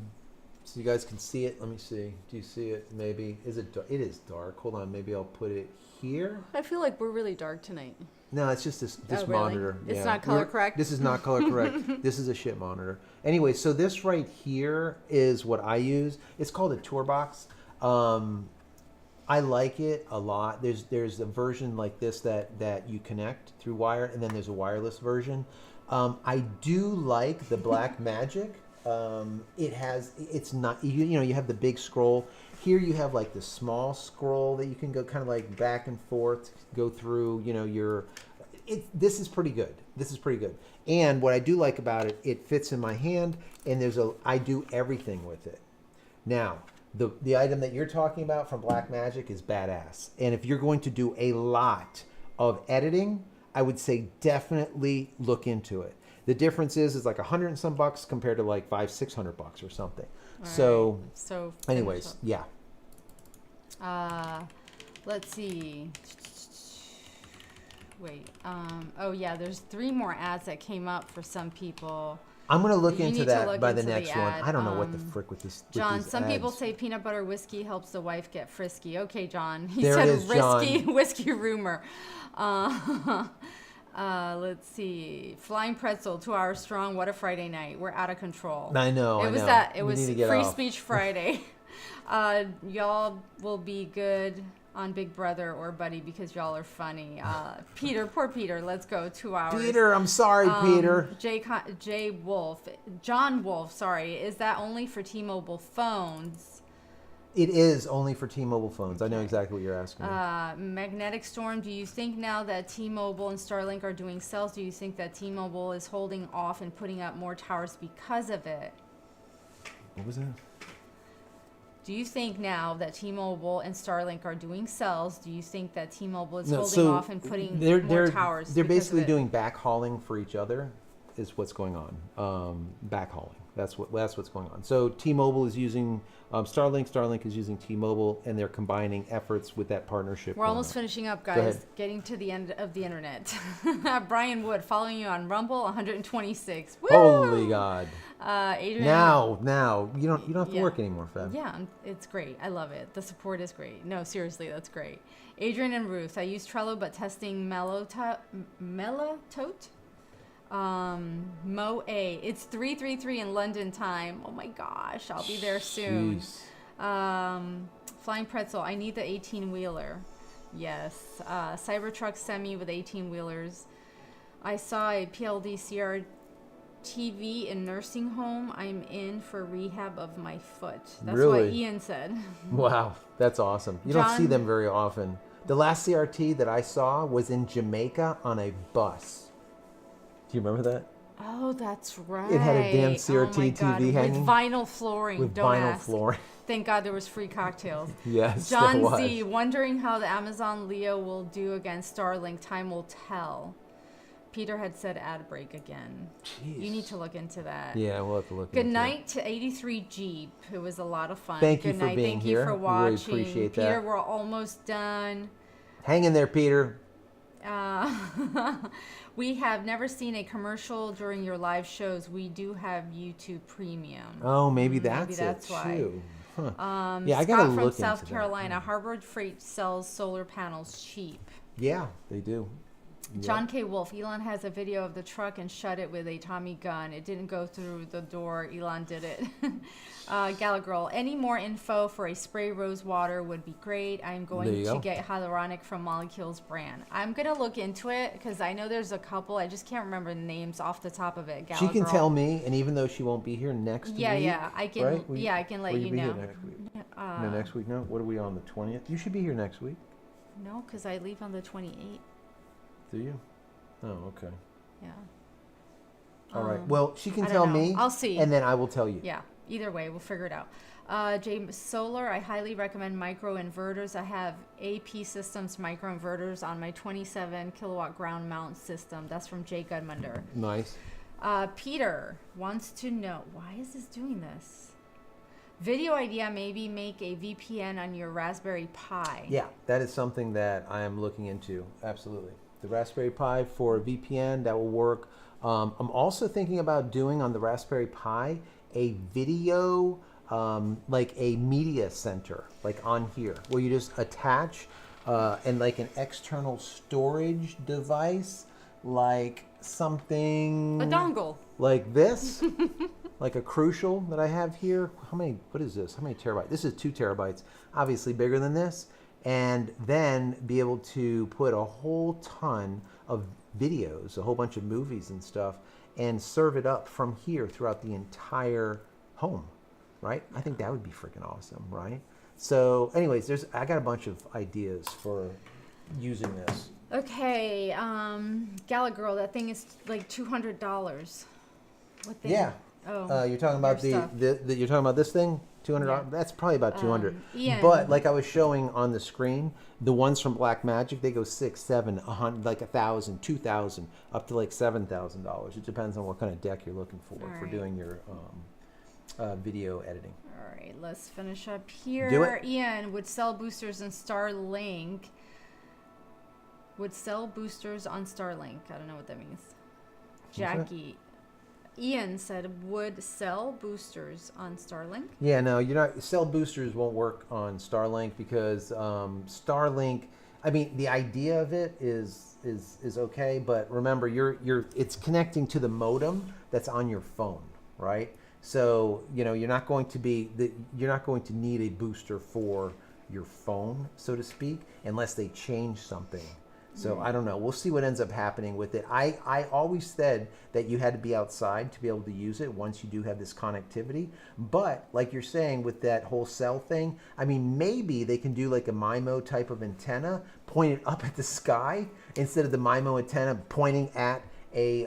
you guys can see it. Let me see. Do you see it? Maybe. Is it dark? It is dark. Hold on. Maybe I'll put it here. I feel like we're really dark tonight. No, it's just this Oh, really? monitor. It's not color correct? This is not color correct. This is a shit monitor. Anyway, so this right here is what I use. It's called a Tourbox. I like it a lot. There's a version like this that you connect through wire, and then there's a wireless version. I do like the Black Magic. It's not, you have the big scroll. Here you have like the small scroll that you can go kind of like back and forth, go through, this is pretty good. And what I do like about it, it fits in my hand, and I do everything with it. Now, the item that you're talking about from Black Magic is badass. And if you're going to do a lot of editing, I would say definitely look into it. The difference is like $100 and some bucks compared to like $500-600 or something. All right. So anyways, yeah. Let's see. Wait. Oh yeah, there's 3 more ads that came up for some people. I'm going to look You into need to that look by the into the next one. ad. I don't know what the frick with this. John, some people say peanut butter whiskey helps the wife get frisky. Okay, John. He There said it is, risky John. whiskey rumor. Let's see. Flying pretzel, 2 hours strong. What a Friday night. We're out of control. I know. It We was need to get Free off. Speech Friday. Y'all will be good on Big Brother or Buddy because y'all are funny. Peter, poor Peter. Let's go. 2 hours. Peter, I'm sorry, Peter. John Wolf, sorry. Is that only for T-Mobile phones? It is only for T-Mobile phones. I know Okay. exactly what you're asking. Magnetic Storm, do you think now that T-Mobile and Starlink are doing cells, do you think that T-Mobile is holding off and putting up more towers because of it? What was that? Do you think now that T-Mobile and Starlink are doing cells, do you think that T-Mobile is No, holding so off and putting they're more towers? they're because of basically it? doing backhauling for each other, is what's going on. Backhauling. That's what's going on. So T-Mobile is using Starlink. Starlink is using T-Mobile, and they're combining efforts with that partnership. We're almost finishing up, Go guys. ahead. Getting to the end of the internet. Brian Wood, following you on Rumble, 126. Woo! Holy God! Adrian. Now you don't have to Yeah. work anymore, Fab. Yeah, it's great. I love it. The support is great. No, seriously, that's great. Adrian and Ruth, I use Trello, but testing Melatote. Mo A. It's 3:33 in London time. Oh my gosh, I'll be there soon. Jeez. Flying Pretzel, I need the 18-wheeler. Yes. Cybertruck Semi with 18-wheelers. I saw a PLD CRTV in nursing home. I'm in for rehab of my foot. That's Really? what Ian said. Wow, that's awesome. You don't see John- them very often. The last CRT that I saw was in Jamaica on a bus. Do you remember that? Oh, that's right. It had a damn Oh CRT my God. TV hanging. With vinyl flooring. With Don't vinyl ask. flooring. Thank God there was free cocktails. Yes, there John was. Z, wondering how the Amazon Leo will do against Starlink. Time will tell. Peter had said ad break again. Jeez. You need to look into that. Yeah, we'll have to look Good into night to 83 Jeep. It was a lot of fun. Thank you Good for night. being Thank here. you for We really watching. appreciate Peter, that. we're almost done. it. Hang in there, Peter. We have never seen a commercial during your live shows. We do have YouTube Premium. Oh, maybe that's maybe that's it why. too. Huh. Yeah, I Scott gotta from look South into Carolina. Harbor Freight sells solar panels cheap. that. Yeah, they do. Yep. John K. Wolf. Elon has a video of the truck and shut it with a Tommy gun. It didn't go through the door. Elon did it. Galagirl. Any more info for a spray rose water would be great. I'm There going you to go. get Hyaluronic from Molecules brand. I'm going to look into it because I know there's a couple. I just can't remember the names off the top of it. She can Galagirl. tell me, and even though she won't be here next Yeah, week, yeah, I can. right? Yeah, I can let will you be know. Here next week? No, next week. No, what are we on, the 20th? You should be here next week. No, because I leave on the 28th. Do you? Oh, okay. Yeah. All right. Well, she can I don't tell know. me. I'll see. And then I will tell you. Yeah. Either way, we'll figure it out. James Solar, I highly recommend micro inverters. I have AP Systems micro inverters on my 27 kilowatt ground mount system. That's from Jay Gudmunder. Nice. Peter wants to know, why is this doing this? Video idea, maybe make a VPN on your Raspberry Pi. Yeah, that is something that I am looking into. Absolutely. The Raspberry Pi for a VPN, that will work. I'm also thinking about doing on the Raspberry Pi a video, like a media center, like on here, where you just attach and like an external storage device, like something A dongle. like this, like a Crucial that I have here. What is this? How many terabytes? This is 2 terabytes, obviously bigger than this. And then be able to put a whole ton of videos, a whole bunch of movies and stuff, and serve it up from here throughout the entire home, right? I think that would be freaking awesome, right? So anyways, I got a bunch of ideas for using this. Okay, Galagirl, that thing is like $200. What thing? Yeah. Oh, You're talking about your stuff. you're talking about this thing? $200? Yeah. That's probably about 200. Ian. But like I was showing on the screen, the ones from Black Magic, they go 6, 7, 100, like 1,000, 2,000, up to like $7,000. It depends on what kind of deck you're looking for All right. doing your video editing. All right, let's finish up here. Do it. Ian would sell boosters and Starlink. Would sell boosters on Starlink. I don't know what that means. What's that? Jackie. Ian said would sell boosters on Starlink. Yeah, no, you're not. Cell boosters won't work on Starlink because Starlink. I mean, the idea of it is okay, but remember, it's connecting to the modem that's on your phone, right? So you're not going to need a booster for your phone, so to speak, unless they change something So I don't know. We'll see what ends up happening with it. I always said that you had to be outside to be able to use it once you do have this connectivity. But like you're saying with that whole cell thing, I mean, maybe they can do like a MIMO type of antenna pointed up at the sky instead of the MIMO antenna pointing at a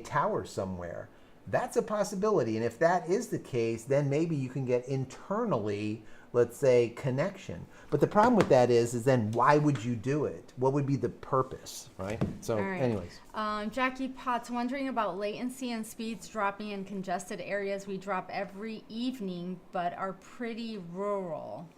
tower somewhere. That's a possibility. And if that is the case, then maybe you can get internally, let's say, connection. But the problem with that is then why would you do it? What would be the purpose, right? So anyways. Jackie Potts wondering about latency and speeds dropping in congested areas. We drop every evening, but are pretty rural.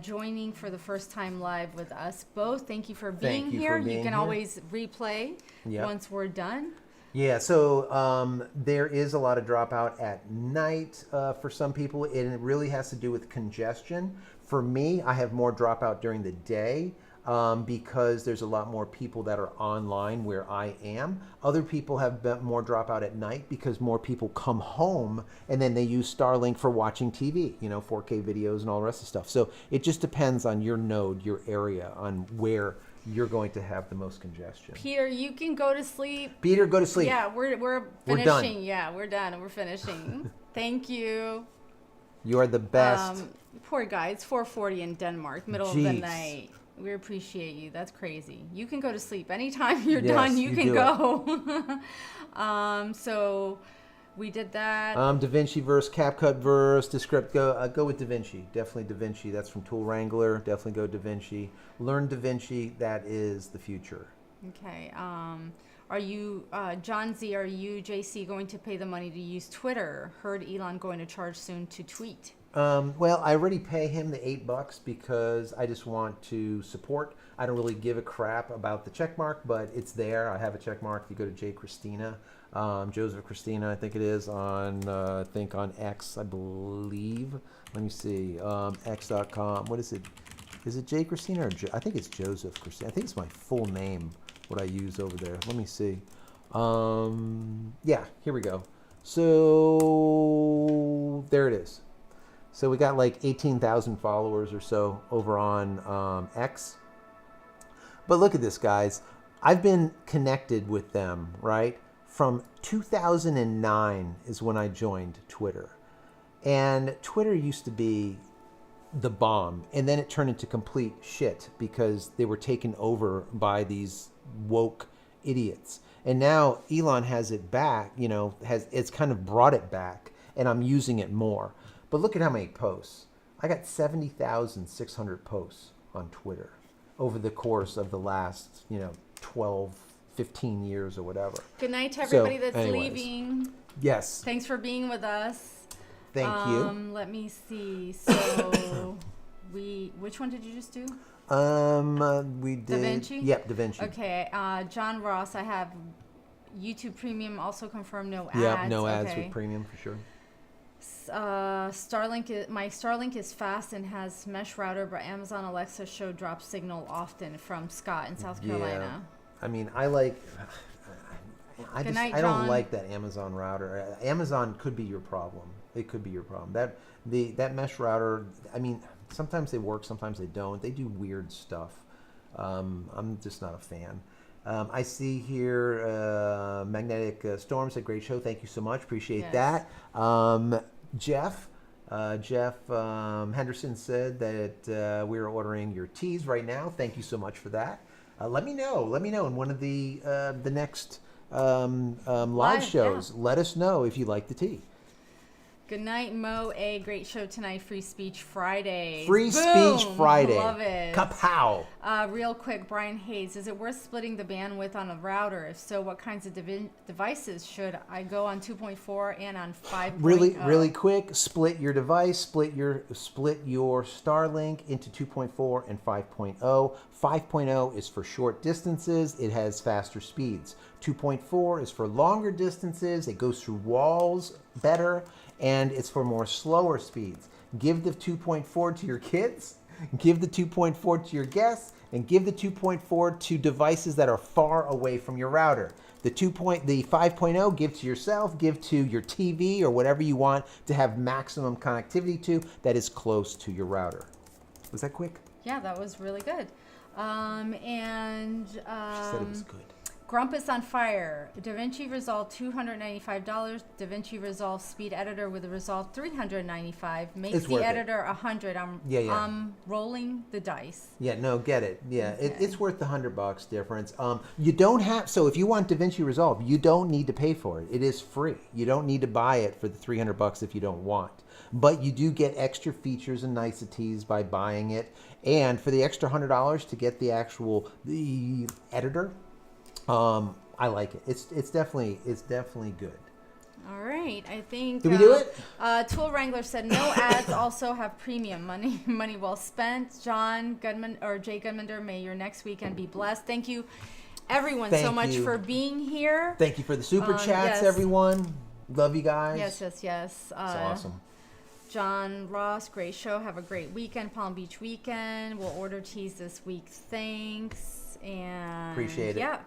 Joining for the first time live with us both. Thank you for being here. You can always replay once we're done. Yeah, so there is a lot of dropout at night for some people, and it really has to do with congestion. For me, I have more dropout during the day because there's a lot more people that are online where I am. Other people have more dropout at night because more people come home and then they use Starlink for watching TV, 4K videos and all the rest of the stuff. So it just depends on your node, your area, on where you're going to have the most congestion. Peter, you can go to sleep. Peter, go to sleep. Yeah, we're finishing. We're done. Yeah, we're done. We're finishing. Thank you. You are the best. Poor guy. It's 4:40 in Denmark, middle of the night. We appreciate you. That's crazy. You can go to sleep anytime you're done. You can go. So we did that. DaVinci verse, CapCut verse, Descript. Go with DaVinci. Definitely DaVinci. That's from Tool Wrangler. Definitely go DaVinci. Learn DaVinci. That is the future. Okay. Are you, John Z, are you, JC, going to pay the money to use Twitter? Heard Elon going to charge soon to tweet. Well, I already pay him the $8 because I just want to support. I don't really give a crap about the check mark, but it's there. I have a check mark. If you go to JCristina, JCristina, I think it is on, on X, I believe. Let me see, x.com. What is it? Is it JCristina or I think it's JosephCristina. I think it's my full name, what I use over there. Let me see. Yeah, here we go. So there it is. So we got like 18,000 followers or so over on X. But look at this, guys. I've been connected with them, right? From 2009 is when I joined Twitter. And Twitter used to be the bomb. And then it turned into complete shit because they were taken over by these woke idiots. And now Elon has it back, it's kind of brought it back. And I'm using it more. But look at how many posts. I got 70,600 posts on Twitter over the course of the last, 12, 15 years or whatever. Good night to everybody that's leaving. Yes. Thanks for being with us. Thank you. Let me see. So which one did you just do? We did. DaVinci? Yep, DaVinci. Okay. John Ross, I have YouTube Premium also confirmed, no ads. Yep, no ads with Premium for sure. My Starlink is fast and has mesh router, but Amazon Alexa show drop signal often. From Scott in South Carolina. I mean, I don't like that Amazon router. Amazon could be your problem. It could be your problem. That mesh router, I mean, sometimes they work, sometimes they don't. They do weird stuff. I'm just not a fan. I see here Magnetic Storms, a great show. Thank you so much. Appreciate that. Jeff Henderson said that we're ordering your teas right now. Thank you so much for that. Let me know in one of the next live shows. Yeah. Let us know if you like the tea. Good night, Mo A. Great show tonight. Free Speech Friday. Free Speech Friday. Love it. Kapow. Real quick, Brian Hayes. Is it worth splitting the bandwidth on a router? If so, what kinds of devices should I go on 2.4 and on 5.0? Really quick. Split your device. Split your Starlink into 2.4 and 5.0. 5.0 is for short distances. It has faster speeds. 2.4 is for longer distances. It goes through walls better. And it's for more slower speeds. Give the 2.4 to your kids, give the 2.4 to your guests, and give the 2.4 to devices that are far away from your router. The 5.0 give to yourself, give to your TV or whatever you want to have maximum connectivity to that is close to your router. Was that quick? Yeah, that was really good. And She said it was good. Grumpus on Fire, DaVinci Resolve $295, DaVinci Resolve Speed Editor with a Resolve $395, makes It's the worth it. editor $100. I'm rolling the dice. Yeah, no, get it. Yeah, Okay. it's worth the $100 difference. You don't have, so if you want DaVinci Resolve, you don't need to pay for it. It is free. You don't need to buy it for the $300 if you don't want. But you do get extra features and niceties by buying it. And for the extra $100 to get the editor, I like it. It's definitely good. All right, I think. Did we do it? Tool Wrangler said no ads also have premium money well spent. John Goodman or Jay Goodmander, may your next weekend be blessed. Thank you, everyone, so much for being here. Thank you for the super chats, yes. everyone. Love you guys. Yes. It's awesome. John Ross, great show. Have a great weekend, Palm Beach weekend. We'll order teas this week. Thanks. And Appreciate it. Yeah,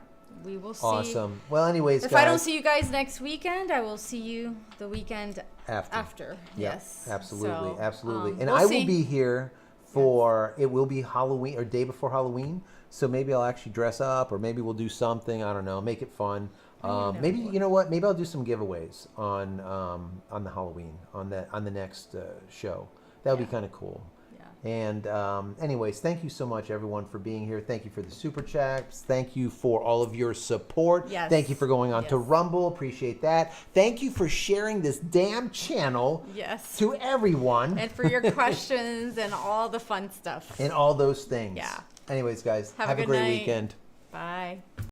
we will see. Awesome. Well, anyways, if guys. I don't see you guys next weekend, I will see you the weekend after. Yep, Yes. absolutely. So, Absolutely. And we'll I see. will be here for, it will be Halloween or day before Halloween. So maybe I'll actually dress up or maybe we'll do something. I don't know. Make it fun. Maybe, you know what? Maybe I'll do some giveaways on the Halloween, on the next show. That would be kind of cool. Yeah. And anyways, thank you so much, everyone, for being here. Thank you for the super chats. Thank you for all of your support. Yes. Thank you for going on to Yes. Rumble. Appreciate that. Thank you for sharing this damn channel Yes. to everyone. And for your questions and all the fun stuff. And all those things. Yeah. Anyways, guys, Have a have a good great night. weekend.